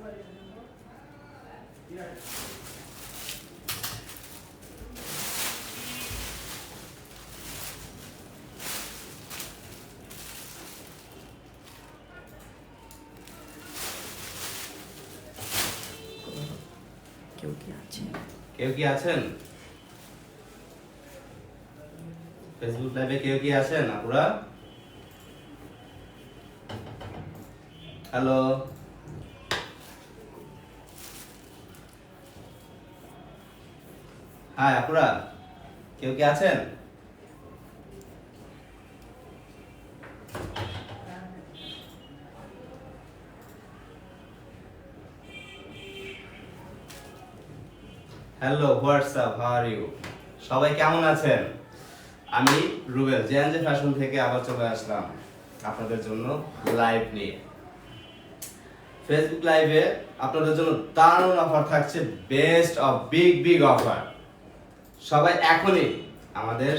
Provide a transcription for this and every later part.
কেউ কি আছেন ফেসবুক লাইভে? কেউ কি আছেন আপুরা? হ্যালো, হাই আপুরা, কেউ কি আছেন? Hello, WhatsApp, how are you? সবাই কেমন আছেন? আমি রুবেল জেএনজে ফ্যাশন থেকে আবার চলে আসলাম আপনাদের জন্য লাইভ নিয়ে। ফেসবুক লাইভে আপনাদের জন্য দারুণ অফার থাকছে, বেস্ট অফ বিগ অফার। সবাই এখনই আমাদের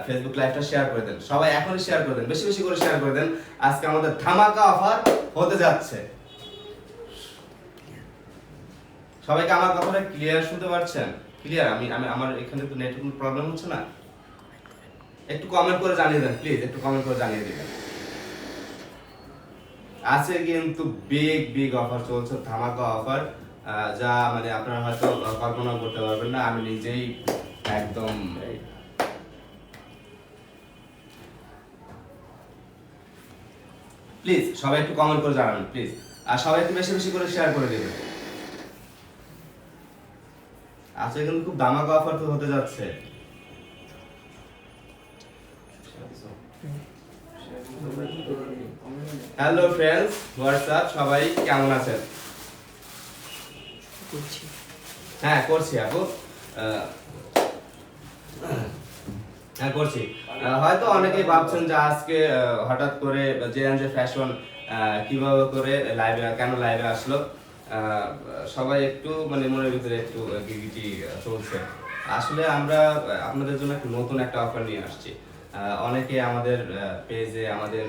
ফেসবুক লাইভটা শেয়ার করে দেন, সবাই এখনই শেয়ার করে দেন, বেশি বেশি করে শেয়ার করে দেন। আজকে আমাদের ধামাকা অফার হতে যাচ্ছে। সবাইকে আমার কথাটা ক্লিয়ার শুনতে পাচ্ছেন? ক্লিয়ার? আমি আমার এখানে তো নেটওয়ার্ক প্রবলেম হচ্ছে না? একটু কমেন্ট করে জানিয়ে দেন প্লিজ, একটু কমেন্ট করে জানিয়ে দিবেন। আছে কিন্তু বিগ অফার চলছে, ধামাকা অফার, যা মানে আপনারা হয়তো কল্পনা করতে পারবেন না। আমি নিজেই একদম প্লিজ সবাই একটু কমেন্ট করে জানাবেন প্লিজ, আর সবাই একটু বেশি বেশি করে শেয়ার করে দিবেন। আজকে কিন্তু খুব ধামাকা অফার তো হতে যাচ্ছে। হ্যালো ফ্রেন্ডস, হোয়াটসঅ্যাপ, সবাই কেমন আছেন? হ্যাঁ করছি আপু, হ্যাঁ করছি। হয়তো অনেকেই ভাবছেন যে আজকে হঠাৎ করে জেএনজে ফ্যাশন কিভাবে করে লাইভে, কেন লাইভে আসলো। সবাই একটু মানে মনের ভিতরে একটু গিরগিটি চলছে। আসলে আমরা আপনাদের জন্য একটু নতুন একটা অফার নিয়ে আসছি। অনেকে আমাদের পেজে, আমাদের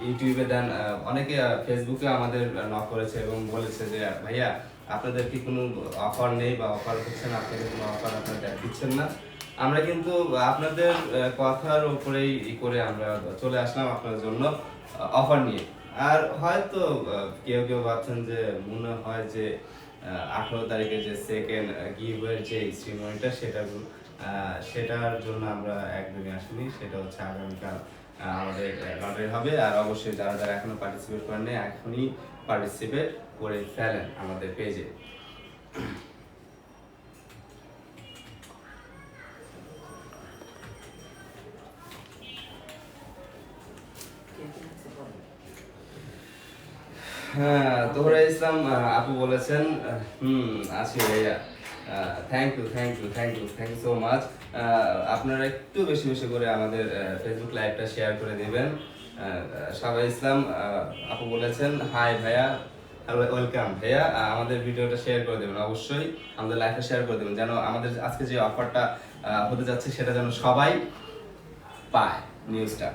ইউটিউবে দেন, অনেকে ফেসবুকে আমাদের নক করেছে এবং বলেছে যে ভাইয়া আপনাদের কি কোনো অফার নেই বা অফার হচ্ছে না, আপনাদের কোনো অফার আপনারা দিচ্ছেন না। আমরা কিন্তু আপনাদের কথার উপরেই করে আমরা চলে আসলাম আপনাদের জন্য অফার নিয়ে। আর হয়তো কেউ ভাবছেন যে মনে হয় যে 18 তারিখে যে সেকেন্ড গিভওয়ের যে সিরিমনিটা সেটার জন্য আমরা একদমই আসিনি। সেটা হচ্ছে আগামীকাল আমাদের লটারি হবে। আর অবশ্যই যারা এখনো পার্টিসিপেট করেন নাই, এখনই পার্টিসিপেট করে ফেলেন আমাদের পেজে। হ্যাঁ, তোহরা ইসলাম আপু বলেছেন আছি ভাইয়া। Thank you so much. আপনারা একটু বেশি বেশি করে আমাদের ফেসবুক লাইভটা শেয়ার করে দিবেন। সাবা ইসলাম আপু বলেছেন হাই ভাইয়া, ওয়েলকাম ভাইয়া, আমাদের ভিডিওটা শেয়ার করে দেবেন, অবশ্যই আমাদের লাইভটা শেয়ার করে দেবেন, যেন আমাদের আজকে যে অফারটা হতে যাচ্ছে সেটা যেন সবাই পায় নিউজটা।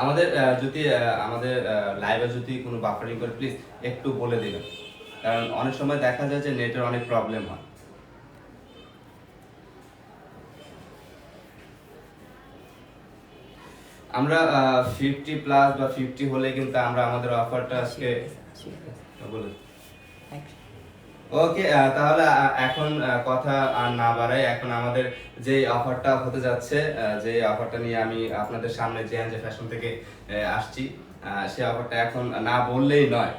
আমাদের যদি আমাদের লাইভে যদি কোনো বাফারিং করে প্লিজ একটু বলে দিবেন, কারণ অনেক সময় দেখা যায় যে নেটের অনেক প্রবলেম হয়। আমরা 50+ বা 50 হলে কিন্তু আমরা আমাদের অফারটা আজকে বলে। ওকে, তাহলে এখন কথা আর না বাড়াই, এখন আমাদের যে অফারটা হতে যাচ্ছে, যে অফারটা নিয়ে আমি আপনাদের সামনে জেএনজে ফ্যাশন থেকে আসছি, সেই অফারটা এখন না বললেই নয়।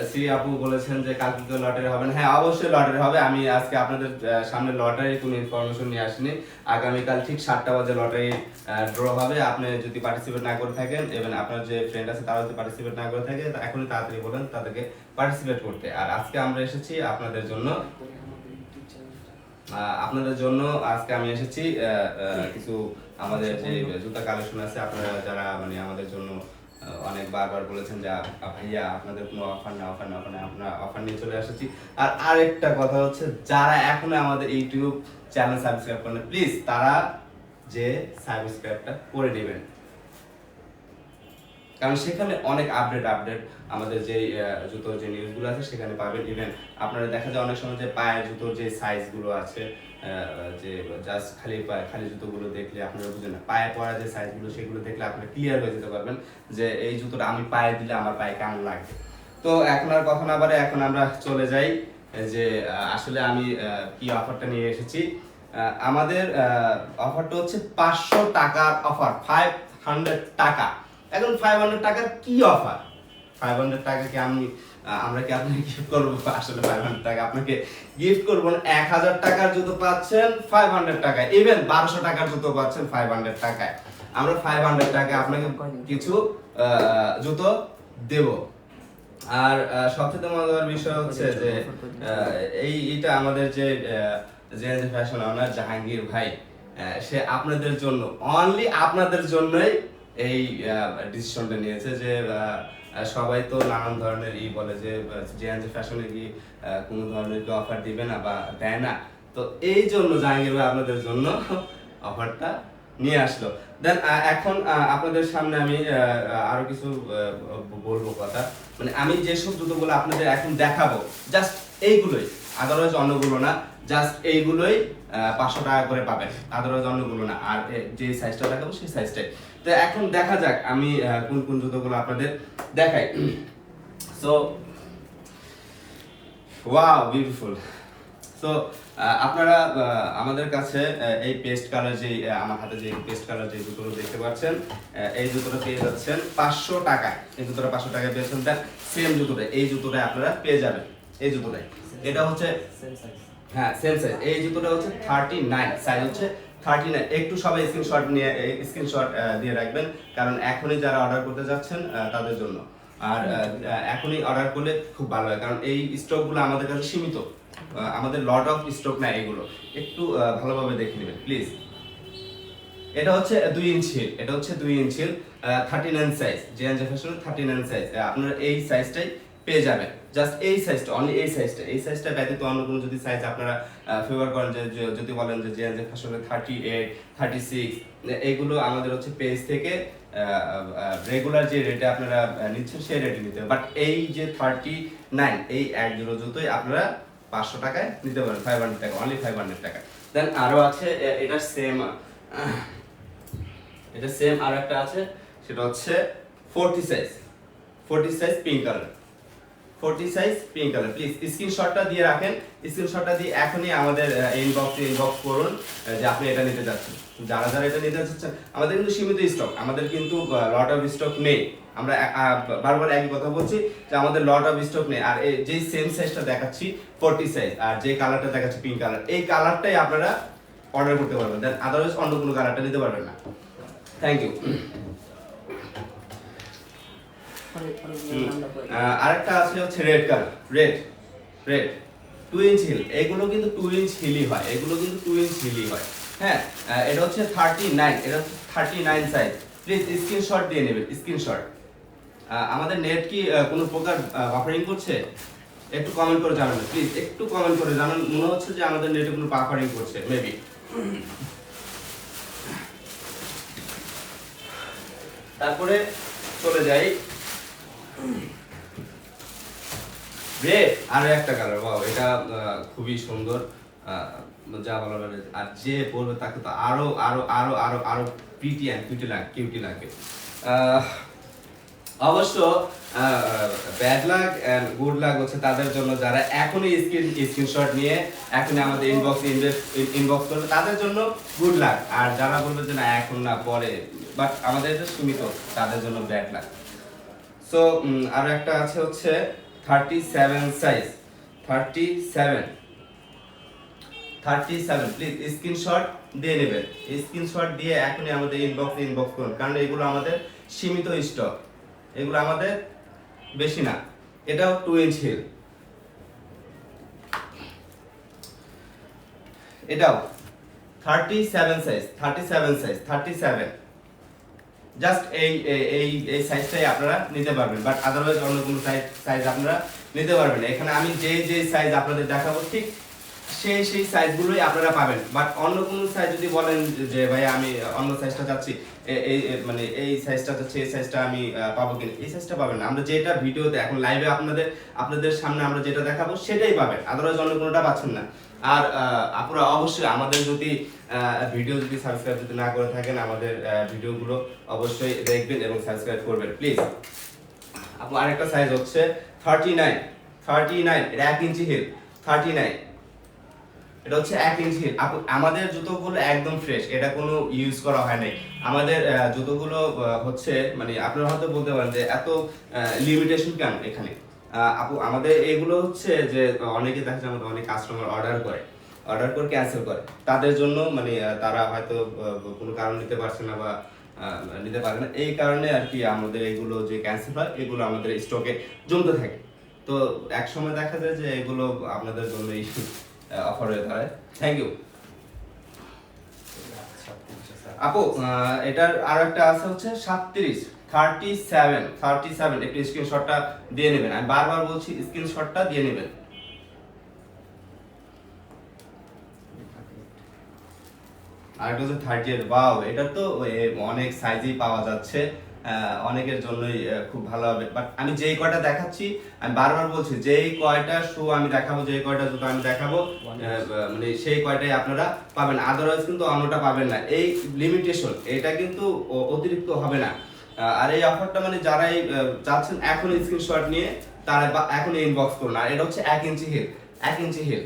শ্রী আপু বলেছেন যে কালকে তো লটারি হবে না। হ্যাঁ, অবশ্যই লটারি হবে। আমি আজকে আপনাদের সামনে লটারির কোনো ইনফরমেশন নিয়ে আসিনি। আগামীকাল ঠিক 7টা বাজে লটারি ড্র হবে। আপনি যদি পার্টিসিপেট না করে থাকেন এবং আপনার যে ফ্রেন্ড আছে তারা যদি পার্টিসিপেট না করে থাকে, এখনই তাড়াতাড়ি বলেন তাদেরকে পার্টিসিপেট করতে। আর আজকে আমরা এসেছি আপনাদের জন্য, আজকে আমি এসেছি কিছু আমাদের যে জুতা কালেকশন আছে, আপনারা যারা মানে আমাদের জন্য অনেক বারবার বলেছেন যে ভাইয়া আপনাদের কোনো অফার না, অফার না, অফার না, আমরা অফার নিয়ে চলে এসেছি। আর আরেকটা কথা হচ্ছে, যারা এখনো আমাদের ইউটিউব চ্যানেল সাবস্ক্রাইব করেন প্লিজ তারা যে সাবস্ক্রাইবটা করে নেবেন, কারণ সেখানে অনেক আপডেট আমাদের যে জুতোর যে নিউজগুলো আছে সেখানে পাবেন। ইভেন আপনারা দেখা যায় অনেক সময় যে পায়ের জুতোর যে সাইজগুলো আছে, যে জাস্ট খালি জুতোগুলো দেখলে আপনারা বুঝেন না, পায়ে পরা যে সাইজগুলো সেগুলো দেখলে আপনারা ক্লিয়ার হয়ে যেতে পারবেন যে এই জুতোটা আমি পায়ে দিলে আমার পায়ে কেমন লাগবে। তো এখন আর কথা না বাড়ে এখন আমরা চলে যাই যে আসলে আমি কি অফারটা নিয়ে এসেছি। আমাদের অফারটা হচ্ছে 500 টাকার অফার, 500 টাকা। এখন 500 টাকার কি অফার? 500 টাকা কি আমরা কি আপনাকে গিফট করবো? আসলে 500 টাকা আপনাকে গিফট করবো না। 1000 টাকার জুতো পাচ্ছেন 500 টাকায়, ইভেন 1200 টাকার জুতো পাচ্ছেন 500 টাকায়। আমরা 500 টাকা আপনাকে কিছু জুতো দেব। আর সবচেয়ে মজার বিষয় হচ্ছে যে এইটা আমাদের যে জেএনজে ফ্যাশন ওনার জাহাঙ্গীর ভাই, সে আপনাদের জন্য, অনলি আপনাদের জন্যই এই ডিসিশনটা নিয়েছে যে সবাই তো নানান ধরনের বলে যে জেএনজে ফ্যাশনে কি কোনো ধরনের কি অফার দিবে না বা দেয় না, তো এই জন্য জাহাঙ্গীর ভাই আপনাদের জন্য অফারটা নিয়ে আসলো। দেন এখন আপনাদের সামনে আমি আরো কিছু বলবো কথা, মানে আমি যেসব জুতোগুলো আপনাদের এখন দেখাবো জাস্ট এইগুলোই, আদারওয়াইজ অন্যগুলো না, জাস্ট এইগুলোই 500 টাকা করে পাবেন, আদারওয়াইজ অন্যগুলো না। আর যে সাইজটা দেখাবো সেই সাইজটাই। তো এখন দেখা যাক আমি কোন কোন জুতোগুলো আপনাদের দেখাই। So wow beautiful. সো আপনারা আমাদের কাছে এই পেস্ট কালার যে আমার হাতে যে পেস্ট কালার যে জুতোগুলো দেখতে পাচ্ছেন, এই জুতোটা পেয়ে যাচ্ছেন 500 টাকায়। এই জুতোটা 500 টাকায় পেয়েছেন। দেন সেম জুতোটা, এই জুতোটা আপনারা পেয়ে যাবেন এই জুতোটাই। এটা হচ্ছে সেম সাইজ, হ্যাঁ সেম সাইজ। এই জুতোটা হচ্ছে 39, সাইজ হচ্ছে 39। একটু সবাই স্ক্রিনশট দিয়ে রাখবেন, কারণ এখনই যারা অর্ডার করতে যাচ্ছেন তাদের জন্য। আর এখনই অর্ডার করলে খুব ভালো হয়, কারণ এই স্টকগুলো আমাদের কাছে সীমিত, আমাদের লট অফ স্টক না এগুলো, একটু ভালোভাবে দেখে নেবেন প্লিজ। এটা হচ্ছে 2 ইঞ্চি, এটা হচ্ছে 2 ইঞ্চি 39 সাইজ, জেএনজে ফ্যাশনের 39 সাইজ। আপনারা এই সাইজটাই পেয়ে যাবেন, জাস্ট এই সাইজটা, অনলি এই সাইজটা ব্যতীত অন্য কোনো যদি সাইজ আপনারা ফেভার করেন, যে যদি বলেন যে জেএনজে ফ্যাশনের 38, 36, এইগুলো আমাদের হচ্ছে পেজ থেকে রেগুলার যে রেটে আপনারা নিচ্ছেন সেই রেটে নিতে হবে। বাট এই যে 39, এই এক জোড়া জুতোই আপনারা 500 টাকায় নিতে পারেন, 500 টাকা, অনলি 500 টাকা। দেন আরো আছে, এটা সেম আর একটা আছে, সেটা হচ্ছে 40 size, 40 size pink colour, 40 size pink colour. Please স্ক্রিনশটটা দিয়ে রাখেন, স্ক্রিনশটটা দিয়ে এখনই আমাদের ইনবক্স করুন যে আপনি এটা নিতে যাচ্ছেন। যারা যারা এটা নিতে যাচ্ছেন, আমাদের কিন্তু সীমিত স্টক, আমাদের কিন্তু লট অফ স্টক নেই। আমরা বারবার একই কথা বলছি যে আমাদের লট অফ স্টক নেই। আর এই যে সেম সাইজটা দেখাচ্ছি 40 সাইজ, আর যে কালারটা দেখাচ্ছি পিঙ্ক কালার, এই কালারটাই আপনারা অর্ডার করতে পারবেন, দেন আদারওয়াইজ অন্য কোনো কালারটা নিতে পারবেন না। Thank you. আরেকটা আছে হচ্ছে red colour, red 2 inch heel. এগুলো কিন্তু 2 ইঞ্চ হিলই হয়, এগুলো কিন্তু 2 ইঞ্চ হিলই হয়। হ্যাঁ, এটা হচ্ছে 39, এটা হচ্ছে 39 সাইজ। প্লিজ স্ক্রিনশট দিয়ে নেবেন, স্ক্রিনশট। আমাদের নেট কি কোনো প্রকার বাফারিং করছে? একটু কমেন্ট করে জানাবেন প্লিজ, একটু কমেন্ট করে জানান। মনে হচ্ছে যে আমাদের নেটে কোনো বাফারিং করছে মেবি। তারপরে চলে যাই রেড, আরো একটা কালার। ওয়াও, এটা খুবই সুন্দর, যা বলার। আর যে বলবে তাকে তো আরো আরো আরো আরো আরো প্রিটি এন্ড কিউটি লাগে। অবশ্য bad luck and good luck হচ্ছে তাদের জন্য যারা এখনই স্ক্রিনশট নিয়ে এখনই আমাদের ইনবক্স করবে, তাদের জন্য গুড লাক। আর যারা বলবে যে না এখন না পরে, বাট আমাদের এটা সীমিত, তাদের জন্য ব্যাড লাক। সো আরো একটা আছে হচ্ছে 37 সাইজ, 37 প্লিজ স্ক্রিনশট দিয়ে নেবেন, স্ক্রিনশট দিয়ে এখনই আমাদের ইনবক্স করুন, কারণ এগুলো আমাদের সীমিত স্টক, এগুলো আমাদের বেশি না। এটাও 2 ইঞ্চ হিল, এটাও 37 সাইজ, 37 জাস্ট এই সাইজটাই আপনারা নিতে পারবেন, বাট আদারওয়াইজ অন্য কোনো সাইজ আপনারা নিতে পারবেন না। এখানে আমি যে সাইজ আপনাদের দেখাবো ঠিক সেই সাইজগুলোই আপনারা পাবেন, বাট অন্য কোনো সাইজ যদি বলেন যে ভাই আমি অন্য সাইজটা চাচ্ছি, এই মানে এই সাইজটা চাচ্ছি, এই সাইজটা আমি পাবো কিনা, এই সাইজটা পাবেন না। আমরা যেটা ভিডিওতে এখন লাইভে আপনাদের সামনে আমরা যেটা দেখাবো সেটাই পাবেন, আদারওয়াইজ অন্য কোনোটা পাচ্ছেন না। আর আপনারা অবশ্যই আমাদের যদি ভিডিও যদি সাবস্ক্রাইব যদি না করে থাকেন, আমাদের ভিডিওগুলো অবশ্যই দেখবেন এবং সাবস্ক্রাইব করবেন প্লিজ। আপু আরেকটা সাইজ হচ্ছে 39 এটা 1 ইঞ্চি হিল 39, এটা হচ্ছে 1 ইঞ্চি হিল। আমাদের জুতোগুলো একদম ফ্রেশ, এটা কোনো ইউজ করা হয় নাই। আমাদের জুতোগুলো হচ্ছে মানে আপনারা হয়তো বলতে পারেন যে এত লিমিটেশন কেন এখানে। আপু আমাদের এগুলো হচ্ছে যে অনেকে দেখা যায় আমাদের অনেক কাস্টমার অর্ডার করে ক্যান্সেল করে, তাদের জন্য মানে তারা হয়তো কোনো কারণ নিতে পারছে না বা নিতে পারে না, এই কারণে আর কি আমাদের এগুলো যে ক্যান্সেল হয় এগুলো আমাদের স্টকে জমতে থাকে। তো এক সময় দেখা যায় যে এগুলো আপনাদের জন্যই অফার হয়ে দাঁড়ায়। থ্যাংক ইউ আপু। এটার আরো একটা আছে হচ্ছে 37 একটু স্ক্রিনশটটা দিয়ে নেবেন, আমি বারবার বলছি স্ক্রিনশটটা দিয়ে নেবেন। আর এটা হচ্ছে 38, ওয়াও এটা তো অনেক সাইজেই পাওয়া যাচ্ছে, অনেকের জন্যই খুব ভালো হবে। বাট আমি যেই কয়টা দেখাচ্ছি, আমি বারবার বলছি যেই কয়টা শু আমি দেখাবো, যেই কয়টা জুতো আমি দেখাবো মানে সেই কয়টাই আপনারা পাবেন, আদারওয়াইজ কিন্তু অন্যটা পাবেন না। এই লিমিটেশন এটা কিন্তু অতিরিক্ত হবে না। আর এই অফারটা মানে যারাই চাচ্ছেন এখন স্ক্রিনশট নিয়ে তারা এখন ইনবক্স করুন। আর এটা হচ্ছে 1 ইঞ্চি হিল 1 ইঞ্চি হিল।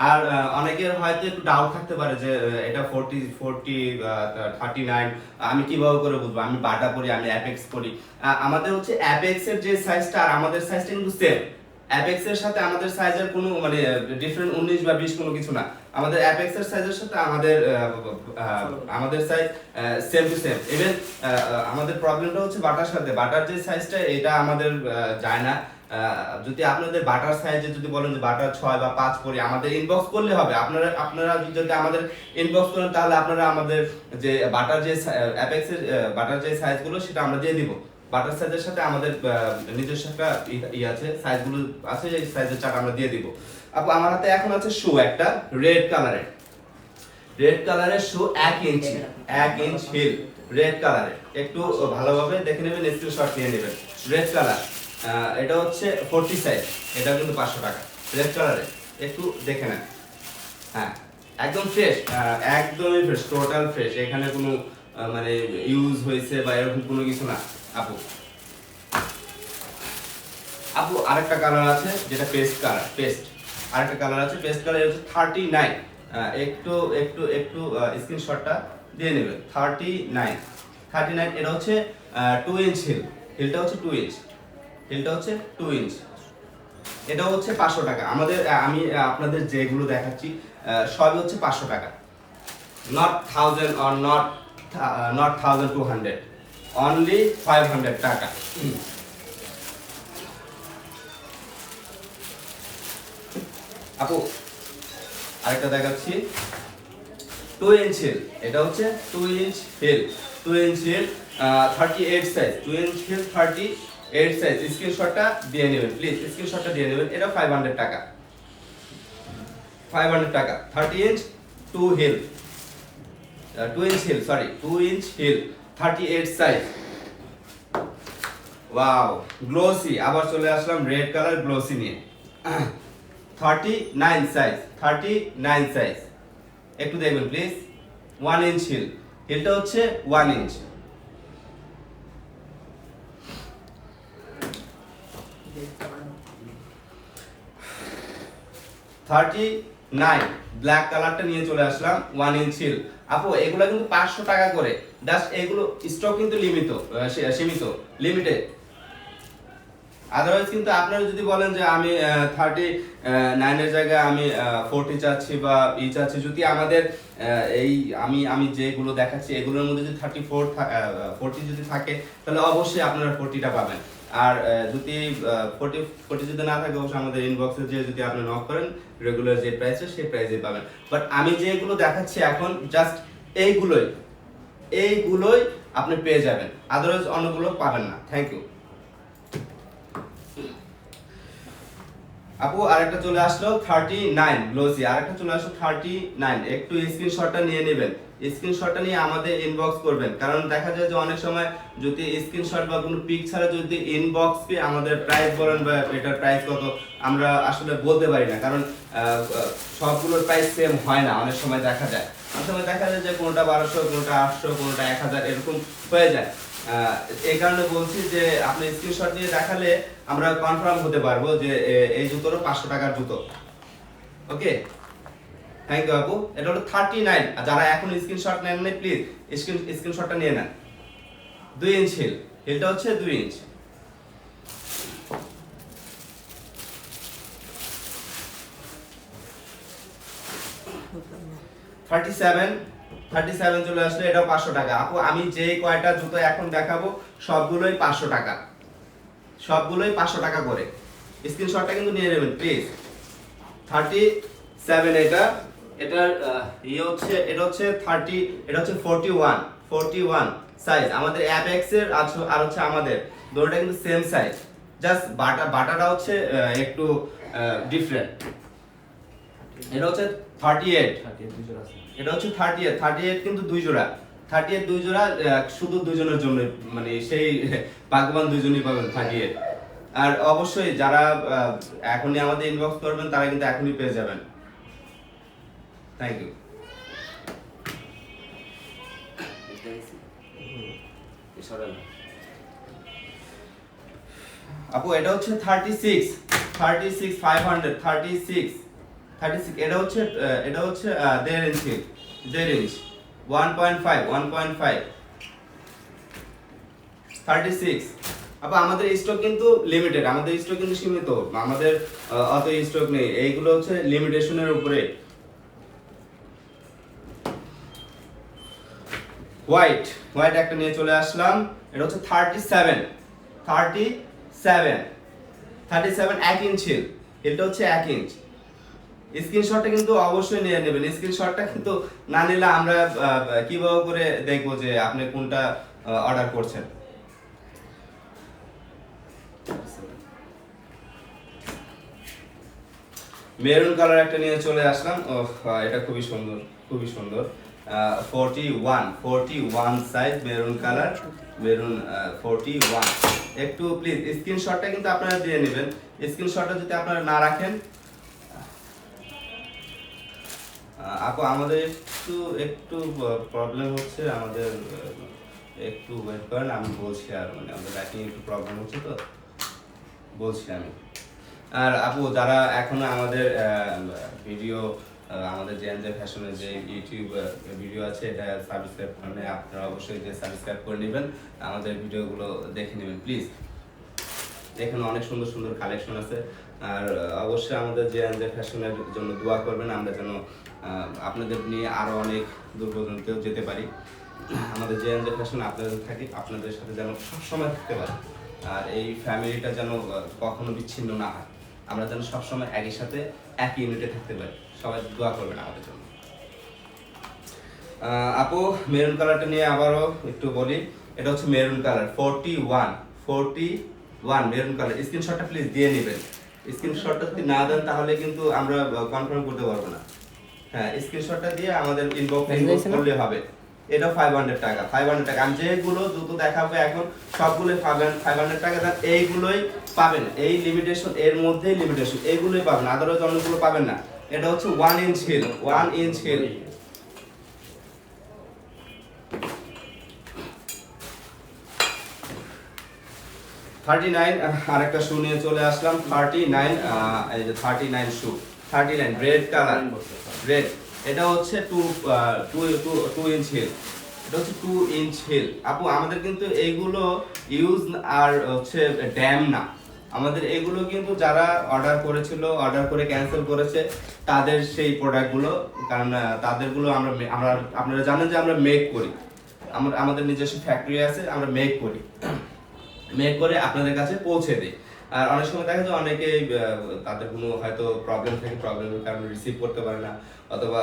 আর অনেকের হয়তো একটু ডাউট থাকতে পারে যে এটা 39 আমি কিভাবে করে বুঝবো, আমি বাটা পরি, আমি অ্যাপেক্স পরি। আমাদের হচ্ছে অ্যাপেক্স এর যে সাইজটা আর আমাদের সাইজটা কিন্তু সেম। অ্যাপেক্স এর সাথে আমাদের সাইজের কোনো মানে ডিফারেন্ট 19 বা 20 কোনো কিছু না। আমাদের অ্যাপেক্স এর সাইজের সাথে আমাদের size same to same. Even আমাদের প্রবলেমটা হচ্ছে বাটার সাথে, বাটার যে সাইজটা এটা আমাদের যায় না। যদি আপনাদের বাটার সাইজে যদি বলেন যে বাটার 6 বা 5 পরি, আমাদের ইনবক্স করলে হবে। আপনারা যদি আমাদের ইনবক্স করেন তাহলে আপনারা আমাদের যে বাটার যে অ্যাপেক্স এর বাটার যে সাইজগুলো সেটা আমরা দিয়ে দিব। বাটার সাইজের সাথে আমাদের নিজস্ব একটা আছে, সাইজগুলো আছে, এই সাইজের চার্ট আমরা দিয়ে দিব। আপু আমার হাতে এখন আছে শু একটা রেড কালারের শু 1 ইঞ্চ হিল রেড কালারের, একটু ভালোভাবে দেখে নেবেন, স্ক্রিনশট নিয়ে নেবেন। রেড কালার, এটা হচ্ছে 40 সাইজ, এটা কিন্তু 500 টাকা। রেড কালারে একটু দেখে নেন। হ্যাঁ একদম ফ্রেশ, একদমই ফ্রেশ, টোটাল ফ্রেশ, এখানে কোনো মানে ইউজ হয়েছে বা এরকম কোনো কিছু না। আপু আরেকটা কালার আছে যেটা আরেকটা কালার আছে পেস্ট কালার, হচ্ছে 39। একটু স্ক্রিনশটটা দিয়ে নেবেন। 39 এটা হচ্ছে 2 ইঞ্চ হিলটা হচ্ছে 2 ইঞ্চ, এটা হচ্ছে 500 টাকা। আমি আপনাদের যেগুলো দেখাচ্ছি সবই হচ্ছে 500 টাকা, নট 1000 or not 1200, অনলি 500 টাকা। আপু আরেকটা দেখাচ্ছি 2 ইঞ্চ হিল, এটা হচ্ছে 2 inch heel 38 size, 2 inch heel 38 size. স্ক্রিনশটটা দিয়ে নেবেন প্লিজ, এটা 500 টাকা। 30 inch 2 inch heel 38 size. Wow glossy, আবার চলে আসলাম রেড কালার গ্লোসি নিয়ে। 39 সাইজ, একটু দেখবেন প্লিজ। 1 ইঞ্চ হিলটা হচ্ছে 1 ইঞ্চ। 39 ব্ল্যাক কালারটা নিয়ে চলে আসলাম, 1 ইঞ্চ হিল। আপু এগুলো কিন্তু 500 টাকা করে, জাস্ট এগুলো স্টক কিন্তু সীমিত লিমিটেড। আদারওয়াইজ কিন্তু আপনারা যদি বলেন যে আমি 39 এর জায়গায় আমি 40 চাচ্ছি বা চাচ্ছি, যদি আমাদের এই আমি যেগুলো দেখাচ্ছি এগুলোর মধ্যে যদি 40 যদি থাকে তাহলে অবশ্যই আপনারা 40টা পাবেন। আর যদি 40 যদি না থাকে অবশ্যই আমাদের ইনবক্সে যে যদি আপনি নক করেন রেগুলার যে প্রাইস সেই প্রাইসে পাবেন। বাট আমি যেগুলো দেখাচ্ছি এখন জাস্ট এইগুলোই আপনি পেয়ে যাবেন, আদারওয়াইজ অন্যগুলো পাবেন না। থ্যাংক ইউ আপু। আরেকটা চলে আসলো 39 গ্লোসি, আরেকটা চলে আসলো 39। একটু স্ক্রিনশটটা নিয়ে নেবেন, স্ক্রিনশটটা নিয়ে আমাদের ইনবক্স করবেন, কারণ দেখা যায় যে অনেক সময় যদি স্ক্রিনশট বা কোনো পিক ছাড়া যদি ইনবক্সে আমাদের প্রাইস বলেন বা এটার প্রাইস কত আমরা আসলে বলতে পারি না, কারণ সবগুলোর প্রাইস সেম হয় না। অনেক সময় দেখা যায় যে কোনোটা 1200, কোনোটা 800, কোনোটা 1000 এরকম হয়ে যায়। এই কারণে বলছি যে আপনি স্ক্রিনশট দিয়ে দেখালে আমরা কনফার্ম হতে পারবো যে এই জুতোরও 500 টাকার জুতো। ওকে, থ্যাংক ইউ আপু। এটা হলো 39। যারা এখন স্ক্রিনশট নেন নাই প্লিজ স্ক্রিনশটটা নিয়ে নেন। 2 ইঞ্চ হিলটা হচ্ছে 2 ইঞ্চ। থার্টি সেভেন চলে আসলে, এটাও 500 টাকা। আপু আমি যে কয়টা জুতো এখন দেখাবো সবগুলোই 500 টাকা, সবগুলোই 500 টাকা করে। স্ক্রিনশটটা কিন্তু নিয়ে নেবেন প্লিজ। 37 এটার এটা হচ্ছে 30, এটা হচ্ছে 41 সাইজ। আমাদের অ্যাপেক্স এর আর হচ্ছে আমাদের দুটোটা কিন্তু সেম সাইজ, জাস্ট বাটাটা হচ্ছে একটু ডিফারেন্ট। এটা হচ্ছে 38, এটা হচ্ছে 38 কিন্তু 2 জোড়া, 38 2 জোড়া, শুধু দুজনের জন্য, মানে সেই ভাগ্যবান দুজনই পাবেন 38। আর অবশ্যই যারা এখনই আমাদের ইনবক্স করবেন তারা কিন্তু এখনই পেয়ে যাবেন। থ্যাংক ইউ আপু। এটা হচ্ছে 36 500, 36 এটা হচ্ছে 1.5 ইঞ্চ 1.5 36। আপু আমাদের স্টক কিন্তু লিমিটেড, আমাদের স্টক কিন্তু সীমিত, আমাদের অত স্টক নেই, এইগুলো হচ্ছে লিমিটেশনের উপরে। হোয়াইট একটা নিয়ে চলে আসলাম, এটা হচ্ছে 37 1 ইঞ্চ হিলটা হচ্ছে 1 ইঞ্চ। স্ক্রিনশটটা কিন্তু অবশ্যই নিয়ে নেবেন, স্ক্রিনশটটা কিন্তু না নিলে আমরা কিভাবে করে দেখবো যে আপনি কোনটা অর্ডার করছেন। মেরুন কালার একটা নিয়ে চলে আসলাম, এটা খুবই সুন্দর 41 সাইজ মেরুন কালার, 41। একটু প্লিজ স্ক্রিনশটটা কিন্তু আপনারা দিয়ে নেবেন, স্ক্রিনশটটা যদি আপনারা না রাখেন। আপু আমাদের একটু প্রবলেম হচ্ছে, আমাদের একটু ওয়েট করেন, আমি বলছি। আর মানে আমাদের ব্যাকিং একটু প্রবলেম হচ্ছে তো বলছি আমি। আর আপু যারা এখনো আমাদের ভিডিও, আমাদের জে ফ্যাশনের যে ইউটিউব ভিডিও আছে এটা সাবস্ক্রাইব করেন, আপনারা অবশ্যই যে সাবস্ক্রাইব করে নেবেন, আমাদের ভিডিওগুলো দেখে নেবেন প্লিজ। এখানে অনেক সুন্দর কালেকশন আছে। আর অবশ্যই আমাদের জে ফ্যাশনের জন্য দোয়া করবেন, আমরা যেন আপনাদের নিয়ে আরো অনেক দূর পর্যন্ত যেতে পারি। আমাদের জে ফ্যাশন আপনাদের সাথে যেন সবসময় থাকতে পারে, আর এই ফ্যামিলিটা যেন কখনো বিচ্ছিন্ন না হয়, আমরা যেন সবসময় একই সাথে এক ইউনিটে থাকতে পারি। সবাই দোয়া করবেন আমাদের জন্য। আপু মেরুন কালারটা নিয়ে আবারও একটু বলি, এটা হচ্ছে মেরুন কালার 41 মেরুন কালার। স্ক্রিনশটটা প্লিজ দিয়ে নেবেন, স্ক্রিনশটটা যদি না দেন তাহলে কিন্তু আমরা কনফার্ম করতে পারবো না। হ্যাঁ, স্ক্রিনশটটা দিয়ে আমাদের ইনবক্স করলে হবে। এটা 500 টাকা। আমি যেগুলো জুতো দেখাবো এখন সবগুলোই পাবেন 500 টাকা। এইগুলোই পাবেন, এই লিমিটেশন এর মধ্যেই লিমিটেশন, এইগুলোই পাবেন, আদারওয়াইজ অন্যগুলো পাবেন না। এটা হচ্ছে 1 ইঞ্চ হিল 39। আরেকটা শু নিয়ে চলে আসলাম 39। এই যে 39 শু, 39 রেড কালার, রেড। এটা হচ্ছে 2 ইঞ্চ হিল, এটা হচ্ছে 2 ইঞ্চ হিল। আপু আমাদের কিন্তু এইগুলো ইউজ আর হচ্ছে ড্যাম না, আমাদের এগুলো কিন্তু যারা অর্ডার করেছিল, অর্ডার করে ক্যান্সেল করেছে তাদের সেই প্রোডাক্টগুলো, কারণ তাদেরগুলো আমরা আপনারা জানেন যে আমরা মেক করি, আমাদের নিজস্ব ফ্যাক্টরি আছে, আমরা মেক করি। মেক করে আপনাদের কাছে পৌঁছে দিই। আর অনেক সময় দেখা যায় অনেকে তাদের কোনো হয়তো প্রবলেম থাকে, প্রবলেমের কারণে রিসিভ করতে পারে না অথবা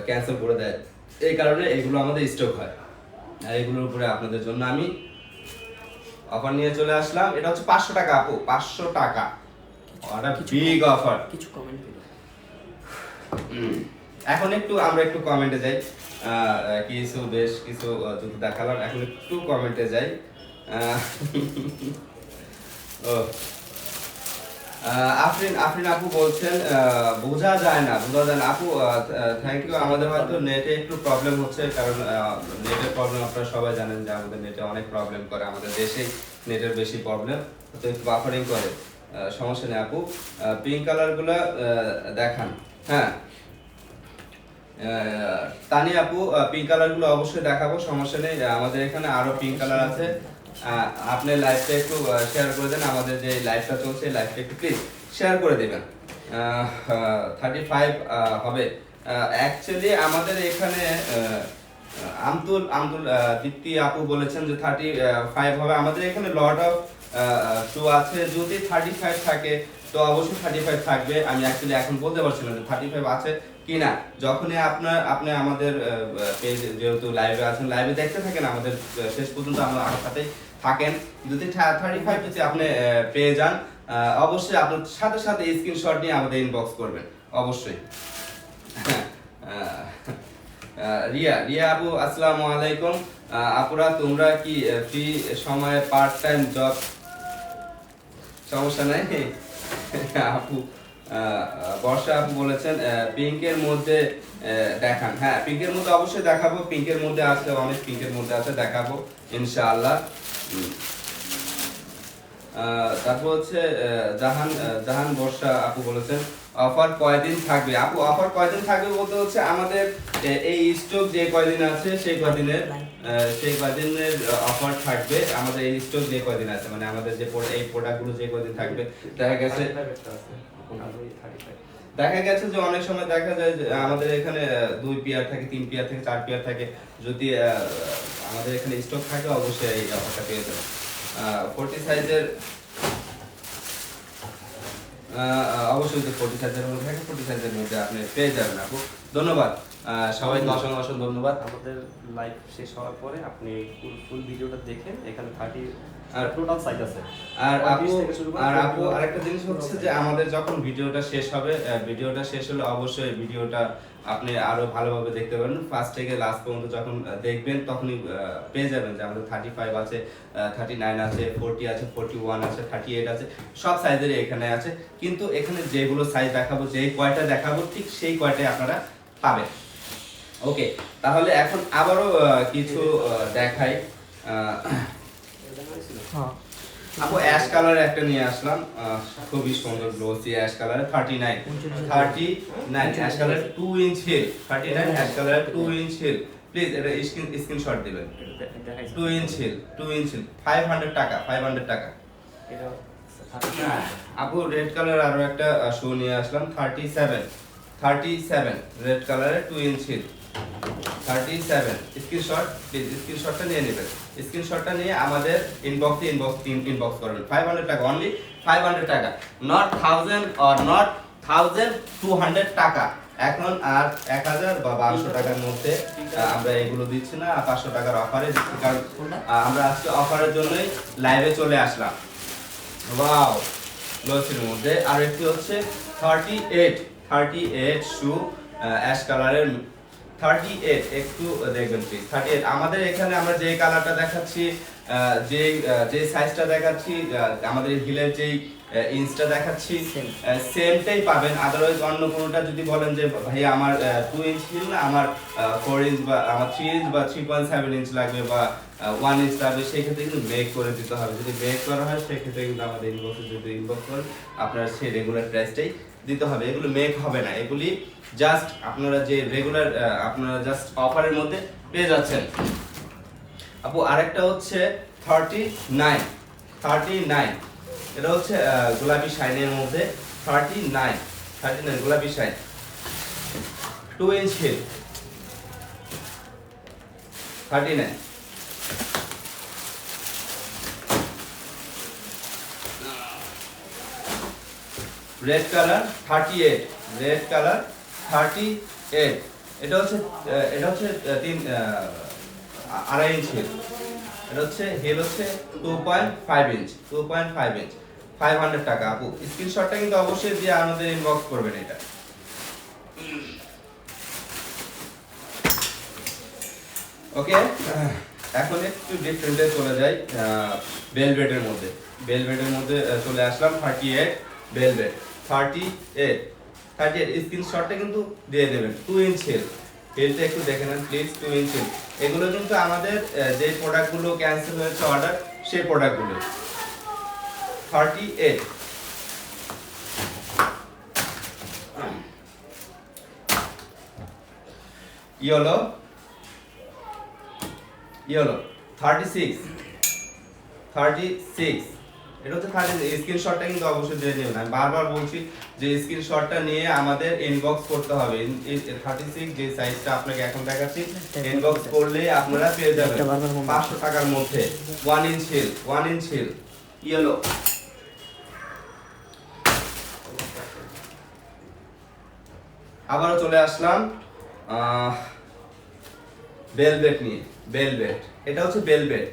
ক্যান্সেল করে দেয়, এই কারণে এগুলো আমাদের স্টক হয়। আর এগুলোর উপরে আপনাদের জন্য আমি অফার নিয়ে চলে আসলাম। এটা হচ্ছে 500 টাকা আপু, 500 টাকা, একটা বিগ অফার। কিছু কমেন্ট করুন। এখন আমরা একটু কমেন্টে যাই। কিছু বেশ কিছু যদি দেখালাম, এখন একটু কমেন্টে যাই। ও আফরিন আপু বলছেন বোঝা যায় না আপু, থ্যাংক ইউ। আমাদের হয়তো নেটে একটু প্রবলেম হচ্ছে, কারণ নেটের প্রবলেম আপনারা সবাই জানেন যে আমাদের নেটে অনেক প্রবলেম করে, আমাদের দেশে নেটের বেশি প্রবলেম, তো একটু বাফারিং করে। সমস্যা নেই আপু, পিঙ্ক কালারগুলো দেখান। হ্যাঁ তানি আপু, পিঙ্ক কালারগুলো অবশ্যই দেখাবো, সমস্যা নেই। আমাদের এখানে আরো পিঙ্ক কালার আছে। আপনি লাইভটা একটু শেয়ার করে দেন, আমাদের যে লাইভটা চলছে লাইভটা একটু প্লিজ শেয়ার করে দেবেন। 35 হবে অ্যাকচুয়ালি আমাদের এখানে। আমতুল আমতুল দীপ্তি আপু বলেছেন যে 35 হবে। আমাদের এখানে লট অফ শো আছে, যদি 35 থাকে তো অবশ্যই 35 থাকবে। আমি অ্যাকচুয়ালি এখন বলতে পারছি না যে 35 আছে কিনা। যখনই আপনি আমাদের পেজ, যেহেতু লাইভে আছেন, লাইভে দেখতে থাকেন, আমাদের শেষ পর্যন্ত আমার সাথেই থাকেন, যদি 35 যদি আপনি পেয়ে যান, অবশ্যই আপনার সাথে সাথে স্ক্রিনশট নিয়ে আমাদের ইনবক্স করবেন অবশ্যই। রিয়া আপু, আসসালামু আলাইকুম। আপুরা তোমরা কি ফ্রি সময়ে পার্ট টাইম জব? সমস্যা নাই আপু। বর্ষা আপু বলেছেন পিঙ্কের মধ্যে দেখান। হ্যাঁ, পিঙ্কের মধ্যে অবশ্যই দেখাবো, পিঙ্কের মধ্যে আছে, অনেক পিঙ্কের মধ্যে আছে, দেখাবো ইনশাআল্লাহ। তারপর হচ্ছে জাহান বর্ষা আপু বলেছেন অফার কয়দিন থাকবে? আপু অফার কয়দিন থাকবে বলতে হচ্ছে আমাদের এই স্টক যে কয়দিন আছে সেই কয়দিনের অফার থাকবে। আমাদের এই স্টক যে কয়দিন আছে, মানে আমাদের যে এই প্রোডাক্টগুলো যে কয়দিন থাকবে, দেখা গেছে যে অনেক সময় দেখা যায় যে আমাদের এখানে 2 পেয়ার থাকে, 3 পেয়ার থাকে, 4 পেয়ার থাকে। যদি আমাদের এখানে স্টক থাকে অবশ্যই এই অফারটা পেয়ে যাবেন। 40 সাইজের অবশ্যই, যে 40 সাইজের মধ্যে থাকে 40 সাইজের মধ্যে আপনি পেয়ে যাবেন আপু। ধন্যবাদ সবাইকে, অসংখ্য ধন্যবাদ। আমাদের লাইভ শেষ হওয়ার পরে আপনি ফুল ভিডিওটা দেখেন, এখানে 30 আর টোটাল সাইজ আছে। আর আপু আরেকটা জিনিস হচ্ছে যে আমাদের যখন ভিডিওটা শেষ হবে, ভিডিওটা শেষ হলে অবশ্যই ভিডিওটা আপনি আরো ভালোভাবে দেখতে পারেন। ফার্স্ট থেকে লাস্ট পর্যন্ত যখন দেখবেন তখনই পেয়ে যাবেন যে আমাদের 35 আছে, 39 আছে, 40 আছে, 41 আছে, 38 আছে, সব সাইজেরই এখানে আছে। কিন্তু এখানে যেগুলো সাইজ দেখাবো, যেই কয়টা দেখাবো, ঠিক সেই কয়টাই আপনারা পাবেন। ওকে, তাহলে এখন আবারও কিছু দেখাই। আপু অ্যাশ কালার একটা নিয়ে আসলাম, খুবই সুন্দর glossy ash colour, 39 ash colour 2 inch heel, 39 ash colour 2 inch heel. Please এটা স্ক্রিনশট দিবেন। 2 ইঞ্চ হিল 500 টাকা, 500 টাকা। আপু রেড কালার আরো একটা শো নিয়ে আসলাম, 37 রেড কালারের 2 ইঞ্চ হিল, 37। স্ক্রিনশট প্লিজ, স্ক্রিনশটটা নিয়ে নেবেন। স্ক্রিনশটটা নিয়ে আমাদের ইনবক্স করবেন। 500 টাকা, অনলি 500 টাকা, নট 1000 অর নট 1200 টাকা। এখন আর 1000 বা 1200 টাকার মধ্যে আমরা এগুলো দিচ্ছি না, 500 টাকার অফারে দিচ্ছি, কারণ আমরা আজকে অফারের জন্যই লাইভে চলে আসলাম। ওয়াও, গ্লোসির মধ্যে আর একটি হচ্ছে 38 শু অ্যাশ কালারের, 38 একটু দেখবেন প্লিজ। 38 আমাদের এখানে আমরা যে কালারটা দেখাচ্ছি, যে সাইজটা দেখাচ্ছি, আমাদের হিলের যেই ইঞ্চটা দেখাচ্ছি, সেমটাই পাবেন। আদারওয়াইজ অন্য কোনোটা যদি বলেন যে ভাই আমার 2 ইঞ্চ হিল না, আমার 4 ইঞ্চ বা আমার 3 ইঞ্চ বা 3.7 ইঞ্চ লাগবে বা 1 ইঞ্চ লাগবে, সেই ক্ষেত্রে কিন্তু মেক করে দিতে হবে। যদি মেক করা হয় সেক্ষেত্রে কিন্তু আমাদের ইনবক্সে যদি ইনবক্স করেন, আপনারা সেই রেগুলার প্রাইসটাই দিতে হবে। এগুলো মেক হবে না, এগুলি জাস্ট আপনারা যে রেগুলার আপনারা জাস্ট অফারের মধ্যে পেয়ে যাচ্ছেন। আপু আরেকটা হচ্ছে 39 এটা হচ্ছে গোলাপি শাইনের মধ্যে, 39 গোলাপি shine, 2 inch heel, 39। Red colour 38, red colour 38। এটা হচ্ছে আড়াই ইঞ্চ হিল। এটা হচ্ছে হিল হচ্ছে 2.5 ইঞ্চ, 2.5 ইঞ্চ, 500 টাকা। আপু স্ক্রিনশটটা কিন্তু অবশ্যই দিয়ে আমাদের ইনবক্স করবেন এটা। ওকে, এখন একটু ডিফারেন্টে চলে যাই, ভেলভেটের মধ্যে। ভেলভেটের মধ্যে চলে আসলাম 38 ভেলভেট, 38 স্ক্রিনশটটা কিন্তু দিয়ে দেবেন। 2 ইঞ্চ হিল, হিলটা একটু দেখে নেন প্লিজ। 2 ইঞ্চ হিল, এগুলো কিন্তু আমাদের যে প্রোডাক্টগুলো ক্যান্সেল হয়েছে অর্ডার, সেই প্রোডাক্টগুলো। 38 ইয়েলো, ইয়েলো 36, এটা হচ্ছে 36। স্ক্রিনশটটা কিন্তু অবশ্যই দিয়ে নেবেন। আমি বারবার বলছি যে স্ক্রিনশটটা নিয়ে আমাদের ইনবক্স করতে হবে। 36 যে সাইজটা আপনাকে এখন দেখাচ্ছি, ইনবক্স করলে আপনারা পেয়ে যাবেন 500 টাকার মধ্যে 1 inch heel, 1 inch heel yellow. আবারও চলে আসলাম ভেলভেট নিয়ে। ভেলভেট, এটা হচ্ছে ভেলভেট,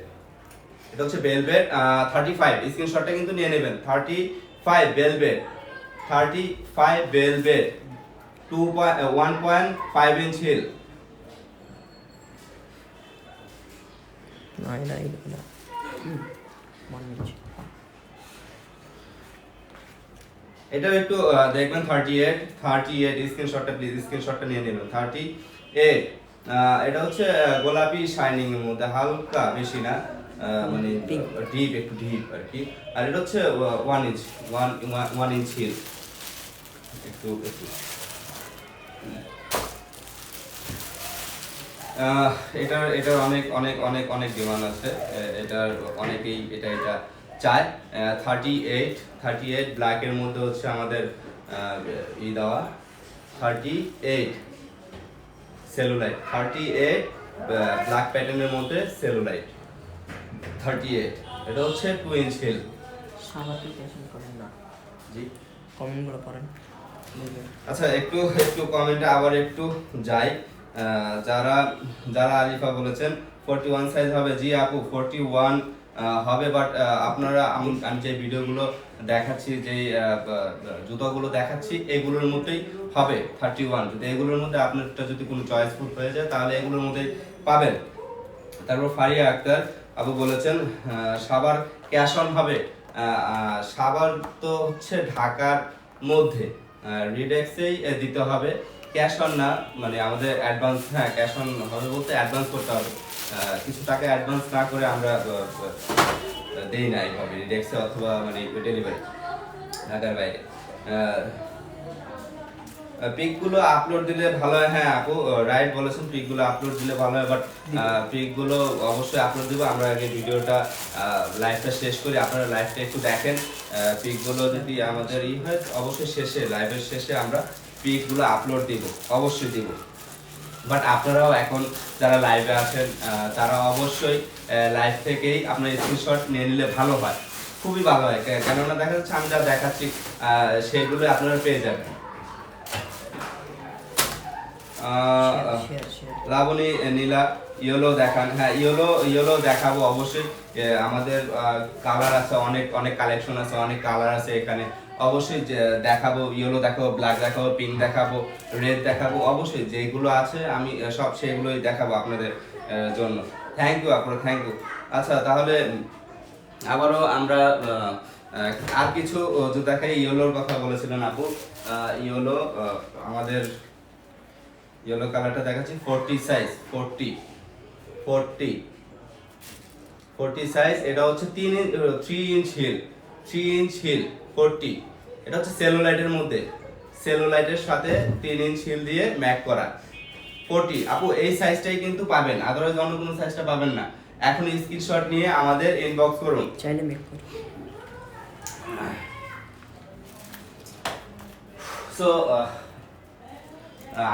35। স্ক্রিনশটটা কিন্তু নিয়ে নেবেন। 35 ভেলভেট, 35 ভেলভেট 1.5 ইঞ্চ হিল। এটাও একটু দেখবেন। 38 স্ক্রিনশটটা প্লিজ, স্ক্রিনশটটা নিয়ে নেবেন। 38 এটা হচ্ছে গোলাপি শাইনিং এর মধ্যে, হালকা, বেশি না, মানে ডিপ, একটু ডিপ আর কি। আর এটা হচ্ছে 1 ইঞ্চ, 1 ইঞ্চ হিল। একটু এটার অনেক অনেক অনেক অনেক ডিমান্ড আছে। এটার অনেকেই এটা চায়। 38 ব্ল্যাকের মধ্যে হচ্ছে আমাদের দেওয়া। 38 সেলুলাইট, 38 ব্ল্যাক প্যাটার্নের মধ্যে সেলুলাইট 38। এটা হচ্ছে 2 ইঞ্চ হিল। সাবাতি টেনশন করেন না জি, কমেন্টগুলো পড়েন। আচ্ছা, একটু কমেন্টে আবার একটু যাই। যারা আলিফা বলেছেন 41 সাইজ হবে। জি আপু, 41 হবে, বাট আপনারা আমি যে ভিডিওগুলো দেখাচ্ছি, যে জুতোগুলো দেখাচ্ছি, এগুলোর মধ্যেই হবে 31। যদি এগুলোর মধ্যে আপনারটা যদি কোনো চয়েসফুল হয়ে যায়, তাহলে এগুলোর মধ্যেই পাবেন। তারপর ফারিয়া আক্তার আপু বলেছেন সাবার ক্যাশ অন হবে। সাবার তো হচ্ছে ঢাকার মধ্যে, রিডেক্সেই দিতে হবে, ক্যাশ অন না। মানে আমাদের অ্যাডভান্স, হ্যাঁ ক্যাশ অন হবে বলতে অ্যাডভান্স করতে হবে। কিছু টাকা অ্যাডভান্স না করে আমরা দেই না এইভাবে রিডেক্সে অথবা মানে ডেলিভারি ঢাকার বাইরে। পিকগুলো আপলোড দিলে ভালো হয়। হ্যাঁ আপু রাইট বলেছেন, পিকগুলো আপলোড দিলে ভালো হয়, বাট পিকগুলো অবশ্যই আপলোড দিব। আমরা আগে ভিডিওটা লাইভটা শেষ করি, আপনারা লাইভটা একটু দেখেন। পিকগুলো যদি আমাদের হয়, অবশ্যই শেষে, লাইভের শেষে আমরা পিকগুলো আপলোড দিব, অবশ্যই দিব। বাট আপনারাও এখন যারা লাইভে আছেন, তারা অবশ্যই লাইভ থেকেই আপনার স্ক্রিনশট নিয়ে নিলে ভালো হয়, খুবই ভালো হয়। কেননা দেখা যাচ্ছে আমি যা দেখাচ্ছি সেগুলো আপনারা পেয়ে যাবেন। লাবণী নীলা ইয়েলো দেখান। হ্যাঁ ইয়েলো দেখাবো অবশ্যই। আমাদের কালার আছে, অনেক অনেক কালেকশন আছে, অনেক কালার আছে এখানে। অবশ্যই দেখাবো, ইয়েলো দেখাবো, ব্ল্যাক দেখাবো, পিঙ্ক দেখাবো, রেড দেখাবো। অবশ্যই যেগুলো আছে আমি সব সেগুলোই দেখাবো আপনাদের জন্য। থ্যাংক ইউ আপনার, থ্যাংক ইউ। আচ্ছা, তাহলে আবারও আমরা আর কিছু দেখাই। ইয়েলোর কথা বলেছিলেন আপু। ইয়েলো আমাদের ইয়েলো কালারটা দেখাচ্ছি। 40 সাইজ, 40 সাইজ। এটা হচ্ছে 3 ইঞ্চ হিল, 3 ইঞ্চ হিল 40। এটা হচ্ছে সেলুলাইটের মধ্যে, সেলুলাইটের সাথে 3 ইঞ্চ হিল দিয়ে ম্যাক করা 40। আপু এই সাইজটাই কিন্তু পাবেন, আদারওয়াইজ অন্য কোনো সাইজটা পাবেন না। এখন স্ক্রিনশট নিয়ে আমাদের ইনবক্স করুন, চাইলে মেক করুন। সো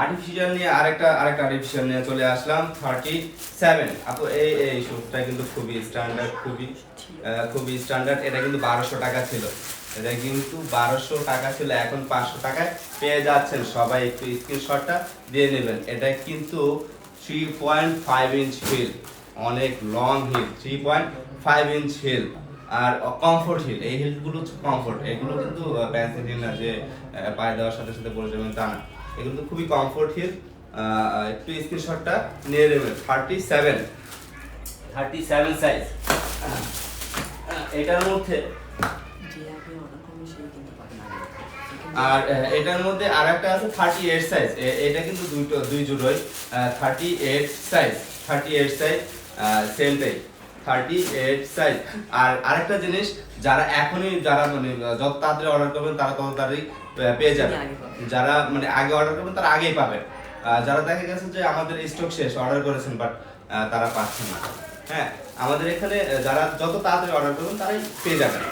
আর্টিফিশিয়াল নিয়ে আরেকটা আর্টিফিশিয়াল নিয়ে চলে আসলাম। 37 আপু এই শুটটা কিন্তু খুবই স্ট্যান্ডার্ড, খুবই খুবই স্ট্যান্ডার্ড। এটা কিন্তু 1200 টাকা ছিল, এটা কিন্তু 1200 টাকা ছিল, এখন 500 টাকায় পেয়ে যাচ্ছেন। সবাই একটু স্ক্রিনশটটা দিয়ে নেবেন। এটা কিন্তু 3.5 ইঞ্চ হিল, অনেক লং হিল, 3.5 ইঞ্চ হিল আর কমফোর্ট হিল। এই হিলগুলো হচ্ছে কমফোর্ট, এগুলো কিন্তু প্যান্সিল হিল না যে পায়ে দেওয়ার সাথে সাথে পড়ে যাবেন তা না, এগুলো তো খুবই কমফোর্ট হিল। একটু স্ক্রিনশটটা নিয়ে নেবেন। 37 সাইজ। এটার মধ্যে যে আগে অর্ডার করবে সেই কিনতে পারবেন আগে। আর এটার মধ্যে আরেকটা আছে 38 সাইজ। এটা কিন্তু দুই জোড়াই 38 সাইজ, 38 সাইজ সেমটাই 38 সাইজ। আর আরেকটা জিনিস, যারা এখনই মানে যত তাড়াতাড়ি অর্ডার করবেন তারা তত তাড়াতাড়ি পেয়ে যাবেন। যারা মানে আগে অর্ডার করবেন তারা আগেই পাবেন। যারা দেখা গেছে যে আমাদের স্টক শেষ, অর্ডার করেছেন বাট তারা পাচ্ছেন না, হ্যাঁ, আমাদের এখানে যারা যত তাড়াতাড়ি অর্ডার করবেন তারাই পেয়ে যাবেন।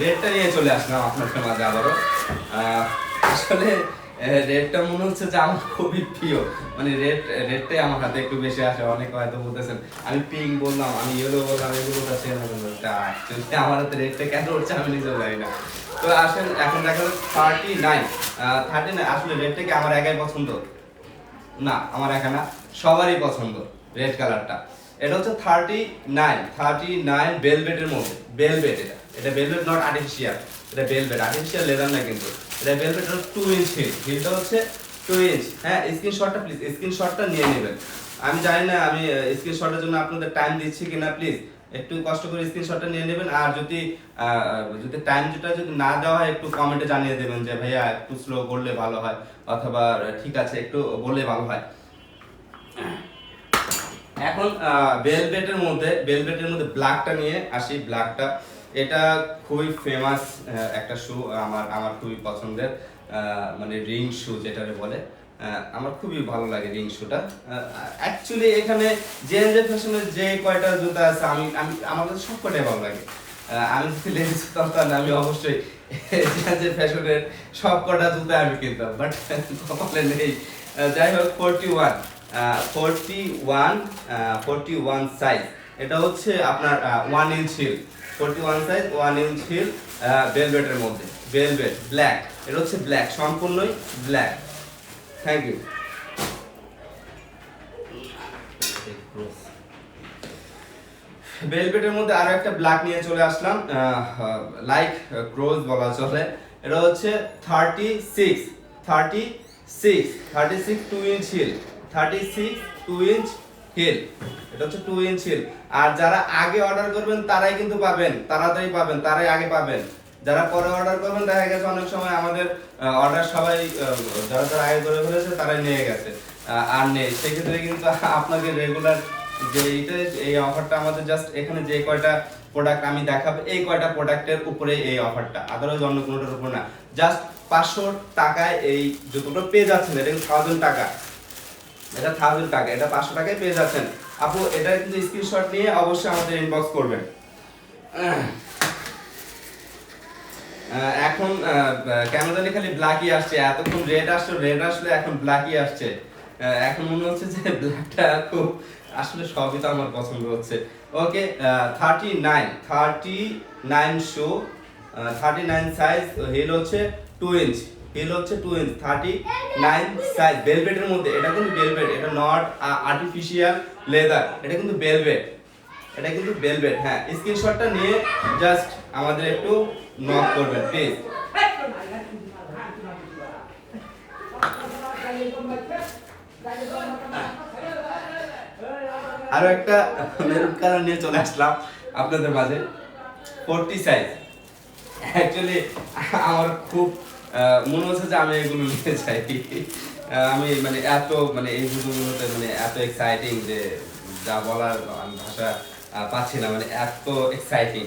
রেটটা নিয়ে চলে আসলাম আপনার মাঝে আবারও। আসলে রেটটা মনে হচ্ছে যে আমার খুবই প্রিয়, মানে রেটটাই আমার হাতে একটু বেশি আসে। অনেকে হয়তো বলতেছেন আমি পিঙ্ক বললাম, আমি ইয়েলো বললাম, এগুলো কাছে আমার হাতে রেটটা কেন উঠছে আমি নিজেও জানি না। তো আসেন এখন দেখা যাচ্ছে 39 আসলে রেটটা কি আমার একাই পছন্দ না, আমার একা না, সবারই পছন্দ রেড কালারটা। এটা হচ্ছে 39 ভেলভেটের মধ্যে, ভেলভেট। এটা ভেলভেট, নট আর্টিফিশিয়াল, এটা ভেলভেট, আর্টিফিশিয়াল লেদার না কিন্তু। এটা ভেলভেট, 2 ইঞ্চ হিল, হিলটা হচ্ছে 2 ইঞ্চ। হ্যাঁ, স্ক্রিনশটটা প্লিজ, স্ক্রিনশটটা নিয়ে নেবেন। আমি জানি না আমি স্ক্রিনশটের জন্য আপনাদের টাইম দিচ্ছি কিনা, প্লিজ একটু কষ্ট করে স্ক্রিনশটটা নিয়ে নেবেন। আর যদি টাইম যেটা যদি না দেওয়া হয় একটু কমেন্টে জানিয়ে দেবেন যে ভাইয়া একটু স্লো করলে ভালো হয়, অথবা ঠিক আছে একটু বললে ভালো হয়। এখন ভেলভেটের মধ্যে ব্ল্যাকটা নিয়ে আসি। ব্ল্যাকটা এটা খুবই ফেমাস একটা শু, আমার খুবই পছন্দের, মানে রিং শু যেটাকে বলে। আমার খুবই ভালো লাগে রিং শুটা। অ্যাকচুয়ালি এখানে জেএনজে ফ্যাশনের যে কয়টা জুতা আছে আমার কাছে সব কয়টাই ভালো লাগে। আমি যদি লেডিস হতাম তাহলে আমি অবশ্যই জেএনজে ফ্যাশনের সব কটা জুতা আমি কিনতাম, বাট কপালে নেই। যাই হোক, 41 সাইজ। এটা হচ্ছে আপনার 1 inch heel, 41 size 1 inch heel, ভেলভেটের মধ্যে, ভেলভেট ব্ল্যাক। এটা হচ্ছে ব্ল্যাক, সম্পূর্ণই ব্ল্যাক। Thank you. ভেলভেটের মধ্যে আরো একটা ব্ল্যাক নিয়ে চলে আসলাম, লাইক ক্রোজ বলা চলে। এটা হচ্ছে 36 2 ইঞ্চ হিল, 36 2 ইঞ্চ হিল। এটা হচ্ছে 2 ইঞ্চ হিল। আর যারা আগে অর্ডার করবেন তারাই কিন্তু পাবেন, তাড়াতাড়ি পাবেন, তারাই আগে পাবেন। যারা পরে অর্ডার করবেন দেখা গেছে অনেক সময় আমাদের অর্ডার সবাই যারা আগে করে ফেলেছে তারাই নিয়ে গেছে আর নেই, সেক্ষেত্রে কিন্তু আপনাকে রেগুলার যে এই অফারটা আমাদের জাস্ট এখানে যে কয়টা প্রোডাক্ট আমি দেখাবো এই কয়টা প্রোডাক্টের উপরে এই অফারটা, আদারওয়াইজ অন্য কোনোটার উপর না। জাস্ট 500 টাকায় এই জুতোটা পেয়ে যাচ্ছেন। এটা 1000 টাকা, এটা 1000 টাকা, এটা 500 টাকায় পেয়ে যাচ্ছেন। আপু এটা কিন্তু স্ক্রিনশট নিয়ে অবশ্যই আমাদের ইনবক্স করবেন। এখন কেন জানি খালি ব্ল্যাকই আসছে, এতক্ষণ রেড আসলে এখন ব্ল্যাকই আসছে। এখন মনে হচ্ছে যে ব্ল্যাকটা খুব আসলে সবই তো আমার পছন্দ হচ্ছে। ওকে, 39 শো, 39 সাইজ, হিল হচ্ছে 2 ইঞ্চ, হিল হচ্ছে 2 ইঞ্চ, 39 সাইজ, ভেলভেটের মধ্যে। এটা কিন্তু ভেলভেট, এটা নট আর্টিফিশিয়াল লেদার, এটা কিন্তু ভেলভেট, এটা কিন্তু ভেলভেট। হ্যাঁ, স্ক্রিনশটটা নিয়ে জাস্ট আমাদের একটু নক করবেন প্লিজ। আরো একটা মেরুন কালার নিয়ে চলে আসলাম আপনাদের মাঝে, 40 সাইজ। অ্যাকচুয়ালি আমার খুব মনে হচ্ছে যে আমি এগুলো নিতে চাই। আমি মানে এত মানে এই জুতোগুলোতে মানে এত এক্সাইটিং যে যা বলার আমি ভাষা পাচ্ছি না, মানে এত এক্সাইটিং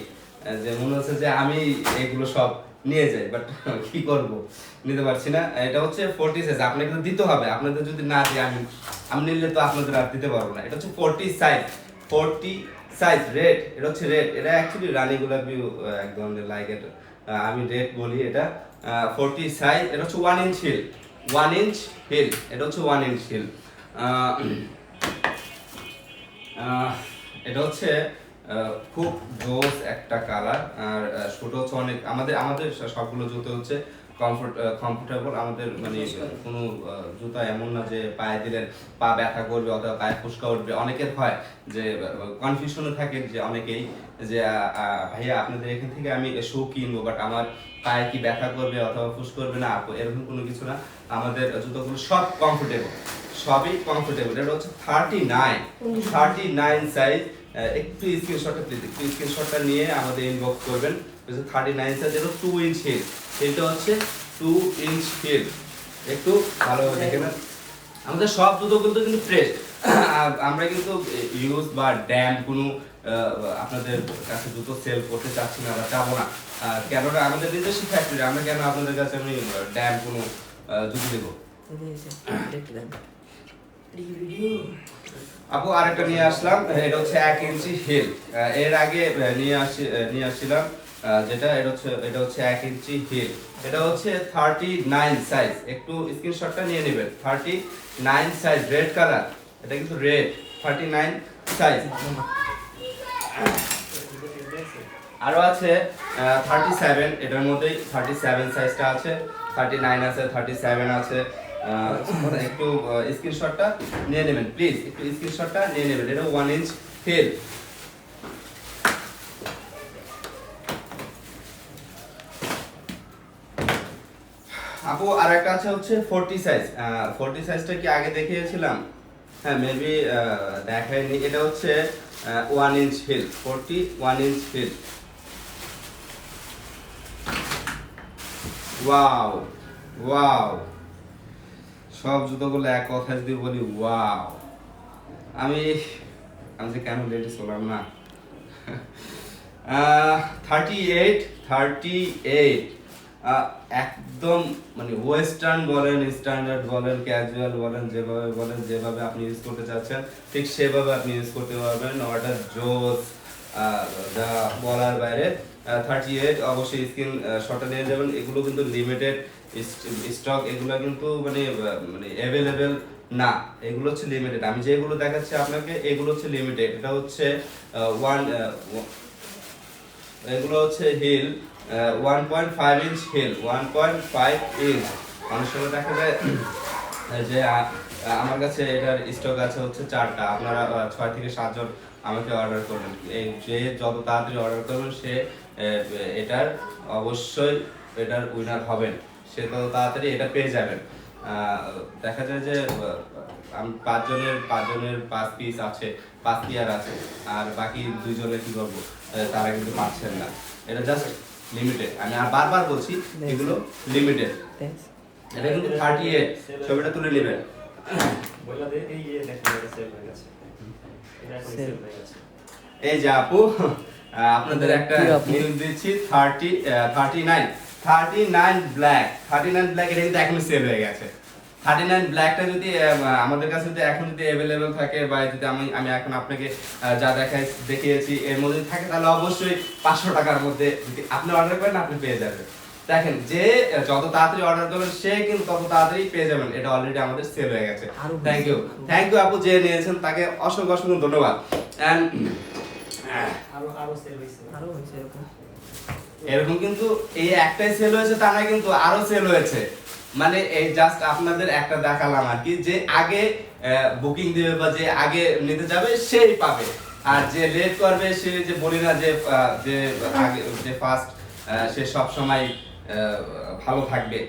যে মনে হচ্ছে যে আমি এগুলো সব নিয়ে যাই, বাট কি করব, নিতে পারছি না। এটা হচ্ছে 40 সাইজ, আপনাকে তো দিতে হবে, আপনাদের যদি না দিই আমি নিলে তো আপনাদের আর দিতে পারবো না। এটা হচ্ছে 40 সাইজ, 40 সাইজ রেড। এটা হচ্ছে রেড, এটা অ্যাকচুয়ালি রানী গোলাপি এক ধরনের লাইক, এটা আমি রেড বলি। এটা 40 সাইজ, এটা হচ্ছে 1 ইঞ্চ হিল, 1 ইঞ্চ হিল, এটা হচ্ছে 1 ইঞ্চ হিল। এটা হচ্ছে খুব জোস একটা কালার, আর ছোট হচ্ছে অনেক, আমাদের সবগুলো জুতো হচ্ছে কমফোর্টেবল। আমাদের মানে কোনো জুতা এমন না যে পায়ে দিলে পা ব্যথা করবে অথবা পায়ে ফুসকা উঠবে। অনেকের হয় যে কনফিউশনে থাকে যে অনেকেই যে ভাইয়া আপনাদের এখান থেকে আমি শু কিনবো, বাট আমার পায়ে কি ব্যথা করবে অথবা ফুস করবে না। এরকম কোনো কিছু না, আমাদের জুতোগুলো সব কমফোর্টেবল, সবই কমফোর্টেবল। এটা হচ্ছে 39 সাইজ। একটু স্ক্রিনশটটা প্লিজ, একটু স্ক্রিনশটটা নিয়ে আমাদের ইনবক্স করবেন। 39 সাইজ, এটা 2 ইঞ্চ হিল, এটা হচ্ছে 2 ইঞ্চ হিল। একটু ভালোভাবে দেখে নেন। আমাদের সব জুতোগুলো কিন্তু ফ্রেশ, আমরা কিন্তু ইউজ বা ড্যাম কোনো আপনাদের কাছে জুতো সেল করতে চাচ্ছি না বা চাবো না। কেননা আমাদের নিজস্ব ফ্যাক্টরি, আমরা কেন আপনাদের কাছে আমি ড্যাম কোনো জুতো দেবো। আপু আরেকটা নিয়ে আসলাম, এটা হচ্ছে 1 ইঞ্চি হিল। এর আগে নিয়ে আসছিলাম যেটা, এটা হচ্ছে 1 ইঞ্চি হিল। এটা হচ্ছে 39 সাইজ, একটু স্ক্রিনশটটা নিয়ে নেবেন। 39 সাইজ, রেড কালার, এটা কিন্তু রেড। 39 সাইজ। আরো আছে 37, এটার মধ্যেই 37 সাইজটা আছে। 39 আছে, 37 আছে। একটু স্ক্রিনশটটা নিয়ে নেবেন প্লিজ, একটু স্ক্রিনশটটা নিয়ে নেবেন। এটা 1 ইঞ্চ হিল। আপু আর একটা আছে হচ্ছে 40 সাইজ। 40 সাইজটা কি আগে দেখিয়েছিলাম? হ্যাঁ, মেবি দেখাইনি। এটা হচ্ছে 1 inch heel, 41 inch heel. Wow wow, সব জুতোগুলো এক কথা যদি বলি ওয়াও। আমি যে কেন লেডিস হলাম না। 38 একদম মানে ওয়েস্টার্ন বলেন, স্ট্যান্ডার্ড বলেন, ক্যাজুয়াল বলেন, যেভাবে আপনি ইউজ করতে চাচ্ছেন ঠিক সেভাবে আপনি ইউজ করতে পারবেন। ওটা জোস, যা বলার বাইরে। 38 অবশ্যই স্ক্রিন শটটা নিয়ে যাবেন। এগুলো কিন্তু লিমিটেড স্টক, এগুলো কিন্তু মানে অ্যাভেলেবেল না, এগুলো হচ্ছে লিমিটেড। আমি যেগুলো দেখাচ্ছি আপনাকে এগুলো হচ্ছে লিমিটেড। এটা হচ্ছে এগুলো হচ্ছে হিল 1.5 ইঞ্চ হিল, 1.5 ইঞ্চ। অনেক সময় দেখা যায় যে আমার কাছে এটার স্টক আছে হচ্ছে 4টা, আপনারা 6 থেকে 7 জন আমাকে অর্ডার করবেন। এই যে যত তাড়াতাড়ি অর্ডার করবেন সে এটার অবশ্যই এটার উইনার হবেন, সে তত তাড়াতাড়ি এটা পেয়ে যাবেন। দেখা যায় যে আমি 5 জনের 5 পিস আছে, 5 পেয়ার আছে, আর বাকি 2 জনের কি করবো, তারা কিন্তু পাচ্ছেন না। এটা জাস্ট লিমিটেড, আমি আর বারবার বলছি এগুলো লিমিটেড। এটা কিন্তু 38, ছবিটা তুলে নেবেন। এই যে আপু আপনাদের একটা নিউজ দিচ্ছি, 39 ব্ল্যাক, 39 ব্ল্যাক এটা কিন্তু এখনো সেল হয়ে গেছে। 39 ব্ল্যাকটা যদি আমাদের কাছে যদি এখন যদি অ্যাভেলেবেল থাকে, বা যদি আমি এখন আপনাকে যা দেখিয়েছি এর মধ্যে থাকে, তাহলে অবশ্যই 500 টাকার মধ্যে যদি আপনি অর্ডার করেন আপনি পেয়ে যাবেন। দেখেন, যে যত তাড়াতাড়ি অর্ডার করবেন সে কিন্তু তত তাড়াতাড়ি পেয়ে যাবেন। এটা অলরেডি আমাদের সেল হয়ে গেছে। থ্যাংক ইউ আপু, যে নিয়েছেন তাকে অসংখ্য ধন্যবাদ। এরকম কিন্তু এই একটাই সেল হয়েছে তা না, কিন্তু আরো সেল হয়েছে। মানে এই জাস্ট আপনাদের একটা দেখালাম আর কি, যে আগে বুকিং দিবে বা যে আগে নিতে যাবে সেই পাবে, আর যে লেট করবে সে, যে বলি না যে আগে যে ফার্স্ট সে সব সময় ভালো থাকবে।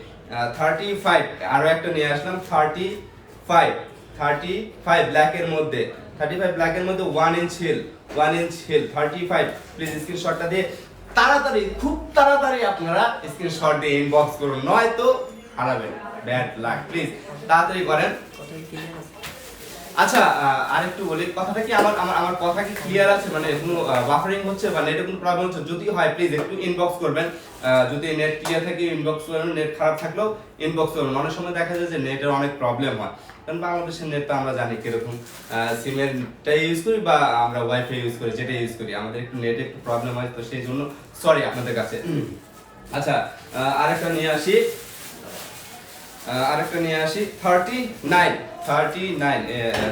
35 আরো একটা নিয়ে আসলাম, 35 ব্ল্যাকের মধ্যে, 35 ব্ল্যাকের মধ্যে 1 ইঞ্চ হিল, 35। প্লিজ স্ক্রিনশটটা দিয়ে তাড়াতাড়ি, খুব তাড়াতাড়ি আপনারা স্ক্রিনশট দিয়ে ইনবক্স করুন, নয়তো হারাবেন, ব্যাড লাক। প্লিজ তাড়াতাড়ি করেন। আচ্ছা, আরেকটু বলি, কথাটা কি আমার কথা কি ক্লিয়ার আছে? মানে কোনো বাফারিং হচ্ছে বা নেটে কোনো প্রবলেম হচ্ছে? যদি হয় প্লিজ একটু ইনবক্স করবেন। যদি নেট ক্লিয়ার থাকে ইনবক্স করবেন, নেট খারাপ থাকলেও ইনবক্স করবেন। অনেক সময় দেখা যায় যে নেটের অনেক প্রবলেম হয়, কারণ বাংলাদেশের নেট তো আমরা জানি কিরকম, সিমেরটাই ইউজ করি বা আমরা ওয়াইফাই ইউজ করি, যেটা ইউজ করি, আমাদের একটু নেটে একটু প্রবলেম হয়, তো সেই জন্য সরি আপনাদের কাছে। আচ্ছা, আরেকটা নিয়ে আসি, আরেকটা নিয়ে আসি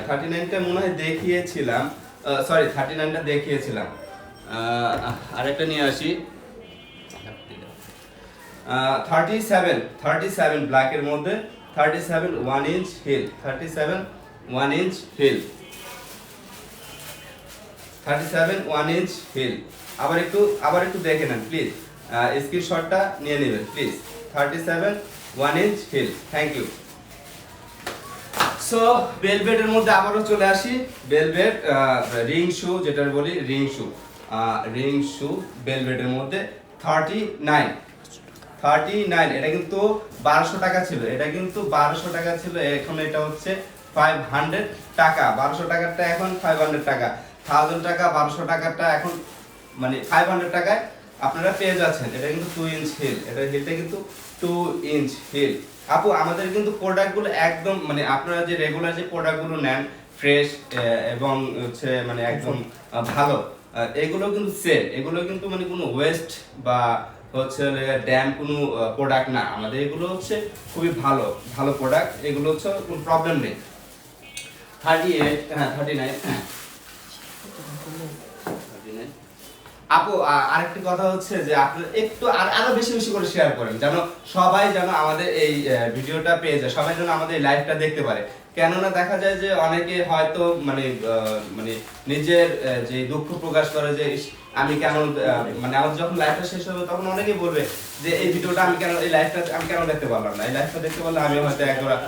39টা মনে হয় দেখিয়েছিলাম, সরি 39টা দেখিয়েছিলাম। আরেকটা নিয়ে আসি 37 ব্ল্যাকের মধ্যে 37 1 inch heel, 37 1 inch heel, 37 1 inch heel. আবার একটু দেখে নেন প্লিজ, স্ক্রিনশটটা নিয়ে নেবেন please. 37 1 inch heel, thank you. So বেলভেটের মধ্যে আবারও চলে আসি, বেলভেট রিং শু, যেটা বলি রিং শু বেলভেটের মধ্যে 39, এটা কিন্তু 1200 টাকা ছিল, এখন এটা হচ্ছে 500 টাকা। 1200 টাকারটা এখন 500 টাকা, 1000 টাকা 1200 টাকারটা এখন মানে 500 টাকায় আপনারা পেয়ে যাচ্ছেন। এটা কিন্তু 2 ইঞ্চ হিল, এটার হিলটা কিন্তু 2 ইঞ্চ হিল। আপু আমাদের কিন্তু প্রোডাক্টগুলো একদম মানে আপনারা যে রেগুলার যে প্রোডাক্টগুলো নেন ফ্রেশ এবং হচ্ছে মানে একদম ভালো, এগুলো কিন্তু সেল, এগুলো কিন্তু মানে কোনো ওয়েস্ট বা হচ্ছে ড্যাম কোনো প্রোডাক্ট না। আমাদের এগুলো হচ্ছে খুবই ভালো ভালো প্রোডাক্ট, এগুলো হচ্ছে কোনো প্রবলেম নেই। 38, হ্যাঁ 39। আপু আরেকটি কথা হচ্ছে যে আপনারা একটু আরো বেশি বেশি করে শেয়ার করেন, যেন সবাই যেন আমাদের এই ভিডিওটা পেয়ে যায়, সবাই যেন আমাদের এই লাইভটা দেখতে পারে। কেননা দেখা যায় যে অনেকে হয়তো মানে মানে নিজের যে দুঃখ প্রকাশ করে যে ইস, আমি কেন মানে আমাদের যখন লাইভটা শেষ হবে তখন অনেকেই বলবে যে এই ভিডিওটা আমি কেন, এই লাইভটা আমি কেন দেখতে পারলাম না, এই লাইভটা দেখতে পারলে আমি হয়তো একবার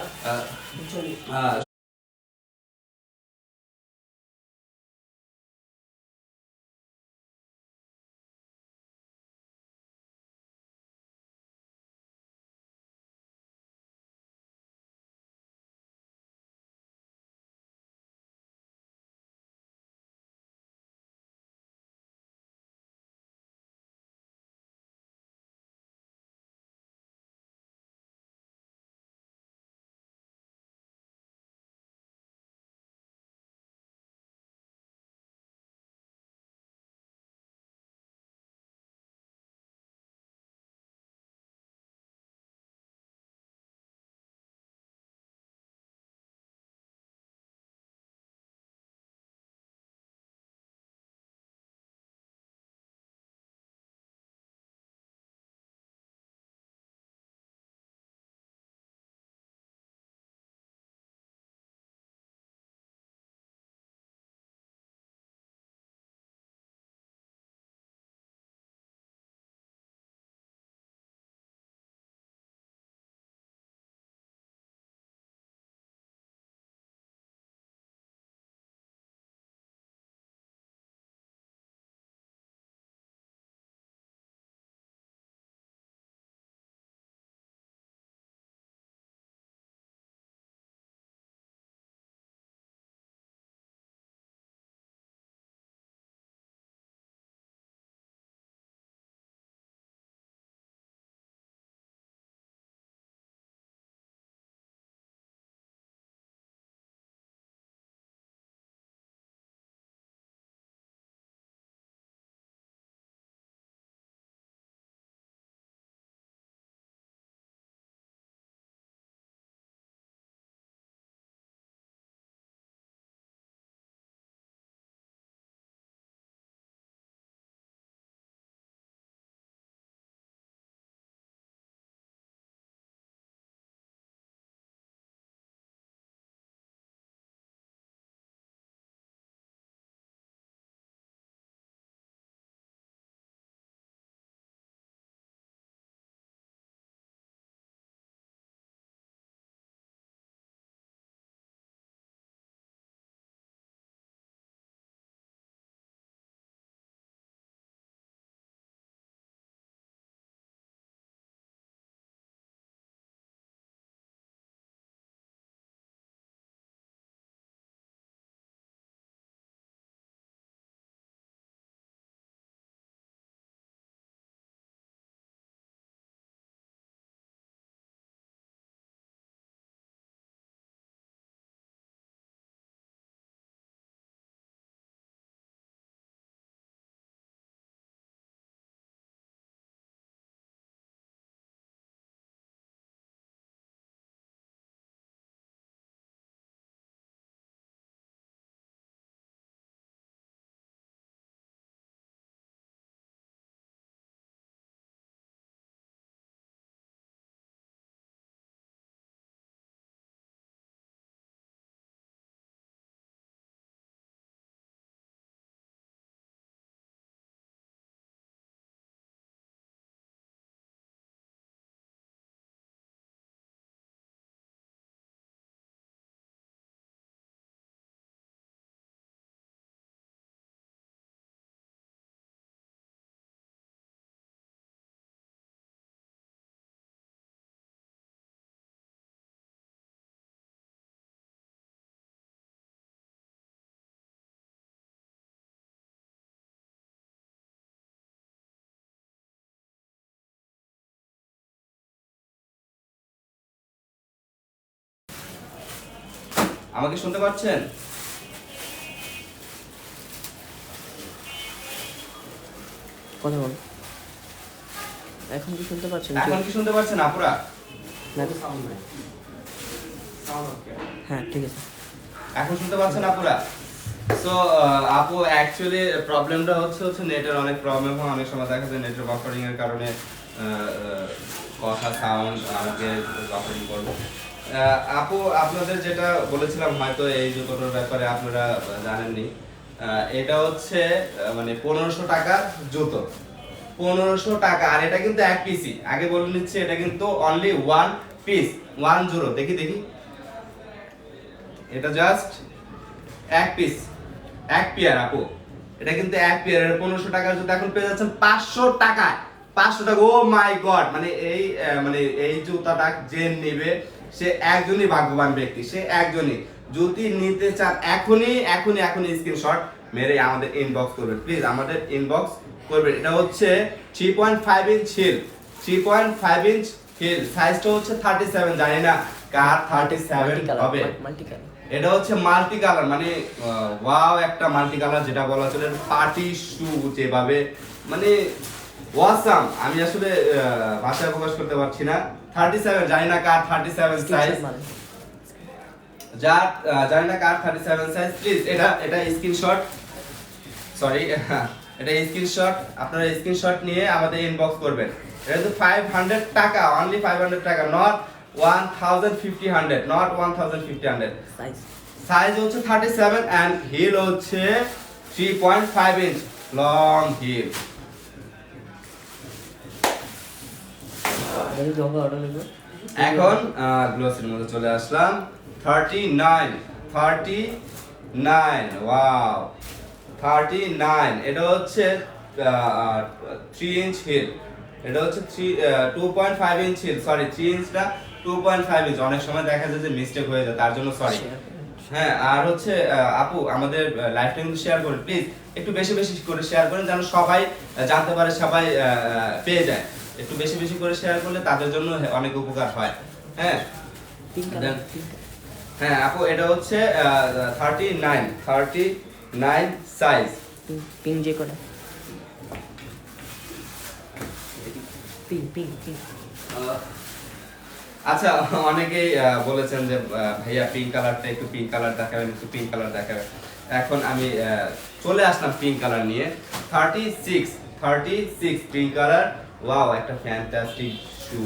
আমাকে শুনতে পাচ্ছেন? কথা বল। এখন কি শুনতে পাচ্ছেন? এখন কি শুনতে পাচ্ছেন আপুরা? না, সাউন্ড নাই, সাউন্ড ওকে। হ্যাঁ ঠিক আছে। এখন শুনতে পাচ্ছেন আপুরা? সো আপু অ্যাকচুয়ালি প্রবলেমটা হচ্ছে নেটের অনেক প্রবলেম হয়, অনেক সময় দেখা যায় নেটের বাফারিং এর কারণে কথা সাউন্ড আমাকে বাফারিং করবে। আপু আপনাদের যেটা বলেছিলাম হয়তো এই জুতোটার ব্যাপারে আপনারা জানেননি, এটা হচ্ছে মানে 1500 টাকার জুতো, 1500 টাকা। আর এটা কিন্তু এক পিসই, আগে বলে নিচ্ছি এটা কিন্তু অনলি ওয়ান পিস, 10। দেখি দেখি, এটা জাস্ট এক পিস, এক পেয়ার আপু। এটা কিন্তু এক পেয়ার, 1500 টাকার জুতো এখন পেয়ে যাচ্ছেন 500 টাকায়, 500 টাকা। ও মাই গড, মানে এই জুতাটা যে নেবে সে একজনই ভাগ্যবান ব্যক্তি, সে একজনই। যদি নিতে চান এখনই স্ক্রিনশট মেরে আমাদের ইনবক্স করবেন, প্লিজ আমাদের ইনবক্স করবেন। এটা হচ্ছে 3.5 ইঞ্চ হিল, 3.5 ইঞ্চ হিল, সাইজটা হচ্ছে 37, জানি না কার 37 হবে। Multi colour. এটা হচ্ছে মাল্টি কালার, মানে ওয়াও একটা মাল্টি কালার, যেটা বলা চলে পার্টি শু যেভাবে, মানে ওয়াসাম। আমি আসলে ভাষায় প্রকাশ করতে পারছি না। 37, জানি না কার 37 সাইজ, যার জানি না কার 37 সাইজ, প্লিজ এটা স্ক্রিনশট, সরি এটা স্ক্রিনশট, আপনারা স্ক্রিনশট নিয়ে আমাদের ইনবক্স করবেন। এটা তো 500 টাকা, অনলি 500 টাকা, নট 1500, নট 1500। সাইজ সাইজ হচ্ছে 37 এন্ড হিল হচ্ছে 3.5 ইঞ্চ লং হিল। এই জগা অর্ডার নেব। এখন গ্লোসির মধ্যে চলে আসলাম। 39, ওয়াও 39। এটা হচ্ছে 3 ইঞ্চ হিল, এটা হচ্ছে 2.5 ইঞ্চ হিল, সরি 3 ইঞ্চটা 2.5 ইঞ্চ। অনেক সময় দেখা যায় যে মিস্টেক হয়ে যায়, তার জন্য সরি। হ্যাঁ, আর হচ্ছে আপু আমাদের লাইভটা কিন্তু শেয়ার করুন প্লিজ, একটু বেশি বেশি করে শেয়ার করেন যেন সবাই জানতে পারে, সবাই পেয়ে যায়। একটু বেশি বেশি করে শেয়ার করলে তাদের জন্য অনেক উপকার হয়। হ্যাঁ পিঙ্ক কালার। হ্যাঁ আপু, এটা হচ্ছে 39 সাইজ। পিঙ্ক যে কোটা। পিঙ্ক। আচ্ছা, অনেকেই বলেছেন যে ভাইয়া পিঙ্ক কালারটা একটু পিঙ্ক কালার দেখাবেন, একটু পিঙ্ক কালার দেখাবেন। এখন আমি চলে আসলাম পিঙ্ক কালার নিয়ে। 36 পিঙ্ক কালার, ওয়াও একটা ফ্যান্টাস্টিক শু।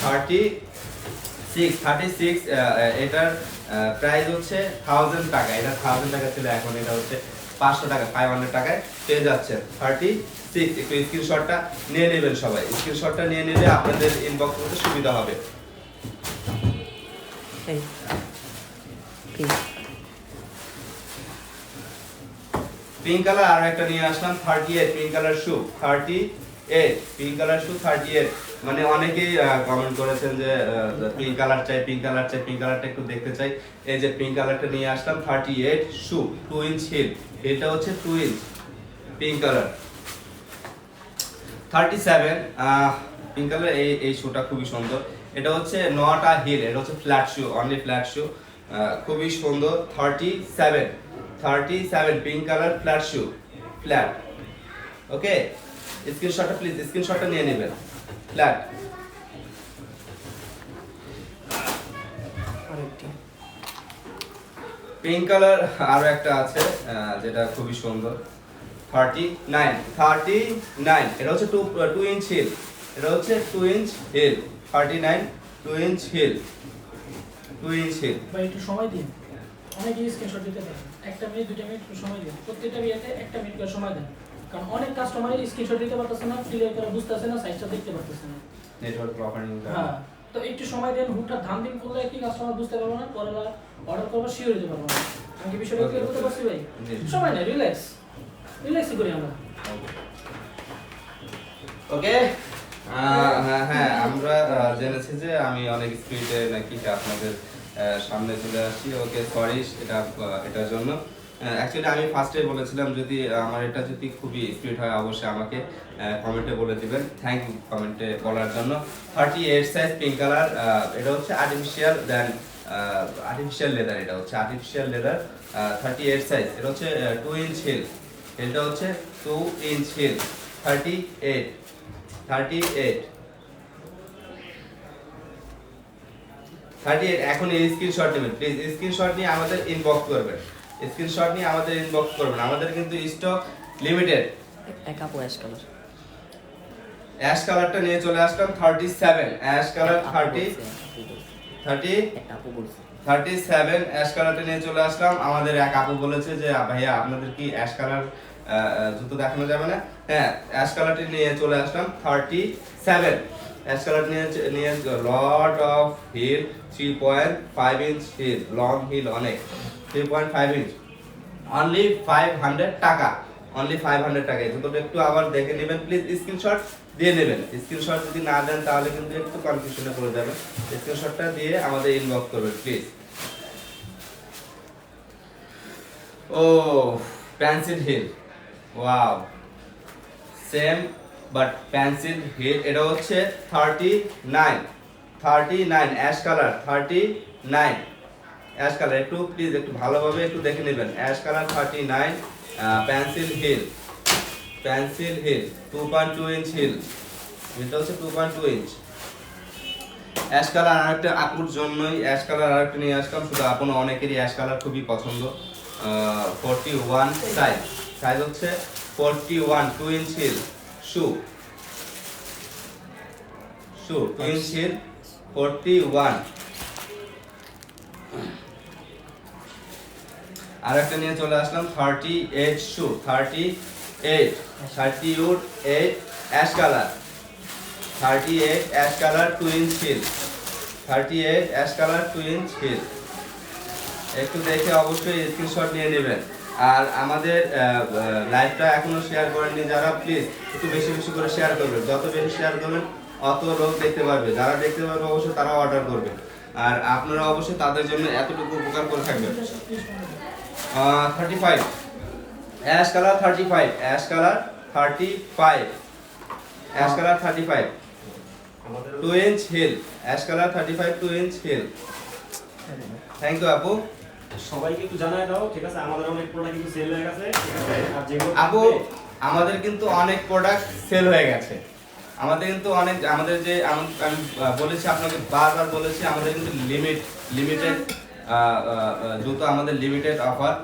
36 এটার প্রাইস হচ্ছে 1000 টাকা। এটা 1000 টাকা ছিল, এখন এটা হচ্ছে 500 টাকা, 500 টাকায় পেয়ে যাচ্ছে। 36, একটু স্ক্রিনশটটা নিয়ে নেবেন সবাই, স্ক্রিনশটটা নিয়ে নিলে আপনাদের ইনবক্স করতে সুবিধা হবে। এই পিঙ্ক। পিঙ্ক কালার আর একটা নিয়ে আসলাম, 38 পিঙ্ক কালার শু, 38 পিঙ্ক কালার শু 38। মানে অনেকেই কমেন্ট করেছেন যে পিঙ্ক কালার চাই, পিঙ্ক কালারটা একটু দেখতে চাই। এই যে পিঙ্ক কালারটা নিয়ে আসলাম, 38 শু, 2 ইঞ্চ হিল, হিলটা হচ্ছে 2 inch, pink colour. 37 pink colour, এই শুটা খুবই সুন্দর। এটা হচ্ছে নট আ হিল, এটা হচ্ছে ফ্ল্যাট শু, অনলি ফ্ল্যাট শু, খুবই সুন্দর। 37 পিঙ্ক কালার ফ্ল্যাট শু, ফ্ল্যাট। ওকে, স্ক্রিনশটটা প্লিজ, স্ক্রিনশটটা নিয়ে নেবেন, ফ্ল্যাট। আরেকটি পিঙ্ক কালার আরো একটা আছে যেটা খুবই সুন্দর। 39 এটা হচ্ছে 2 ইঞ্চ হিল, এটা হচ্ছে 2 inch heel. 39 2 inch heel, 2 inch heel. ভাই একটু সময় দিন, অনেকেই স্ক্রিনশট দিতে পারেন, 1 মিনিট 2 মিনিট একটু সময় দিন, প্রত্যেকটা বিয়েতে 1 মিনিট করে সময় দেন, কারণ অনেক কাস্টমারই স্ক্রিনশট দিতে পারতেছে না, ক্লিয়ার করে বুঝতেছে না, সাইজটা দেখতে পারতেছে না। Network proper new. হ্যাঁ, তো একটু সময় দেন, হুটটা ধান দিন করলে কি কাস্টমার বুঝতে পারবে না, পরে অর্ডার করবে শিওর দিতে পারবো না। আমি কি বিষয়টা ক্লিয়ার করতে পারছি ভাই? জি। সময় নেই, রিল্যাক্সই করি আমরা। ওকে, হ্যাঁ আমরা জেনেছি যে আমি অনেক স্পিডে নাকি আপনাদের সামনে চলে আসছি। ওকে, সরি এটার জন্য। অ্যাকচুয়ালি আমি ফার্স্টে বলেছিলাম যদি আমার এটা যদি খুবই স্পিড হয় অবশ্যই আমাকে কমেন্টে বলে দিবেন। থ্যাংক ইউ কমেন্টে বলার জন্য। 38 সাইজ পিঙ্ক কালার, এটা হচ্ছে আর্টিফিশিয়াল দেন আর্টিফিশিয়াল লেদার, এটা হচ্ছে আর্টিফিশিয়াল লেদার 38 সাইজ। এটা হচ্ছে 2 ইঞ্চ হিল, এটা হচ্ছে 2 ইঞ্চ হিল 38। এখন এই স্ক্রিনশট নেবেন প্লিজ, স্ক্রিনশট নিয়ে আমাদের ইনবক্স করবেন, স্ক্রিনশট নিয়ে আমাদের ইনবক্স করবেন। আমাদের কিন্তু স্টক লিমিটেড। এক আপু অ্যাশ কালার, অ্যাশ কালারটা নিয়ে চলে আসলাম 37, অ্যাশ কালার 37 অ্যাশ কালারটা নিয়ে চলে আসলাম। আমাদের এক আপু বলেছে যে ভাইয়া আপনাদের কি অ্যাশ কালার জুতো দেখানো যাবে না? হ্যাঁ, অ্যাশ কালারটি নিয়ে চলে আসলাম 37 অ্যাশ কালার নিয়ে lot of heel 3.5 inch heel, long heel অনেক, 3.5 ইঞ্চ, অনলি 500 টাকা, অনলি 500 টাকা। এই জুতোটা একটু আবার দেখে নেবেন প্লিজ, স্ক্রিনশট দিয়ে নেবেন। স্ক্রিনশট যদি না দেন তাহলে কিন্তু একটু কনফিউশনে পড়ে যাবেন। স্ক্রিনশটটা দিয়ে আমাদের ইনবক্স করবেন প্লিজ। ও pencil heel, wow, same but pencil heel. এটা হচ্ছে 39 অ্যাশ কালার 39 অ্যাশ কালার। একটু প্লিজ একটু ভালোভাবে একটু দেখে নেবেন। Ash colour 39 pencil heel 2.2 inch heel, এটা হচ্ছে 2.2 ইঞ্চ। অ্যাশ কালার আরেকটা আপুর জন্যই অ্যাশ কালার আরেকটা নিয়ে আসলাম, শুধু আপন অনেকেরই অ্যাশ কালার খুবই পছন্দ। 41 সাইজ হচ্ছে 41, 2 inch heel shoe 2 inch heel 41। আর একটা নিয়ে চলে আসলাম 38 shoe 38 ash colour 38 ash colour 2 inch heel 38 ash colour 2 inch heel. একটু দেখে অবশ্যই স্ক্রিনশট নিয়ে নেবেন। আর আমাদের লাইভটা এখনো শেয়ার করেননি যারা, প্লিজ একটু বেশি বেশি করে শেয়ার করবেন। যত বেশি শেয়ার করবেন অত লোক দেখতে পারবে, যারা দেখতে পারবে অবশ্যই তারা অর্ডার করবে। আর আপনারা অবশ্যই তাদের জন্য এতটুকু উপকার করে থাকবেন। 35 ash colour 35 ash colour 35 ash colour 35 2 inch heel ash colour 35 2 inch heel. Thank you আপু। সবাইকে একটু জানাই দাও, ঠিক আছে? আমাদের অনেক প্রোডাক্ট কিন্তু সেল হয়ে গেছে, ঠিক আছে? আর যেগুলো আপু আমাদের কিন্তু অনেক প্রোডাক্ট সেল হয়ে গেছে। আমাদের কিন্তু অনেক, আমাদের যে আমি বলেছি আপনাকে বারবার বলেছি, আমাদের কিন্তু লিমিটেড জুতো, আমাদের লিমিটেড অফার।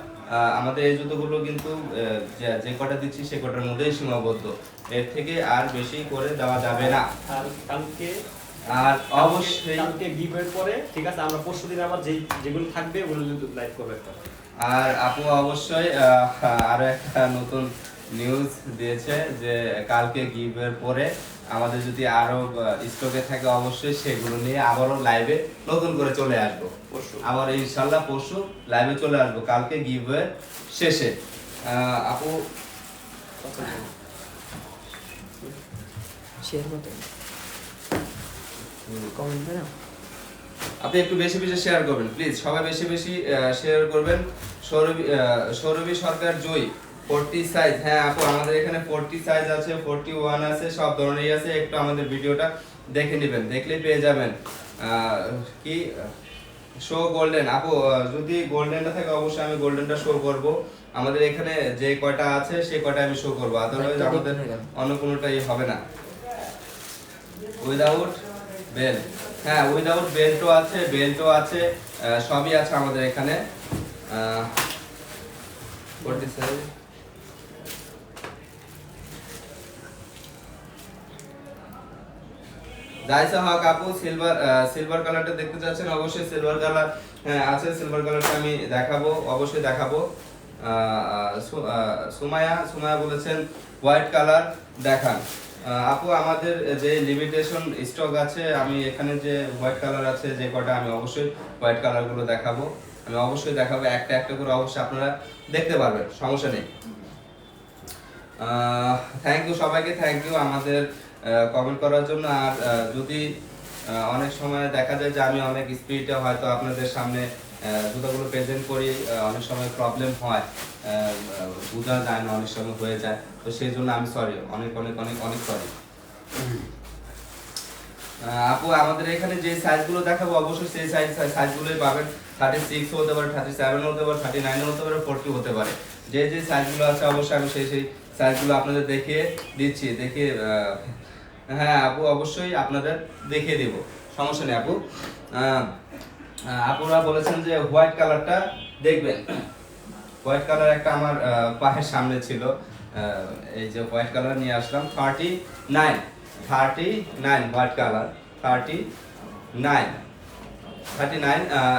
আমাদের এই জুতোগুলো কিন্তু যে কটা দিচ্ছি সে কটার মধ্যেই সীমাবদ্ধ, এর থেকে আর বেশি করে দেওয়া যাবে না। আর কালকে আর অবশ্যই কালকে গিভের পরে, ঠিক আছে, আমরা পরশুদিন আবার যেগুলো থাকবে ওগুলো লাইভ করব একটা। আর আপু অবশ্যই আরো একটা নতুন নিউজ দিয়েছে যে কালকে গিভের পরে আমাদের যদি আরো স্টকে থাকে অবশ্যই সেগুলো নিয়ে আবারও লাইভে নতুন করে চলে আসবো। আবার ইনশাল্লাহ পরশু লাইভে চলে আসবো কালকে গিভের শেষে। আপু শেয়ার করতে কমেন্ট করে নাও। আপনি একটু বেশি বেশি শেয়ার করবেন প্লিজ, সবাই বেশি বেশি শেয়ার করবেন। সৌরভী সরকার জয় 40 সাইজ। হ্যাঁ আপু আমাদের এখানে 40 সাইজ আছে, 41 আছে, সব ধরনেরই আছে। একটু আমাদের ভিডিওটা দেখে নেবেন, দেখলেই পেয়ে যাবেন। কি শো গোল্ডেন আপু, যদি গোল্ডেনটা থাকে অবশ্যই আমি গোল্ডেনটা শো করব। আমাদের এখানে যে কয়টা আছে সেই কয়টা আমি শো করব, আদারওয়াইজ আমাদের অন্য কোনোটাই হবে না। উইদাউট বেল্ট, হ্যাঁ উইদাউট বেল্টও আছে, বেল্টও আছে, সবই আছে আমাদের এখানে। 40 সাইজ। জাইসা হক আপু সিলভার কালারটা দেখতে চাচ্ছেন, অবশ্যই সিলভার কালার হ্যাঁ আছে, সিলভার কালারটা আমি দেখাবো, অবশ্যই দেখাবো। সুমায়া বলেছেন হোয়াইট কালার দেখান। আপু আমাদের যে লিমিটেশন স্টক আছে, আমি এখানে যে হোয়াইট কালার আছে যে কটা, আমি অবশ্যই হোয়াইট কালারগুলো দেখাবো, আমি অবশ্যই দেখাবো একটা একটা করে, অবশ্যই আপনারা দেখতে পারবেন, সমস্যা নেই। থ্যাংক ইউ সবাইকে, থ্যাংক ইউ আমাদের কমেন্ট করার জন্য। আর যদি অনেক সময় দেখা যায় যে আমি অনেক স্পিডে হয়তো আপনাদের সামনে জুতাগুলো প্রেজেন্ট করি, অনেক সময় প্রবলেম হয়, বোঝা যায় না, অনেক সময় হয়ে যায়, তো সেই জন্য আমি সরি, অনেক অনেক অনেক অনেক সরি। আপু আমাদের এখানে যে সাইজগুলো দেখাবো অবশ্যই সেই সাইজগুলোই পাবেন। 36 হতে পারে, 37 হতে পারে, 39 হতে পারে, 40 হতে পারে। যে যে সাইজগুলো আছে অবশ্যই আমি সেই সাইজগুলো আপনাদের দেখিয়ে দিচ্ছি। দেখিয়ে হ্যাঁ আপু অবশ্যই আপনাদের দেখিয়ে দিব, সমস্যা নেই আপু। আপুরা বলেছেন যে হোয়াইট কালারটা দেখবেন। হোয়াইট কালার একটা আমার পায়ের সামনে ছিল, এই যে হোয়াইট কালার নিয়ে আসলাম। 39 হোয়াইট কালার 39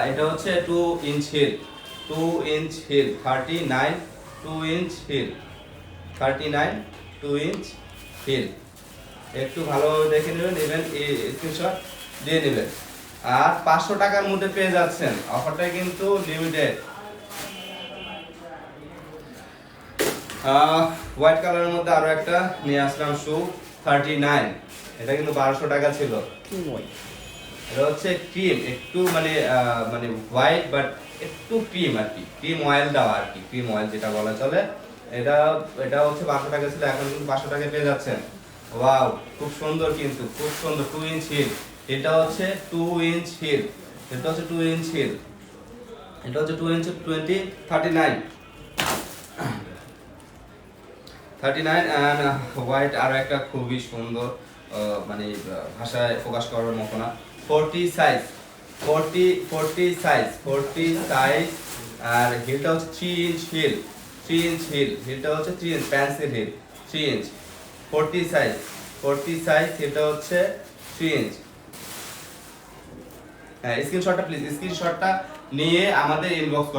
এটা হচ্ছে 2 inch heel, 2 inch heel 39 2 inch heel 39 2 inch heel. একটু ভালোভাবে দেখে নেবেন, ইভেন স্ক্রিনশট দিয়ে নেবেন। আর 500 টাকার মধ্যে পেয়ে যাচ্ছেন, অফারটা কিন্তু লিমিটেড। হোয়াইট কালারের মধ্যে আরো একটা নিয়ে আসলাম শু 39, এটা কিন্তু 1200 টাকা ছিল। কি বই? এটা হচ্ছে ক্রিম, একটু মানে মানে হোয়াইট বাট একটু ক্রিম আর কি, ক্রিম অয়েল দেওয়া আর কি, ক্রিম অয়েল যেটা বলা চলে। এটা হচ্ছে 1200 টাকা ছিল, এখন কিন্তু 500 টাকায় পেয়ে যাচ্ছেন। ওয়াও, খুব সুন্দর, কিন্তু খুব সুন্দর। 2 ইঞ্চ হিল, এটা হচ্ছে 2 ইঞ্চ হিল, এটা হচ্ছে 2 ইঞ্চ হিল, এটা হচ্ছে 2 ইঞ্চ 39 and হোয়াইট আরো একটা খুবই সুন্দর, মানে ভাষায় প্রকাশ করার মতো না। 40 সাইজ, 40 সাইজ। আর হিলটা হচ্ছে 3 ইঞ্চ হিল, 3 ইঞ্চ হিল, হিলটা হচ্ছে 3 inch pencil heel 3 inch. 40 size, হিলটা হচ্ছে 3 ইঞ্চ। হ্যাঁ, স্ক্রিনশটটা প্লিজ, স্ক্রিনশটটা নিয়ে আমাদের ইনবক্স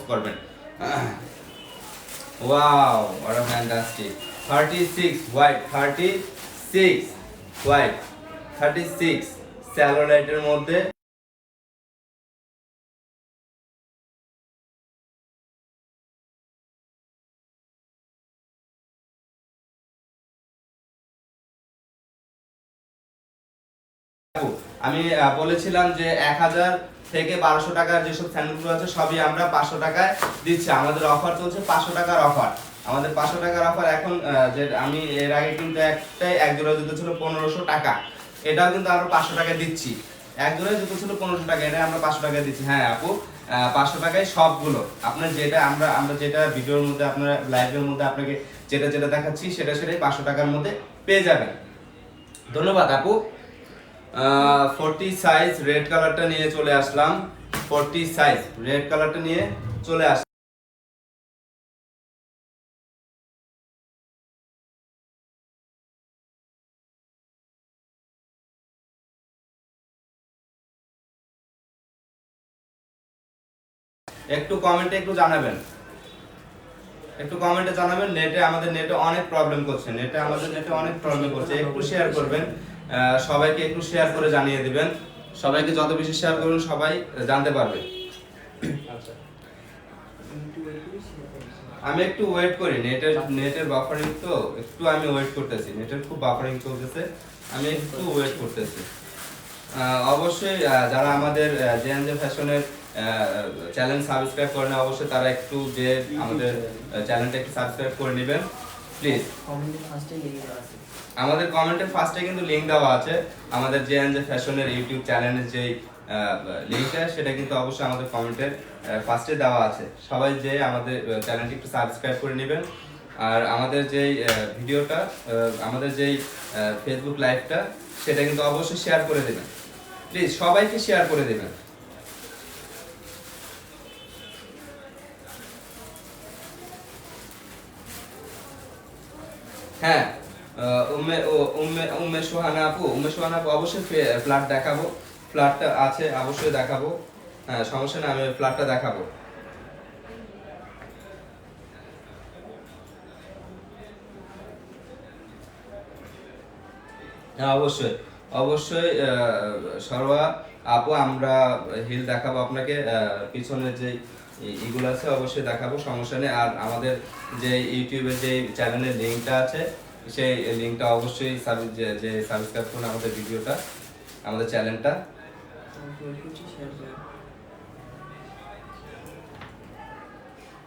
করবেন, Wow, what a fantastic. 36 white, 36 shallow লাইটের মধ্যে। আমি বলেছিলাম যে 1000 থেকে 1200 টাকার যেসব স্যান্ডেলগুলো আছে সবই আমরা 500 টাকায় দিচ্ছি। আমাদের অফার চলছে 500 টাকার অফার, আমাদের 500 টাকার অফার। এখন যে আমি এর আগে কিন্তু একটাই এক জোড়া জুতো ছিল 1500 টাকা, এটাও কিন্তু আমরা 500 টাকায় দিচ্ছি। এক জোড়া জুতো ছিল 1500 টাকা, এটা আমরা 500 টাকায় দিচ্ছি। হ্যাঁ আপু, 500 টাকায় সবগুলো। আপনার যেটা আমরা যেটা ভিডিওর মধ্যে, আপনার লাইভের মধ্যে আপনাকে যেটা দেখাচ্ছি সেটাই 500 টাকার মধ্যে পেয়ে যাবেন। ধন্যবাদ আপু। 40 সাইজ রেড কালারটা নিয়ে চলে আসলাম, 40 সাইজ রেড কালারটা নিয়ে চলে আসলাম। একটু কমেন্টে জানাবেন, আমাদের নেটে অনেক প্রবলেম করছে, একটু শেয়ার করবেন, সবাইকে একটু শেয়ার করে জানিয়ে দিবেন। সবাইকে যত বেশি শেয়ার করবেন সবাই জানতে পারবে। আমি একটু ওয়েট করি, নেটের বাফারিং তো, একটু আমি ওয়েট করতেছি, নেটের খুব বাফারিং চলতেছে, আমি একটু ওয়েট করতেছি। অবশ্যই যারা আমাদের জেএনজে ফ্যাশনের চ্যানেল সাবস্ক্রাইব করেন, অবশ্যই তারা একটু যে আমাদের চ্যানেলটা একটু সাবস্ক্রাইব করে নেবেন প্লিজ। আমাদের কমেন্টের ফার্স্টে কিন্তু লিংক দেওয়া আছে, আমাদের জেএনজে ফ্যাশনের ইউটিউব চ্যানেলের যে লিংকটা, সেটা কিন্তু অবশ্যই আমাদের কমেন্টের ফার্স্টে দেওয়া আছে। সবাই যে আমাদের চ্যানেলটি একটু সাবস্ক্রাইব করে নেবেন। আর আমাদের যেই ভিডিওটা, আমাদের যেই ফেসবুক লাইভটা, সেটা কিন্তু অবশ্যই শেয়ার করে দেবেন প্লিজ, সবাইকে শেয়ার করে দেবেন। হ্যাঁ, উম্মে সোহানা আপু অবশ্যই ফ্ল্যাট দেখাবো, ফ্ল্যাটটা আছে অবশ্যই দেখাবো। হ্যাঁ, সমস্যা না, আমি ফ্ল্যাটটা দেখাবো। হ্যাঁ, অবশ্যই সরোয়া আপু, আমরা হিল দেখাবো আপনাকে, পিছনের যে এগুলো আছে অবশ্যই দেখাবো, সমস্যা নেই। আর আমাদের যে ইউটিউবের যে চ্যানেলের লিঙ্কটা আছে, সেই লিঙ্কটা অবশ্যই যে সাবস্ক্রাইব করুন আমাদের ভিডিওটা, আমাদের চ্যানেলটা।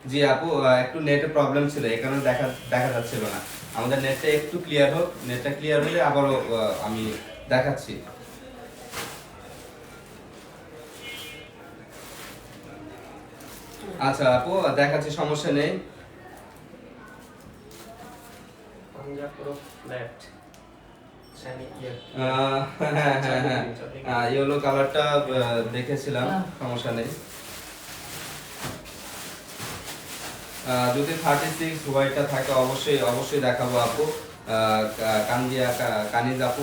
জি আপু, একটু নেটের প্রবলেম ছিল, এই কারণে দেখা যাচ্ছিল না। আমাদের নেটটা একটু ক্লিয়ার হোক, নেটটা ক্লিয়ার হলে আবারও আমি দেখাচ্ছি। আচ্ছা আপু দেখাচ্ছি, সমস্যা নেই। পাঞ্জাব পুরো ফ্ল্যাট শাইনি ইয়ার হ্যাঁ ইয়েলো কালারটা দেখেছিলাম, সমস্যা নেই। যদি 36 হোয়াইটটা থাকে অবশ্যই দেখাবো আপু। কানিজ আপু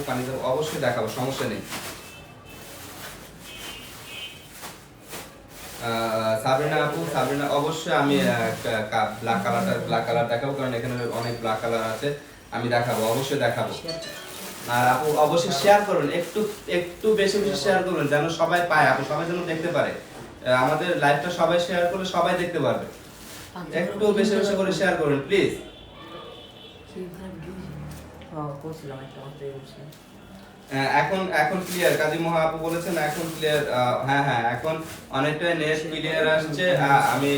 অবশ্যই দেখাবো, সমস্যা নেই। সাবরিনা অবশ্যই আমি ব্ল্যাক কালার দেখাবো, কারণ এখানে অনেক ব্ল্যাক কালার আছে, আমি দেখাবো, অবশ্যই দেখাবো। আর আপু অবশ্যই শেয়ার করুন, একটু বেশি শেয়ার করুন, যেন সবাই পায় আপু, সবাই যেন দেখতে পারে। আমাদের লাইভটা সবাই শেয়ার করলে সবাই দেখতে পারবে। একটু বেশি করে শেয়ার করুন প্লিজ। করছিলাম একটা মাত্র বলছিলাম। এখন ক্লিয়ার, কাজী মোহা আপু বলেছেন এখন ক্লিয়ার। হ্যাঁ এখন অনেকটা নেট ক্লিয়ার আসছে। আমি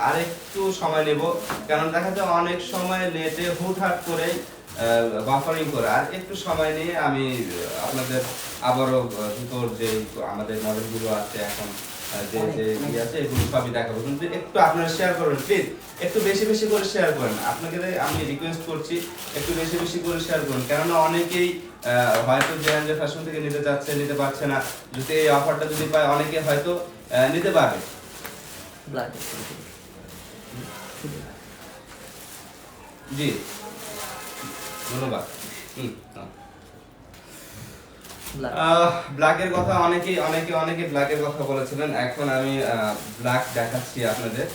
আরেকটু সময় নেব, কারণ দেখা যায় অনেক সময় নেটে হুটহাট করে বাফারিং করে। আর একটু সময় নিয়ে আমি আপনাদের আবারও জুতোর যে আমাদের মডেলগুলো আছে এখন যে আছে এগুলো সবই দেখাবো, কিন্তু একটু আপনারা শেয়ার করবেন প্লিজ, একটু বেশি করে শেয়ার করেন। আপনাকে আমি রিকোয়েস্ট করছি একটু বেশি করে শেয়ার করুন, কেননা অনেকেই হয়তো যে ফ্যাশন থেকে নিতে পারছে না। যদি এই অফারটা যদি পায় অনেকে হয়তো নিতে পারবে। জি ধন্যবাদ। ব্ল্যাকের কথা অনেকে ব্ল্যাকের কথা বলেছিলেন। এখন আমি ব্ল্যাক দেখাচ্ছি আপনাদের।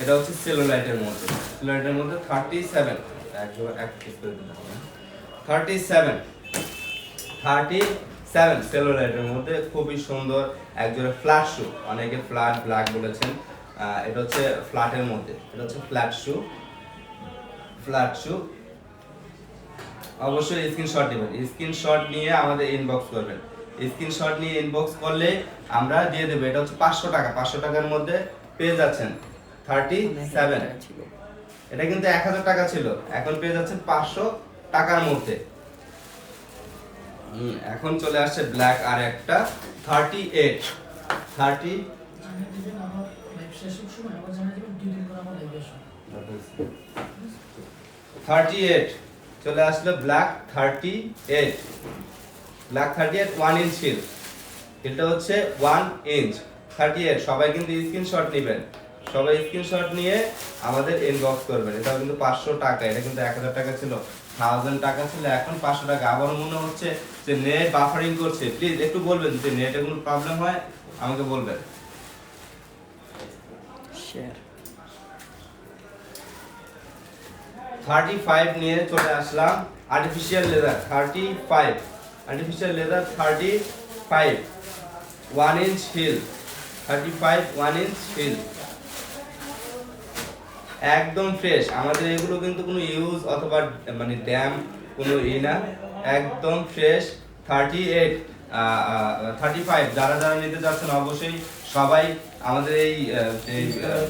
এটা হচ্ছে সেলুলাইটের মধ্যে 37 সেলুলাইটের মধ্যে খুবই সুন্দর একজোড়া ফ্ল্যাট শু। অনেকে ফ্ল্যাট ব্ল্যাক বলেছেন, এটা হচ্ছে ফ্ল্যাটের মধ্যে, এটা হচ্ছে ফ্ল্যাট শু। অবশ্যই স্ক্রিনশট নেবেন, স্ক্রিনশট নিয়ে আমাদের ইনবক্স করবেন। স্ক্রিনশট নিয়ে ইনবক্স করলে আমরা দিয়ে দেবো। এটা হচ্ছে 500 টাকা, 500 টাকার মধ্যে পেয়ে যাচ্ছেন 37। এটা কিন্তু 1000 টাকা ছিল, এখন পেয়ে যাচ্ছেন 500 টাকার মধ্যে। এখন চলে আসছে ব্ল্যাক আর একটা 38 চলে আসলো ব্ল্যাক 38 1 ইঞ্চ হিল। হিলটা হচ্ছে 1 ইঞ্চ 38। সবাই কিন্তু স্ক্রিনশট নেবেন, সবাই স্ক্রিনশট নিয়ে আমাদের ইনবক্স করবেন। এটা কিন্তু 500 টাকা, এটা কিন্তু 1000 টাকা ছিল, 1000 টাকা ছিল, এখন 500 টাকা। আবার মনে হচ্ছে যে নেট বাফারিং করছে, প্লিজ একটু বলবেন যদি নেটে কোনো প্রবলেম হয় আমাকে বলবেন। শেয়ার 35 নিয়ে চলে আসলাম। Artificial leather 35 1 inch heel 35 1 inch heel, একদম ফ্রেশ। আমাদের এগুলো কিন্তু কোনো ইউজ অথবা মানে ড্যাম কোনো না, একদম ফ্রেশ। 35 যারা নিতে যাচ্ছেন অবশ্যই সবাই আমাদের এই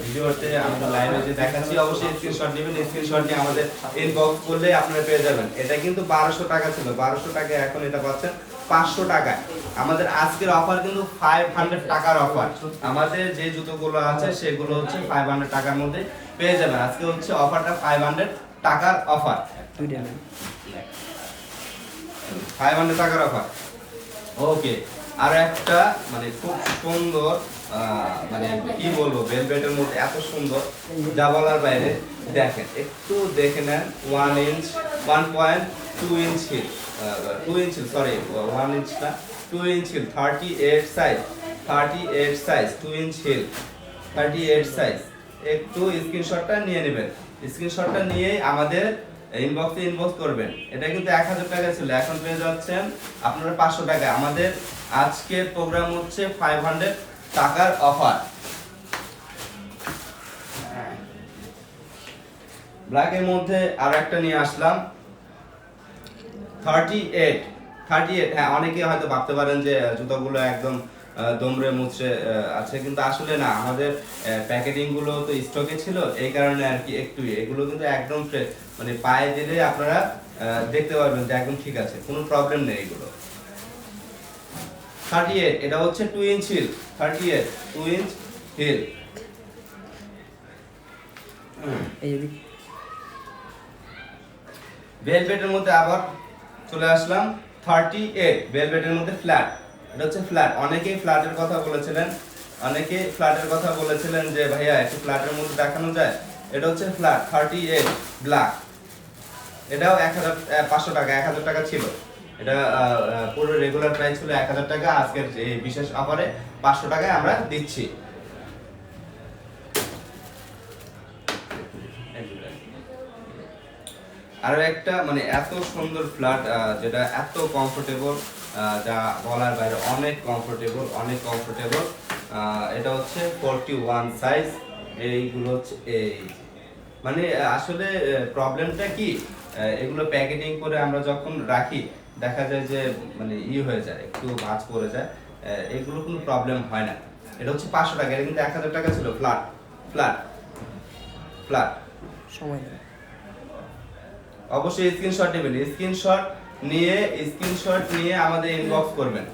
ভিডিওতে আমাদের লাইভে যে দেখাচ্ছি অবশ্যই স্ক্রিনশট নেবেন। স্ক্রিনশট নিয়ে আমাদের ইনবক্স করলে আপনারা পেয়ে যাবেন। এটা কিন্তু 1200 টাকা ছিল, 1200 টাকা, এখন এটা পাচ্ছেন 500 টাকায়। আমাদের আজকের অফার কিন্তু 500 টাকার অফার। আমাদের যে জুতোগুলো আছে সেগুলো হচ্ছে 500 টাকার মধ্যে পেয়ে যাবেন। আজকে হচ্ছে অফারটা 500 টাকার অফার, 500 টাকার অফার। ওকে, আর একটা মানে খুব সুন্দর মানে কি বলবো, ভেলভেটের মধ্যে এত সুন্দর যা বলার বাইরে। দেখেন, একটু দেখে নেন। 1 inch 1.2 inch heel, 2 inch sorry 1 inch না 2 inch heel, 38 size 2 inch heel 38 size. একটু স্ক্রিনশটটা নিয়ে নেবেন, স্ক্রিনশটটা নিয়ে আমাদের ইনবক্সে ইনবক্স করবেন। এটা কিন্তু 1000 টাকা ছিল, এখন পেয়ে যাচ্ছেন আপনারা 500 টাকা। আমাদের আজকের প্রোগ্রাম হচ্ছে 500 টাকার অফার। ব্ল্যাকের মধ্যে আর একটা নিয়ে আসলাম 38। হ্যাঁ, অনেকে হয়তো ভাবতে পারেন যে জুতোগুলো একদম দমড়ে মুচড়ে আছে, কিন্তু আসলে না, আমাদের প্যাকেটিং গুলো তো স্টকে ছিল, এই কারণে আর কি একটু এগুলো কিন্তু একদম ফ্রেশ, মানে পায়ে দিলে আপনারা দেখতে পারবেন যে একদম ঠিক আছে, কোনো প্রবলেম নেই এগুলো। 38 এটা হচ্ছে 2 ইঞ্চ হিল 38 2 ইঞ্চ হিল। এই যে ভেলভেটের মধ্যে আবার চলে আসলাম 38 ভেলভেটের মধ্যে ফ্ল্যাট। এটা হচ্ছে ফ্ল্যাট। অনেকেই ফ্ল্যাটের কথা বলেছিলেন যে ভাইয়া একটু ফ্ল্যাটের মধ্যে দেখানো যায়। এটা হচ্ছে ফ্ল্যাট 38 ব্ল্যাক। এটাও 1500 টাকা 1000 টাকা ছিল। এটা পুরো রেগুলার প্রাইস ছিল 1000 টাকা, আজকের এই বিশেষ অফারে 500 টাকায় আমরা দিচ্ছি। আরো একটা মানে এত সুন্দর ফ্ল্যাট যেটা এত কমফোর্টেবল, যা বলার বাইরে, অনেক কমফোর্টেবল। এটা হচ্ছে 41 সাইজ। এইগুলো হচ্ছে এই মানে আসলে প্রবলেমটা কি, এগুলো প্যাকেটিং করে আমরা যখন রাখি দেখা যায় যে মানে হয়ে যায়, একটু ভাঁজ পড়ে যায়। এগুলো কোনো প্রবলেম হয় না। এটা হচ্ছে 500 টাকা, এটা কিন্তু 1000 টাকা ছিল। ফ্ল্যাট সময় নেই। অবশ্যই স্ক্রিনশট নেবেন। স্ক্রিনশট নিয়ে আমাদের ইনবক্স করবেন।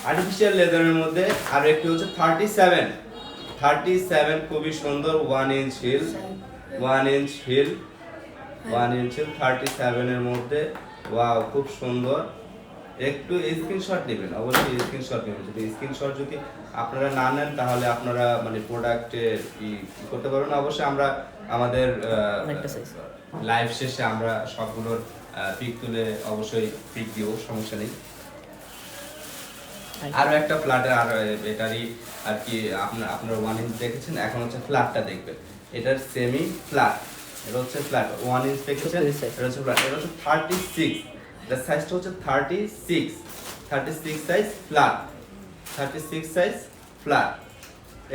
আর্টিফিশিয়াল লেদারের মধ্যে আর একটি হচ্ছে 37 খুবই সুন্দর 1 ইঞ্চ হিল 37 এর মধ্যে। ওয়াও, খুব সুন্দর। একটু স্ক্রিনশট নেবেন, অবশ্যই স্ক্রিনশট নেবেন। যদি আপনারা না নেন তাহলে আপনারা মানে প্রোডাক্টে করতে পারবেন না। অবশ্যই আমরা আমাদের লাইভ শেষে আমরা সবগুলোর পিক তুলে অবশ্যই পিক দিব, সমস্যা নেই। আরো একটা ফ্ল্যাটের আর এটারই আর কি আপনারা 1 ইঞ্চ দেখেছেন, এখন হচ্ছে ফ্ল্যাটটা দেখবেন। এটার সেমি ফ্ল্যাট, এটা হচ্ছে ফ্ল্যাট 1 ইঞ্চ দেখেছেন, এটা হচ্ছে ফ্ল্যাট। এটা হচ্ছে 36, এটা সাইজটা হচ্ছে 36 সাইজ ফ্ল্যাট। 36 size flat.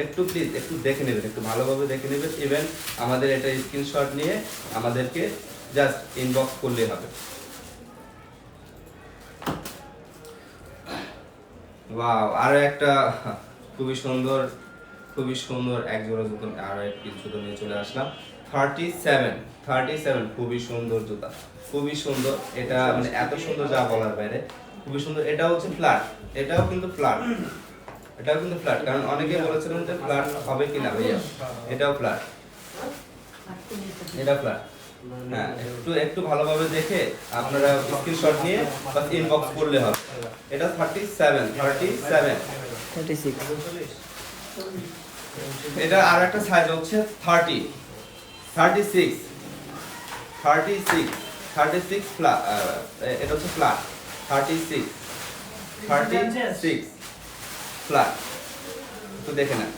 একটু প্লিজ একটু দেখে নেবেন, একটু ভালোভাবে দেখে নেবেন। ইভেন আমাদের এটা স্ক্রিনশট নিয়ে আমাদেরকে জাস্ট ইনবক্স করলেই হবে। ওয়াও, আরো একটা খুবই সুন্দর এক জোড়া জুতো, আরো এক পিস জুতো নিয়ে চলে আসলাম। 37 খুবই সুন্দর জুতা, খুবই সুন্দর। এটা মানে এত সুন্দর যা বলার বাইরে, খুবই সুন্দর। এটা হচ্ছে ফ্ল্যাট, এটাও কিন্তু ফ্ল্যাট, কারণ অনেকে বলেছিলেন যে ফ্ল্যাট হবে কিনা ভাইয়া। এটাও ফ্ল্যাট, এটা ফ্ল্যাট। হ্যাঁ, একটু ভালোভাবে দেখে আপনারা স্ক্রিনশট নিয়ে বাস ইনবক্স করলে হবে। এটা 36। এটা আর একটা সাইজ হচ্ছে 36 ফ্ল্যাট। এটা হচ্ছে ফ্ল্যাট 36 ফ্ল্যাট। একটু দেখে নেন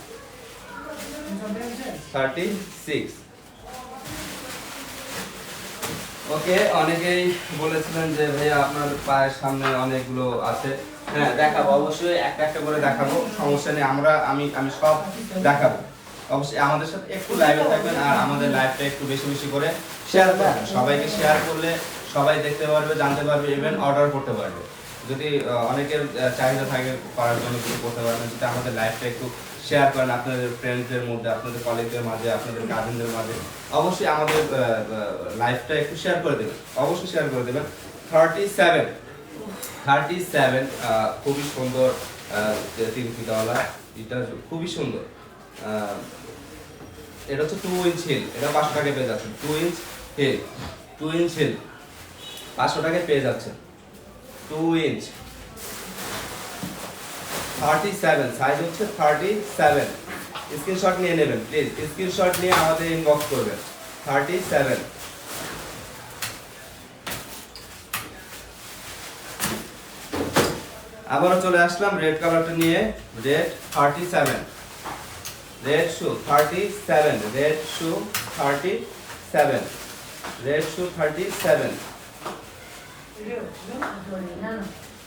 36। ওকে, অনেকেই বলেছিলেন যে ভাইয়া আপনার পায়ের সামনে অনেকগুলো আছে। হ্যাঁ, দেখাবো, অবশ্যই একটা করে দেখাবো, সমস্যা নেই। আমি সব দেখাবো। অবশ্যই আমাদের সাথে একটু লাইভে থাকবেন আর আমাদের লাইভটা একটু বেশি করে শেয়ার করবেন। সবাইকে শেয়ার করলে সবাই দেখতে পারবে, জানতে পারবে, ইভেন অর্ডার করতে পারবে। যদি অনেকের চাহিদা থাকে করার জন্য কিছু করতে পারবেন, যদি আমাদের লাইভটা একটু শেয়ার করেন আপনাদের ফ্রেন্ডসদের মধ্যে, আপনাদের কলিগদের মাঝে, আপনাদের কাজিনদের মাঝে, অবশ্যই আমাদের লাইভটা একটু শেয়ার করে দেবেন, অবশ্যই শেয়ার করে দেবেন। 37 খুবই সুন্দর 3 ফিটওয়ালা, এটা খুবই সুন্দর। এটা হচ্ছে 2 ইঞ্চ হিল, এটা 500 টাকায় পেয়ে যাচ্ছেন। 2 ইঞ্চ হিল 500 টাকায় পেয়ে যাচ্ছেন। 2 ইঞ্চ 37 সাইজ হচ্ছে 37। স্ক্রিনশট নিয়ে নেবেন প্লিজ, স্ক্রিনশট নিয়ে আমাদের ইনবক্স করবেন। 37। আবারও চলে আসলাম রেড কালারটা নিয়ে। রেড 37, রেড শু 37, রেড শু 37।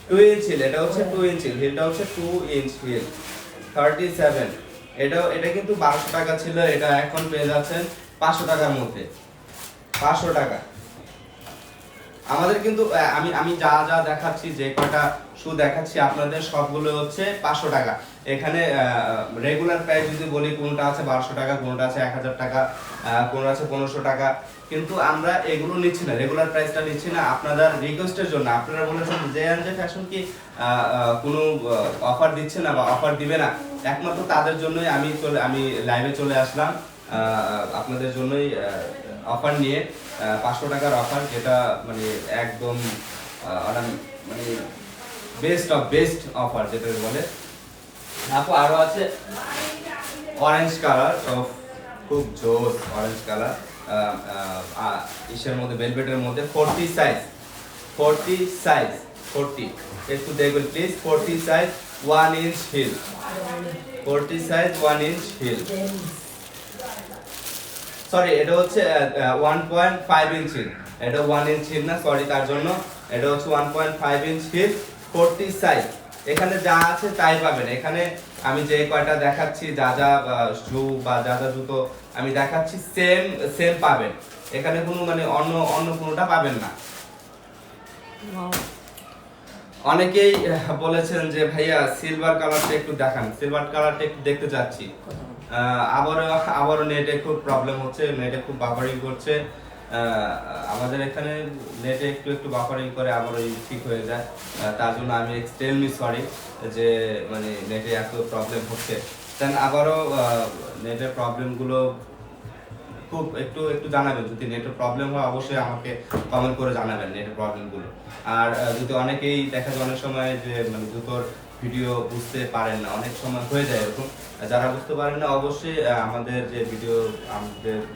2 ইঞ্চ হিল, এটা হচ্ছে 2 ইঞ্চ হিল, হিলটা হচ্ছে 2 ইঞ্চ হিল 37। এটা কিন্তু 1200 টাকা ছিল, এটা এখন পেয়ে যাচ্ছেন 500 টাকার মধ্যে। 500 টাকা আমাদের কিন্তু আমি আমি যা যা দেখাচ্ছি, যে কয়টা শু দেখাচ্ছি আপনাদের সবগুলো হচ্ছে 500 টাকা। এখানে রেগুলার প্রাইস যদি বলি, কোনটা আছে 1200 টাকা, কোনটা আছে 1000 টাকা, কোনটা আছে 1500 টাকা, কিন্তু আমরা এগুলো নিচ্ছি না, রেগুলার প্রাইসটা নিচ্ছি না আপনাদের রিকোয়েস্টের জন্য। আপনারা বলেছেন যে এনজে ফ্যাশন কি কোনো অফার দিচ্ছে না বা অফার দিবে না, একমাত্র তাদের জন্যই আমি লাইভে চলে আসলাম, আপনাদের জন্যই অফার নিয়ে 500 টাকার অফার, যেটা মানে একদম মানে বেস্ট অফ বেস্ট অফার যেটা বলে। আপু আরো আছে অরেঞ্জ কালার, খুব জোস অরেঞ্জ কালার, ইসের মধ্যে ভেলভেটের মধ্যে 40 সাইজ, 40 একটু দেখবেন please. 40 size 1 inch heel, 40 size 1 inch heel, sorry এটা হচ্ছে 1.5 ইঞ্চ হিল, এটা 1 ইঞ্চ হিল না, সরি তার জন্য। এটা হচ্ছে 1.5 ইঞ্চ হিল, 40 সাইজ। এখানে যা আছে তাই পাবেন। এখানে আমি যে কয়টা দেখাচ্ছি, যা যা শু বা যা যা জুতো আমি দেখাচ্ছি, সেম পাবেন। এখানে কোনো মানে অন্য কোনোটা পাবেন না। অনেকেই বলেছেন যে ভাইয়া সিলভার কালারটা একটু দেখান, সিলভার কালারটা একটু দেখতে চাচ্ছি। আবারও নেটে খুব প্রবলেম হচ্ছে, নেটে খুব বাফারিং করছে। আমাদের এখানে নেটে একটু বাফারিং করে আবার ঠিক হয়ে যায়, তার জন্য আমি এক্সট্রিমলি সরি যে মানে নেটে এত প্রবলেম হচ্ছে। দেন আবারও নেটের প্রবলেমগুলো খুব একটু জানাবেন, যদি নেটের প্রবলেম হয় অবশ্যই আমাকে কমেন্ট করে জানাবেন নেটের প্রবলেমগুলো। আর যদি অনেকেই দেখা যায় অনেক সময় যে মানে জুতোর ভিডিও বুঝতে পারেন না, অনেক সময় হয়ে যায় এরকম, যারা বুঝতে পারেন না অবশ্যই আমাদের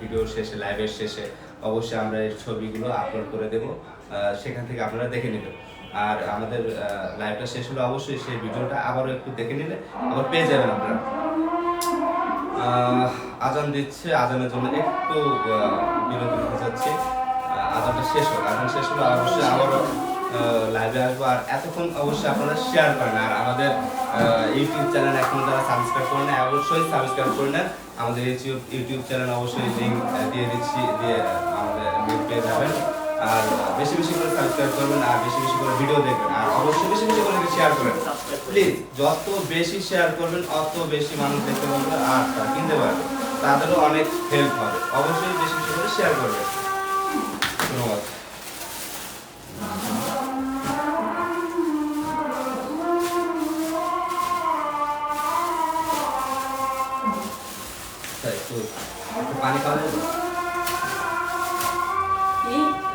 ভিডিও শেষে, লাইভের শেষে অবশ্যই আমরা এই ছবিগুলো আপলোড করে দেব, সেখান থেকে আপনারা দেখে নেবেন। আর আমাদের লাইভটা শেষ হলে অবশ্যই সেই ভিডিওটা আবারও একটু দেখে নিলে আবার পেয়ে যাবেন আপনারা। আজান দিচ্ছে, আজানের জন্য একটু বিরতি নিতে যাচ্ছি। আজানটা শেষ হলো, আজান শেষ হলো অবশ্যই আবারও লাইভে আসবো। আর এতক্ষণ অবশ্যই আপনারা শেয়ার করেন, আর আমাদের ইউটিউব চ্যানেল এখন যারা সাবস্ক্রাইব করে নেন অবশ্যই সাবস্ক্রাইব করে নেন। আমাদের ইউটিউব চ্যানেল অবশ্যই লিঙ্ক দিয়ে দিচ্ছি, দিয়ে আমাদের লিঙ্ক পেয়ে যাবেন। আর বেশি করে সাবস্ক্রাইব করবেন, আর বেশি করে ভিডিও দেখবেন, আর অবশ্যই বেশি করে শেয়ার করবেন প্লিজ। যত বেশি শেয়ার করবেন অত বেশি মানুষ দেখতে পারবে আর তারা কিনতে পারবে, তাদেরও অনেক হেল্প হবে। অবশ্যই বেশি করে শেয়ার করবেন। ধন্যবাদ। একটু পানি খাওয়া যাবে?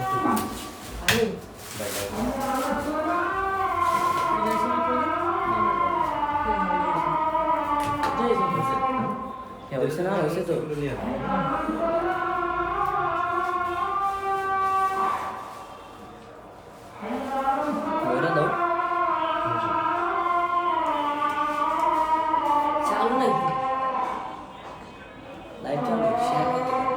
একটু পানি। হয়েছে না, হয়েছে তো। বইটা দাও। চালু নাকি? লাইভ চালু, শেয়ার করতে হবে।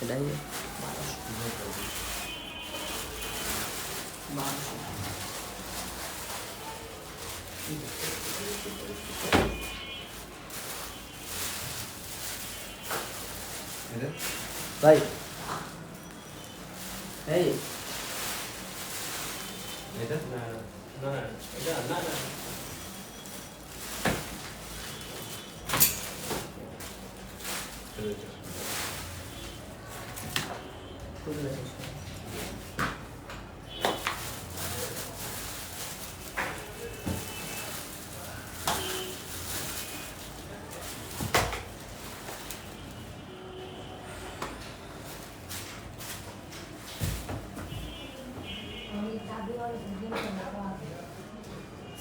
এটাই ভাই, এই এটা না এটা না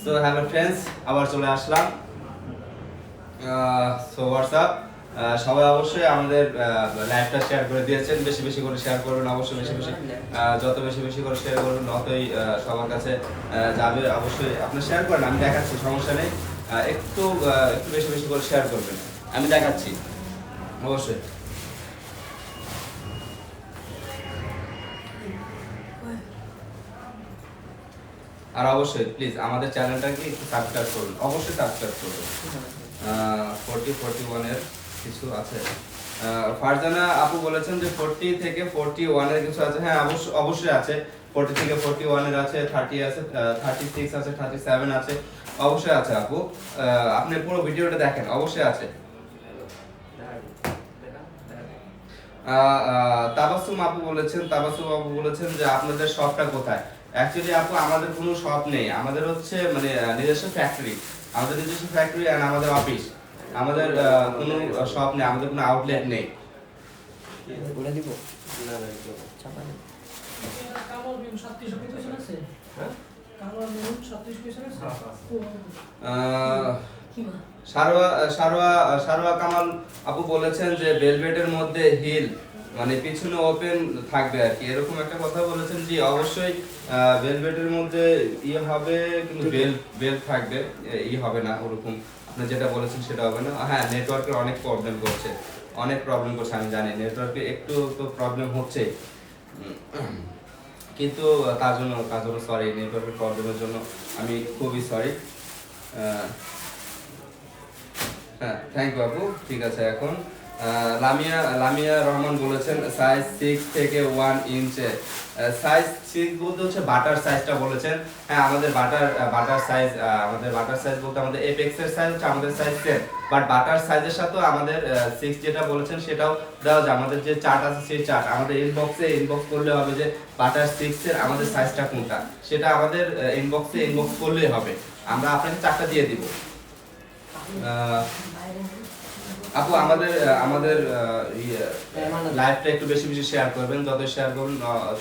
সো হ্যালো ফ্রেন্ডস, আবার চলে আসলাম। সো হোয়াটসঅ্যাপ, সবাই অবশ্যই আমাদের লাইভটা শেয়ার করে দিয়েছেন। বেশি বেশি করে শেয়ার করবেন, অবশ্যই বেশি বেশি, যত বেশি বেশি করে শেয়ার করবেন ততই সবার কাছে যাবে। অবশ্যই আপনি শেয়ার করেন, আমি দেখাচ্ছি, সমস্যা নেই। একটু একটু বেশি বেশি করে শেয়ার করবেন, আমি দেখাচ্ছি অবশ্যই। আর অবশ্যই প্লিজ আমাদের চ্যানেলটাকে একটু সাবস্ক্রাইব করুন, অবশ্যই সাবস্ক্রাইব করুন। 41 এর কিছু আছে। ফারজানা আপু বলেছেন যে 40 থেকে 41 এর কিছু আছে। হ্যাঁ অবশ্যই আছে, 40 থেকে 41 এর আছে, 30 আছে, 36 আছে, 37 আছে, অবশ্যই আছে আপু। আপনি পুরো ভিডিওটা দেখেন, অবশ্যই আছে। তাবাসসুম আপু বলেছেন যে আপনাদের শপটা কোথায়? অ্যাকচুয়ালি আপু আমাদের কোনো শপ নেই, আমাদের হচ্ছে মানে নিজস্ব ফ্যাক্টরি, আমাদের নিজস্ব ফ্যাক্টরি এন্ড আমাদের অফিস। আমাদের কোনো শপ নেই, আমাদের কোনো আউটলেট নেই। বলে দিব না না একটু চাপা নেই। কামাল বিন 37 কোয়েশ্চেন আছে। হ্যাঁ কামাল বিন 37 কোয়েশ্চেন আছে। কি না? সারোয়া কামাল আপু বলেছেন যে ভেলভেটের মধ্যে হিল মানে পিছনে ওপেন থাকবে আর কি, এরকম একটা কথা বলেছেন। জি অবশ্যই ভেলভেটের মধ্যে ইয়ে হবে, কিন্তু বেল থাকবে, হবে না ওরকম আপনি যেটা বলেছেন সেটা হবে না। হ্যাঁ, নেটওয়ার্কের অনেক প্রবলেম করছে, আমি জানি নেটওয়ার্কে একটু তো প্রবলেম হচ্ছে, কিন্তু তার জন্য সরি, নেটওয়ার্কের প্রবলেমের জন্য আমি খুবই সরি। হ্যাঁ, থ্যাংক ইউ আপু, ঠিক আছে। এখন লামিয়া রহমান বলেছেন সাইজ 6 থেকে 1 ইঞ্চে। সাইজ 6 বলতে হচ্ছে বাটার সাইজটা বলেছেন। হ্যাঁ, আমাদের বাটার সাইজ বলতে আমাদের এপেক্স এর সাইজ হচ্ছে আমাদের সাইজ 10, বাট বাটার সাইজের সাথে আমাদের 6 যেটা বলেছেন সেটাও দেওয়া যায়। আমাদের যে চার্ট আছে সেই চার্ট আমাদের ইনবক্স করলে হবে যে বাটার 6 এর আমাদের সাইজটা কোনটা, সেটা আমাদের ইনবক্স করলেই হবে, আমরা আপনাকে চার্টটা দিয়ে দিব। আপু আমাদের লাইভটা একটু বেশি বেশি শেয়ার করবেন, যত শেয়ার করবেন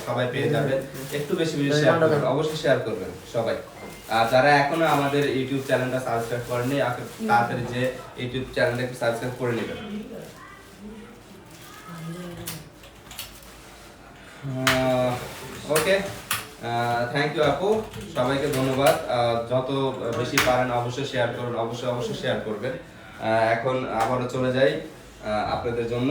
সবাই পেয়ে যাবে। একটু বেশি বেশি শেয়ার করবেন, অবশ্যই শেয়ার করবেন সবাই। আর যারা এখনো আমাদের ইউটিউব চ্যানেলটা সাবস্ক্রাইব করেননি, তাড়াতাড়ি যে ইউটিউব চ্যানেলটা একটু সাবস্ক্রাইব করে নেবেন। ওকে, থ্যাংক ইউ আপু, সবাইকে ধন্যবাদ। যত বেশি পারেন অবশ্যই শেয়ার করুন, অবশ্যই শেয়ার করবেন। এখন আবারও চলে যাই আপনাদের জন্য।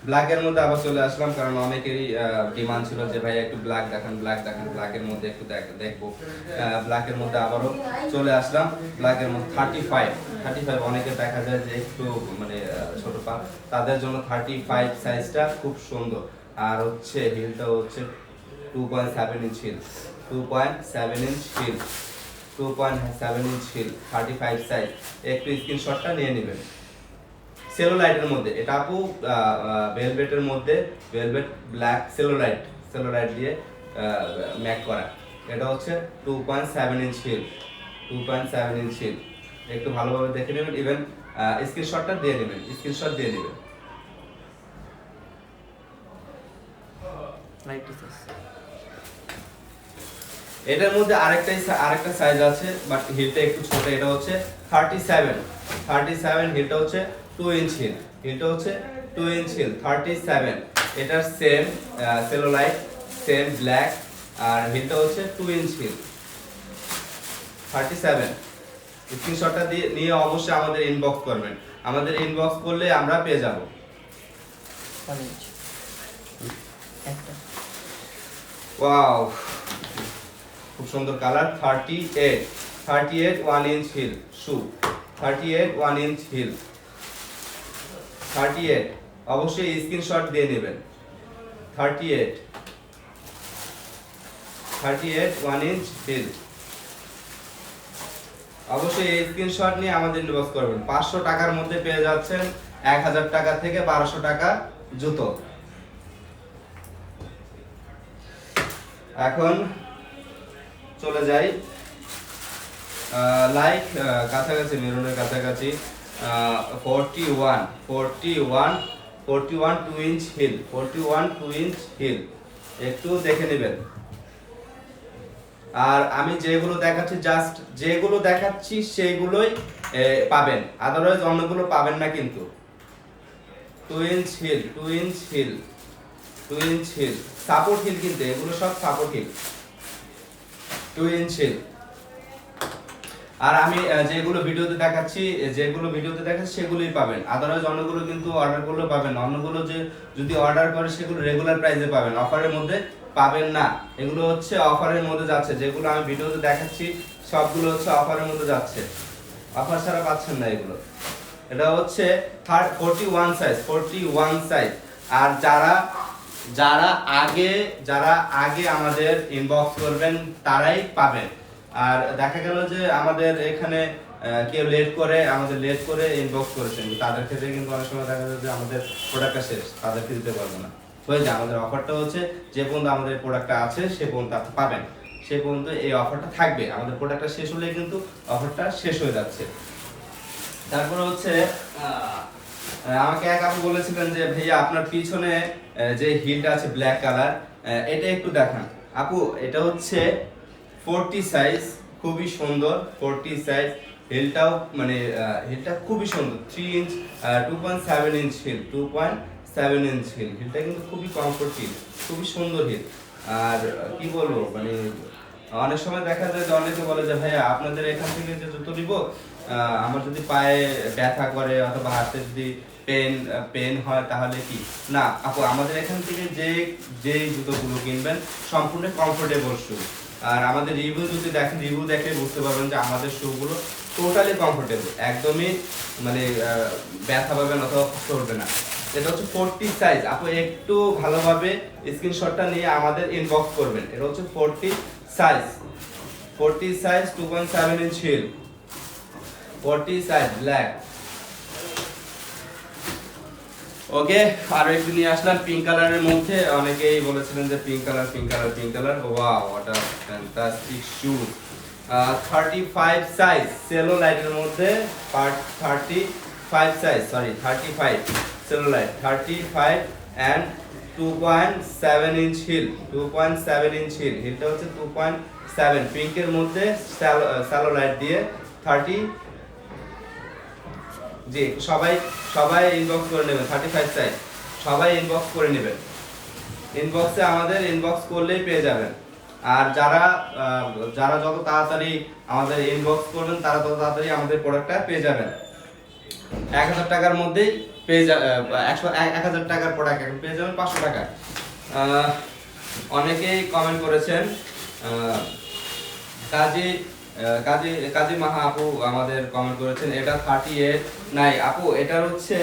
ব্ল্যাকের মধ্যে আবার চলে আসলাম, কারণ অনেকেরই ডিমান্ড ছিল যে ভাই একটু ব্ল্যাক দেখান, ব্ল্যাকের মধ্যে একটু দেখবো। ব্ল্যাকের মধ্যে আবারও চলে আসলাম। ব্ল্যাকের মধ্যে 35 অনেকে দেখা যায় যে একটু মানে ছোট পা, তাদের জন্য 35 সাইজটা খুব সুন্দর। আর হচ্ছে হিলটা হচ্ছে 2.7 inch heel, 2.7 inch heel, 2.7 inch heel, 35 size. একটু স্ক্রিনশটটা নিয়ে নেবেন। সেলোলাইটের মধ্যে এটা আপু, ভেলভেটের মধ্যে ভেলভেট ব্ল্যাক সেলোলাইট দিয়ে ম্যাক করা। এটা হচ্ছে 2.7 ইঞ্চ হিল, 2.7 ইঞ্চ হিল। একটু ভালোভাবে দেখে নেবেন, ইভেন স্ক্রিনশট দিয়ে নেবেন। এটার মধ্যে আরেকটা সাইজ আছে, বাট হিলটা একটু ছোট। এটা হচ্ছে 37 হিলটা হচ্ছে 2 ইঞ্চ হিল, 37। এটার সেম সেলোলাইট, সেম ব্ল্যাক, আর হিলটা হচ্ছে 2 ইঞ্চ হিল, 37। স্ক্রিনশটটা নিয়ে অবশ্যই আমাদের ইনবক্স করবেন, আমাদের ইনবক্স করলে আমরা পেয়ে যাব। ওয়াও, খুব সুন্দর কালার। 38 1 ইঞ্চ হিল শু, 38 1 ইঞ্চ হিল, 38। অবশ্যই স্ক্রিনশট দিয়ে নেবেন। 38 1 ইঞ্চ হিল, অবশ্যই এই স্ক্রিনশট নিয়ে আমাদের ইনবক্স করবেন। 500 টাকার মধ্যে পেয়ে যাচ্ছেন 1000 টাকা থেকে 1200 টাকা জুতো। এখন চলে যাই লাইক কাছাকাছি, মেরুনের কাছাকাছি 41 41 2 ইঞ্চ হিল, 41 2 ইঞ্চ হিল, একটু দেখে নেবেন। আর আমি যেগুলো দেখাচ্ছি জাস্ট যেগুলো দেখাচ্ছি সেইগুলোই পাবেন, আদারওয়াইজ অন্যগুলো পাবেন না কিন্তু। 2 inch heel, 2 inch heel, 2 inch heel, support heel কিন্তু এগুলো সব সাপোর্ট হিল, 2 ইঞ্চ হিল। আর আমি যেগুলো ভিডিওতে দেখাচ্ছি সেগুলোই পাবেন, আদারওয়াইজ অন্যগুলো কিন্তু অর্ডার করলেও পাবেন না। অন্যগুলো যে যদি অর্ডার করে সেগুলো রেগুলার প্রাইসে পাবেন, অফারের মধ্যে পাবেন না। এগুলো হচ্ছে অফারের মধ্যে যাচ্ছে, যেগুলো আমি ভিডিওতে দেখাচ্ছি সবগুলো হচ্ছে অফারের মধ্যে যাচ্ছে, অফার ছাড়া পাচ্ছেন না এগুলো। এটা হচ্ছে 41 সাইজ, 41 সাইজ। আর যারা আগে আমাদের ইনবক্স করবেন তারাই পাবেন। আর দেখা গেল যে আমাদের এখানে কেউ লেট করে ইনবক্স করেছেন, তাদের ক্ষেত্রে কিন্তু অনেক সময় দেখা যায় যে আমাদের প্রোডাক্টটা শেষ, তাদেরকে দিতে পারবো না। হয়ে যায় আমাদের অফারটা হচ্ছে যে পর্যন্ত আমাদের প্রোডাক্টটা আছে সে পর্যন্ত আপনি পাবেন, সে পর্যন্ত এই অফারটা থাকবে। আমাদের প্রোডাক্টটা শেষ হলে কিন্তু অফারটা শেষ হয়ে যাচ্ছে। তারপরে হচ্ছে আমাকে এক আপু বলেছিলেন যে ভাইয়া আপনার পিছনে যে হিলটা আছে ব্ল্যাক কালার, এটা একটু দেখান। আপু এটা হচ্ছে 40 সাইজ, খুবই সুন্দর 40 সাইজ। হিলটাও মানে হিলটা খুবই সুন্দর, 3 inch 2.7 inch heel, 2.7 inch heel. হিলটা কিন্তু খুবই কমফোর্ট হিল, খুবই সুন্দর হিল। আর কি বলবো, মানে অনেক সময় দেখা যায় যে অনেকে বলে যে ভাইয়া আপনাদের এখান থেকে যে জুতো নিব, আমার যদি পায়ে ব্যথা করে অথবা হাতে যদি পেন হয় তাহলে কি না। আপু আমাদের এখান থেকে যে জুতোগুলো কিনবেন সম্পূর্ণ কমফোর্টেবল শু। আর আমাদের রিভিউ যদি দেখেন, রিভিউ দেখে বুঝতে পারবেন যে আমাদের শুগুলো টোটালি কমফোর্টেবল, একদমই মানে ব্যথা পাবেন অথবা কষ্ট হবে না। এটা হচ্ছে 40 সাইজ। আপু একটু ভালোভাবে স্ক্রিনশটটা নিয়ে আমাদের ইনবক্স করবেন। এটা হচ্ছে 40 size, 40 size 2.7 inch heel, 40 size black. Okay, আরো একটু নিয়ে আসলাম পিঙ্ক কালারের মধ্যে। অনেকেই বলেছিলেন যে pink colour. Wow, what a fantastic shoe. 35 size সেলোলাইটের মধ্যে, 35 সাইজ, সরি 35 সেলোলাইট, 35 and 2.7 inch heel, 2.7 inch heel. হিলটা হচ্ছে 2.7 পিঙ্কের মধ্যে সেলোলাইট দিয়ে 30। জি, সবাই ইনবক্স করে নেবেন 35 সাইজ, সবাই ইনবক্স করে নেবেন। ইনবক্সে আমাদের ইনবক্স করলেই পেয়ে যাবেন। আর যারা যত তাড়াতাড়ি আমাদের ইনবক্স করবেন তারা তত তাড়াতাড়ি আমাদের প্রোডাক্টটা পেয়ে যাবেন। 1000 টাকার মধ্যেই পেয়ে যাবেন, 1000 টাকার প্রোডাক্ট এখন পেয়ে যাবেন 500 টাকা। অনেকেই কমেন্ট করেছেন, কাজী মাহা আপু আমাদের কমেন্ট করেছেন এটা 38 নাই আপু, এটার হচ্ছে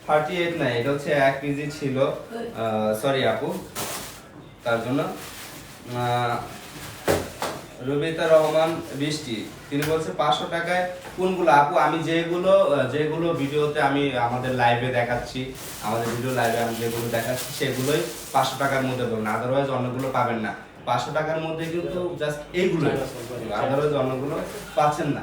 38 নাই, এটা হচ্ছে 1 কেজি ছিল, সরি আপু তার জন্য। রবিতা রহমান বৃষ্টি, তিনি বলছে 500 টাকায় কোনগুলো আপু? আমি যেগুলো ভিডিওতে আমি আমাদের লাইভে দেখাচ্ছি, আমাদের ভিডিও লাইভে আমি যেগুলো দেখাচ্ছি সেগুলোই 500 টাকার মধ্যে পাবেন, আদারওয়াইজ অন্যগুলো পাবেন না। 500 টাকার মধ্যে কিন্তু জাস্ট এইগুলো, আদারওয়াইজ অন্যগুলো পাচ্ছেন না।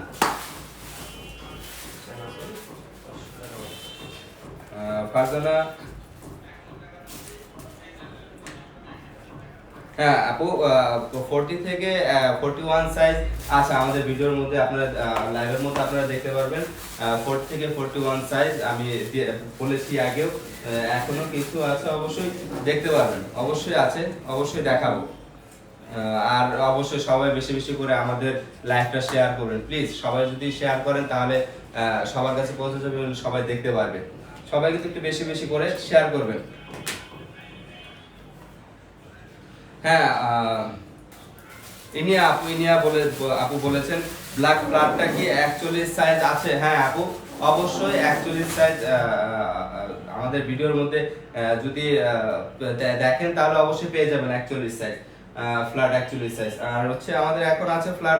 ফারজানা, হ্যাঁ আপু 40 থেকে 41 সাইজ আছে আমাদের ভিডিওর মধ্যে, আপনারা লাইভের মধ্যে আপনারা দেখতে পারবেন। 40 থেকে 41 সাইজ আমি বলেছি আগেও, এখনো কিছু আছে, অবশ্যই দেখতে পারবেন, অবশ্যই আছে, অবশ্যই দেখাবো। আর অবশ্যই সবাই বেশি বেশি করে আমাদের লাইভটা শেয়ার করবেন প্লিজ। সবাই যদি শেয়ার করেন তাহলে সবার কাছে পৌঁছে যাবে, সবাই দেখতে পারবে। সবাই কিন্তু একটু বেশি বেশি করে শেয়ার করবেন। হ্যাঁ, আপু বলেছেন ব্ল্যাক ফ্লারটা কি 41 সাইজ আছে? হ্যাঁ আপু, অবশ্যই 41 সাইজ আমাদের ভিডিওর মধ্যে যদি দেখেন তাহলে অবশ্যই পেয়ে যাবেন 41 সাইজ, ফ্ল্যাট 41 সাইজ। আর হচ্ছে আমাদের এখন আছে ফ্ল্যাট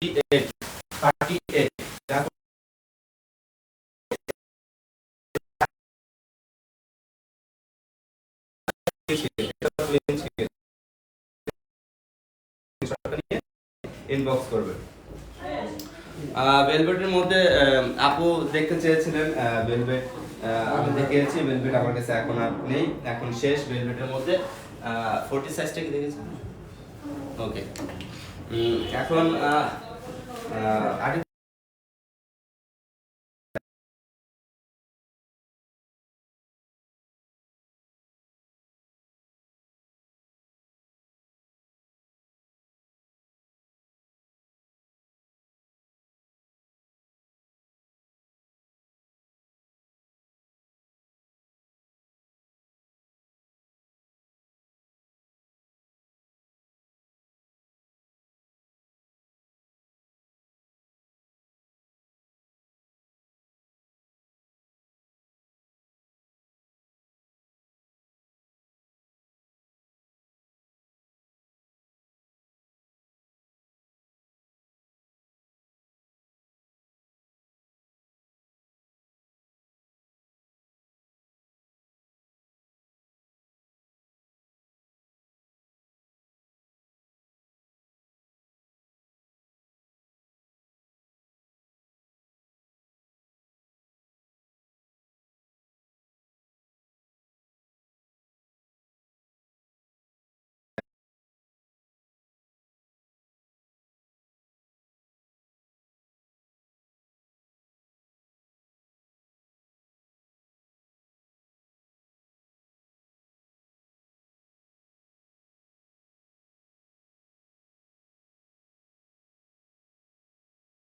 38 ইনবক্স করবেন। ভেলভেটের মধ্যে আপু দেখতে চেয়েছিলেন ভেলভেট, আমি দেখিয়েছি। ভেলভেট আমার কাছে এখন আর নেই, এখন শেষ। ভেলভেটের মধ্যে 40 সাইজটা কি দেখেছেন? ওকে, এখন আরেকটা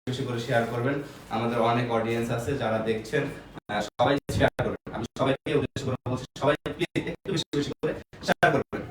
বেশি করে শেয়ার করবেন। আমাদের অনেক অডিয়েন্স আছে যারা দেখছেন, সবাই শেয়ার করবেন। আমি সবাইকে উদ্দেশ্য করে বলছি, সবাই প্লিজ একটু বেশি বেশি করে শেয়ার করবেন।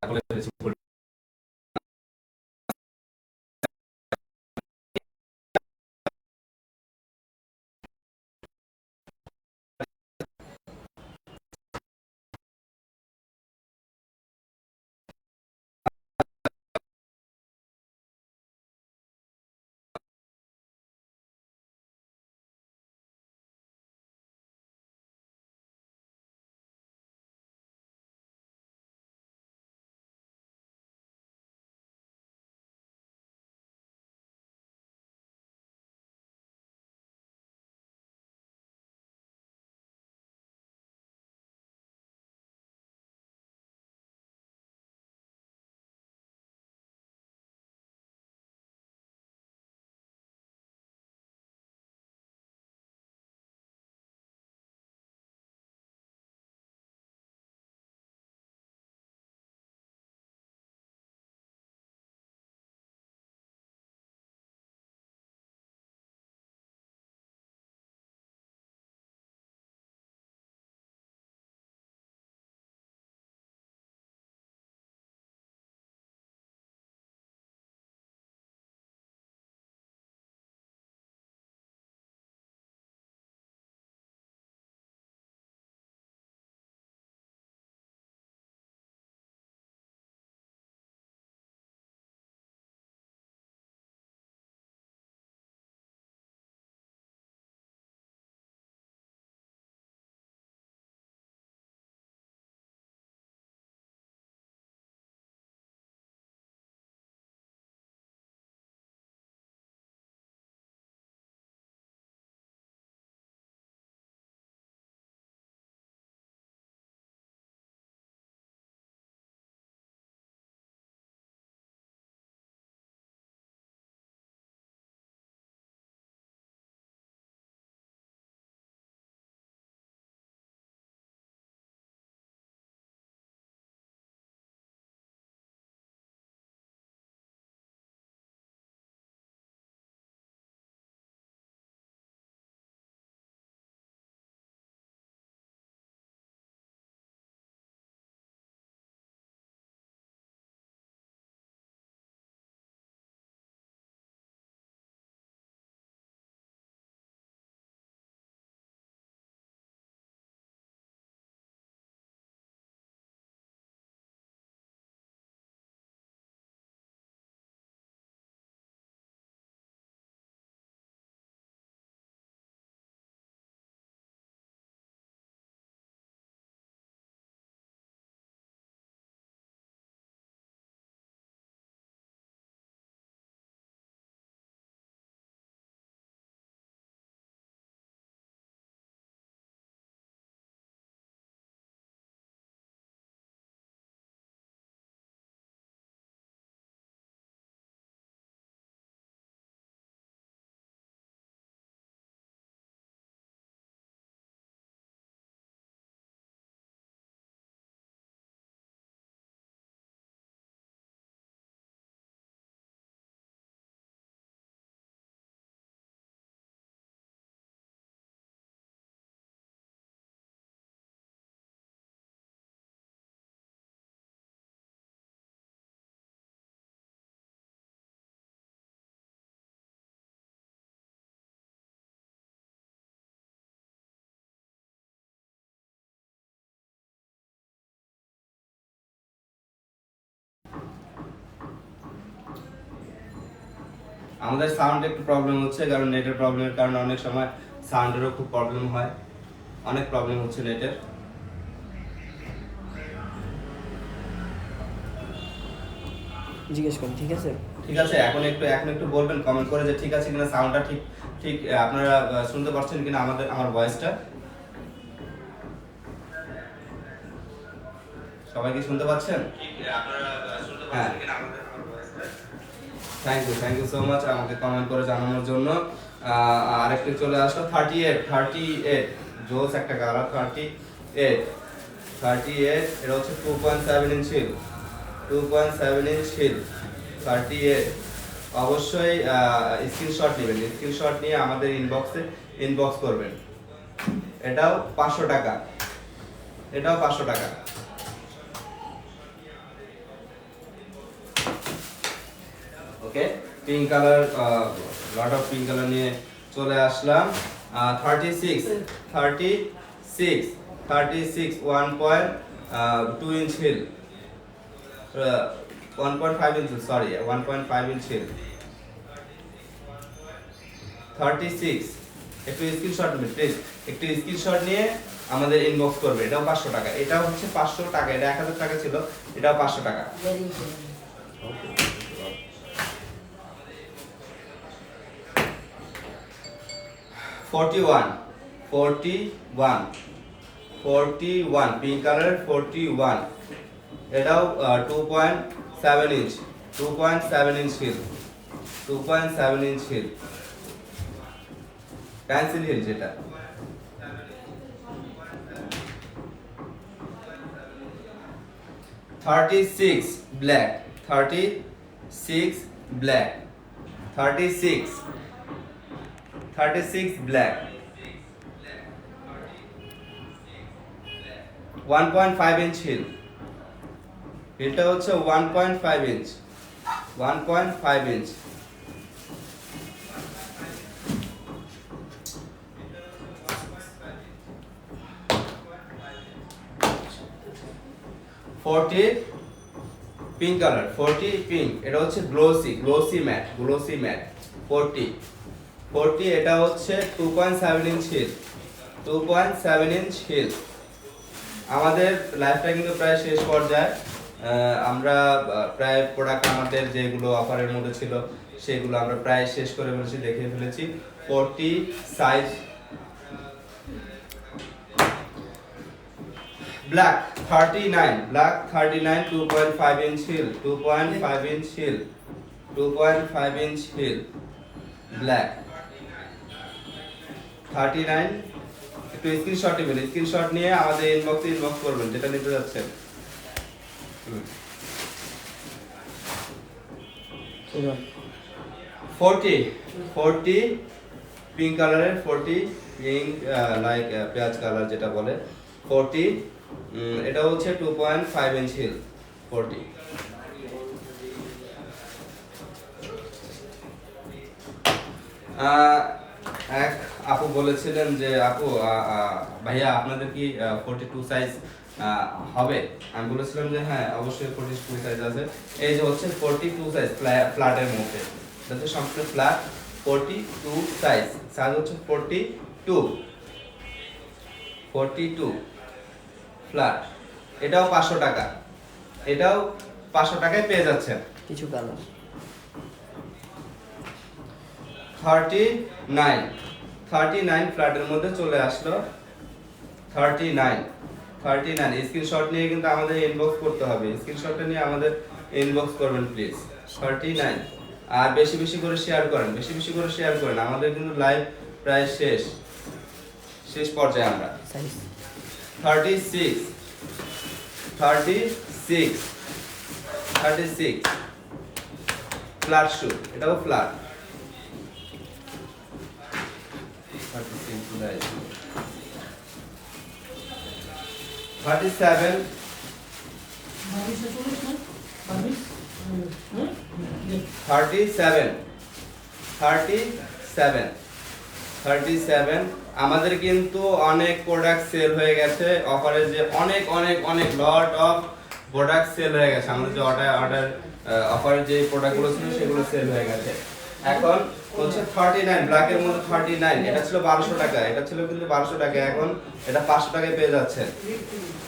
বলে ফেলেছি। আমাদের সাউন্ড একটু প্রবলেম হচ্ছে, কারণ নেটের প্রবলেমের কারণে অনেক সময় সাউন্ডেরও খুব প্রবলেম হয়, অনেক প্রবলেম হচ্ছে নেটের। জিজ্ঞেস করুন, ঠিক আছে? ঠিক আছে, এখন একটু বলবেন কমেন্ট করে যে ঠিক আছে কিনা, সাউন্ডটা ঠিক ঠিক আপনারা শুনতে পাচ্ছেন কিনা আমার ভয়েসটা। সবাই কি শুনতে পাচ্ছেন? হ্যাঁ, থ্যাংক ইউ সো মাচ আমাকে কমেন্ট করে জানানোর জন্য। আরেকটু চলে আসলো 38 জোস একটা কালার 38 এটা হচ্ছে 2.7 ইঞ্চ হিল, 2.7 ইঞ্চ হিল 38। অবশ্যই স্ক্রিনশট নেবেন, স্ক্রিনশট নিয়ে আমাদের ইনবক্স করবেন। এটাও 500 টাকা, এটাও 500 টাকা। Okay, pink colour, lot of pink colour নিয়ে চলে আসলাম। 36 1.2 inch heel, 1.5 inch, sorry 1.5 inch heel 36। একটু স্ক্রিনশট নেবেন প্লিজ, একটু স্ক্রিনশট নিয়ে আমাদের ইনবক্স করবে। এটাও 500 টাকা, এটাও হচ্ছে 500 টাকা, এটা 1000 টাকা ছিল, এটাও 500 টাকা। 41 পিঙ্ক কালার 41, এটাও 2.7 inch, 2.7 inch heel, 2.7 inch heel pencil heel যেটা। $36 black, 36 black, 36 black, 1.5 inch heel, এটা হচ্ছে 1.5 inch, 1.5 inch. Pink colour 40 pink, এটা হচ্ছে গ্লোসি ম্যাট 40 এটা হচ্ছে 2.7 ইঞ্চ হিল, 2.7 ইঞ্চ হিল। আমাদের লাইফটা কিন্তু প্রায় শেষ পর্যায়ে, আমরা প্রায় প্রোডাক্ট আমাদের যেগুলো অফারের মধ্যে ছিল সেগুলো আমরা প্রায় শেষ করে ফেলেছি, দেখিয়ে ফেলেছি। 40 size black 39, 2.5 inch heel, 2.5 inch heel, 2.5 inch heel black 39। একটু স্ক্রিনশট নেবেন, স্ক্রিনশট নিয়ে আমাদের ইনবক্স করবেন যেটা নিতে যাচ্ছেন। 40 পিঙ্ক কালারের 40 পিঙ্ক লাইক পেঁয়াজ কালার যেটা বলে 40, এটা হচ্ছে 2.5 ইঞ্চ হিল 40। এক আপু বলেছিলেন যে আপু ভাইয়া আপনাদের কি 42 সাইজ হবে? আমি বলেছিলাম যে হ্যাঁ অবশ্যই 42 সাইজ আছে। এই যে হচ্ছে 42 সাইজ ফ্ল্যাটের মধ্যে, এটা তো সম্পূর্ণ ফ্ল্যাট 42 সাইজ হচ্ছে 42 ফ্ল্যাট। এটাও 500 টাকা, এটাও 500 টাকায় পেয়ে যাচ্ছেন। কিছু কালার 39 ফ্ল্যাটের মধ্যে চলে আসলো। 39 স্ক্রিনশট নিয়ে কিন্তু আমাদের ইনবক্স করতে হবে, স্ক্রিনশটটা নিয়ে আমাদের ইনবক্স করবেন প্লিজ। 39 আর বেশি বেশি করে শেয়ার করেন, আমাদের কিন্তু লাইভ প্রায় শেষ পর্যায়ে আমরা। 36 ফ্ল্যাট শু, এটাও ফ্ল্যাট 37 আমাদের কিন্তু অনেক প্রোডাক্ট সেল হয়ে গেছে অফারে, যে অনেক লট অফ প্রোডাক্ট সেল হয়ে গেছে। আমাদের যে অর্ডার অফারের যে প্রোডাক্টগুলো ছিল সেগুলো সেল হয়ে গেছে। এখন হচ্ছে 39 ব্ল্যাকের মধ্যে 39 এটা ছিল 1200 টাকা, এটা ছিল কিন্তু 1200 টাকা, এখন এটা 500 টাকায় পেয়ে যাচ্ছেন।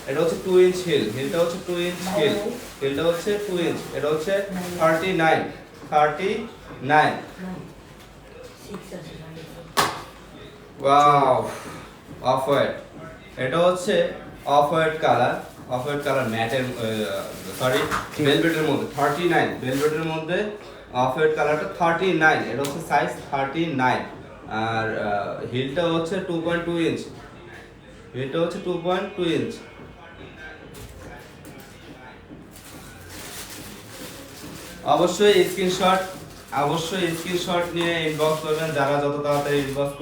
এটা হচ্ছে 2 ইঞ্চ হিল, হিলটা হচ্ছে 2 ইঞ্চ হিল, হিলটা হচ্ছে 2 ইঞ্চ, এটা হচ্ছে 39 ওয়াও অফ হোয়াইট, এটা হচ্ছে অফ হোয়াইট কালার ম্যাটের সরি ভেলভেটের মধ্যে 39 ভেলভেটের মধ্যে অফ হোয়াইট কালারটা 39, এটা হচ্ছে সাইজ 39 আর হিলটা হচ্ছে 2.2 ইঞ্চ, হিলটা হচ্ছে 2.2 ইঞ্চ। অবশ্যই স্ক্রিনশট নিয়ে ইনবক্স করবেন, যারা যত তাড়াতাড়ি ইনবক্স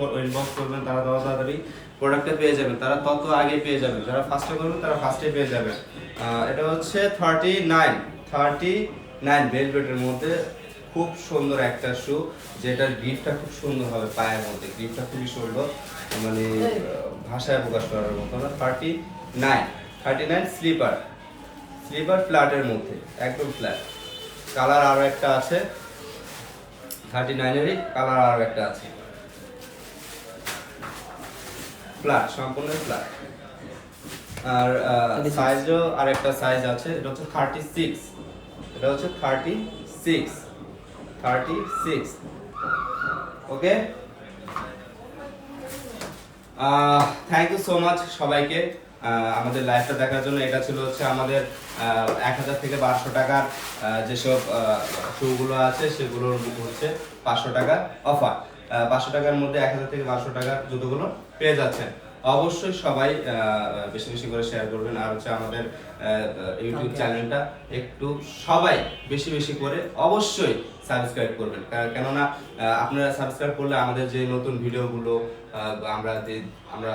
করবেন তারা তত তাড়াতাড়ি প্রোডাক্টটা পেয়ে যাবেন, তারা তত আগে পেয়ে যাবেন, যারা ফার্স্টে করবেন তারা ফার্স্টে পেয়ে যাবেন। এটা হচ্ছে 39 ভেলভেটের মধ্যে খুব সুন্দর একটা শু, যেটার গ্রিপটা খুব সুন্দর হবে, পায়ের মধ্যে গ্রিপটা খুবই সুন্দর, মানে ভাষায় প্রকাশ করার মতো না। 39 স্লিপার ফ্ল্যাটের মধ্যে একদম ফ্ল্যাট। কালার আরো একটা আছে 39 এরই কালার আরো একটা আছে, ফ্ল্যাট সম্পূর্ণ ফ্ল্যাট। আর সাইজও আরেকটা সাইজ আছে, এটা হচ্ছে 36, এটা হচ্ছে 36 ওকে। থ্যাংক ইউ সো মাচ সবাইকে আমাদের লাইভটা দেখার জন্য। এটা ছিল হচ্ছে আমাদের 1000 থেকে 1200 টাকার যেসব শুগুলো আছে সেগুলোর হচ্ছে 500 টাকা অফার, 500 টাকার মধ্যে 1000 থেকে 1200 টাকার জুতোগুলো পেয়ে যাচ্ছেন। অবশ্যই সবাই বেশি বেশি করে শেয়ার করবেন, আর হচ্ছে আমাদের ইউটিউব চ্যানেলটা একটু সবাই বেশি বেশি করে অবশ্যই সাবস্ক্রাইব করবেন, কেননা আপনারা সাবস্ক্রাইব করলে আমাদের যে নতুন ভিডিওগুলো আমরা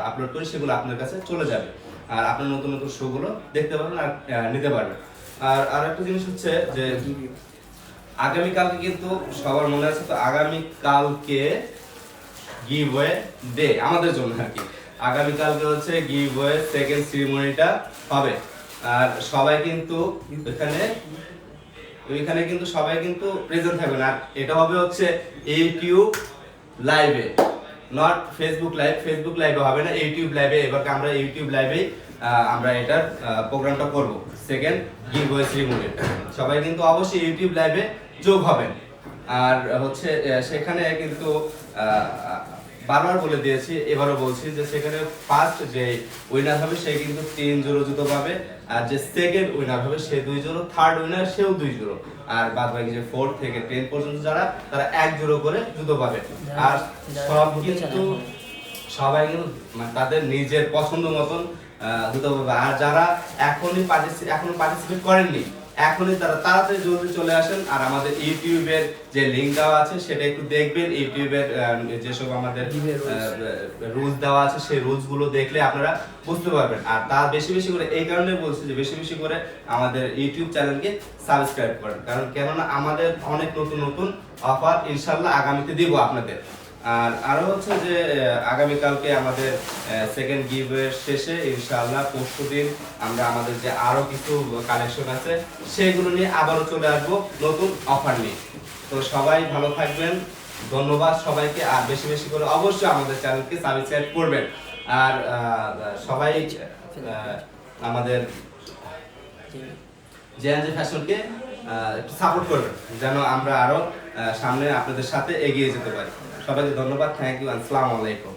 আপলোড করি সেগুলো আপনার কাছে চলে যাবে, আর আপনার নতুন নতুন শোগুলো দেখতে পারবেন আর নিতে পারবেন। আর একটা জিনিস হচ্ছে যে আগামীকালকে কিন্তু সবার মনে আছে তো, আগামীকালকে গিভওয়ে ডে আমাদের জন্য আর কি। আগামীকালকে হচ্ছে গিভওয়ে সেকেন্ড সেরিমনিটা হবে, আর সবাই কিন্তু ওইখানে কিন্তু সবাই কিন্তু প্রেজেন্ট থাকবেন। আর এটা হবে হচ্ছে ইউটিউব লাইভে, নট ফেসবুক লাইভে হবে না, ইউটিউব লাইভে। এবার আমরা ইউটিউব লাইভেই আমরা এটার প্রোগ্রামটা করব, সেকেন্ড গিভওয়ে সেরিমনি। সবাই কিন্তু অবশ্যই ইউটিউব লাইভে যোগ হবেন। আর হচ্ছে সেখানে কিন্তু বারবার বলে দিয়েছি, এবারও বলছি যে সেখানে ফার্স্ট যে উইনার হবে সে কিন্তু 3 জোড়া জুতো পাবে, আর যে সেকেন্ড উইনার হবে সে 2 জোড়া, থার্ড উইনার সেও 2 জোড়া, আর বাদ বাকি যে 4 থেকে 10 পর্যন্ত যারা তারা 1 জোড়া করে জুতো পাবে। আর সব কিন্তু সবাই কিন্তু তাদের নিজের পছন্দ মতন জুতো পাবে। আর যারা এখনো পার্টিসিপেট করেননি, এখনই তারা তাড়াতাড়ি জলদি চলে আসেন, আর আমাদের ইউটিউবের যে লিংক দেওয়া আছে সেটা একটু দেখবেন। ইউটিউবের যেসব আমাদের রুলস দেওয়া আছে সেই রুলস গুলো দেখলে আপনারা বুঝতে পারবেন। আর তা বেশি বেশি করে এই কারণে বলছি যে বেশি বেশি করে আমাদের ইউটিউব চ্যানেলকে সাবস্ক্রাইব করেন, কেননা আমাদের অনেক নতুন নতুন অফার ইনশাল্লাহ আগামীতে দিব আপনাদের। আর আরো হচ্ছে যে আগামীকালকে আমাদের সেকেন্ড গিভওয়ের শেষে ইনশাআল্লাহ পরশুদিন আমরা আমাদের যে আরো কিছু কালেকশন আছে সেগুলো নিয়ে আবারও চলে আসবো নতুন অফার নিয়ে। তো সবাই ভালো থাকবেন, ধন্যবাদ সবাইকে। আর বেশি বেশি করে অবশ্যই আমাদের চ্যানেলকে সাবস্ক্রাইব করবেন, আর সবাই আমাদের জেএনজি ফ্যাশনকে একটু সাপোর্ট করবেন, যেন আমরা আরো সামনে আপনাদের সাথে এগিয়ে যেতে পারি। সবাইকে ধন্যবাদ, থ্যাংক ইউ, আসসালামু আলাইকুম।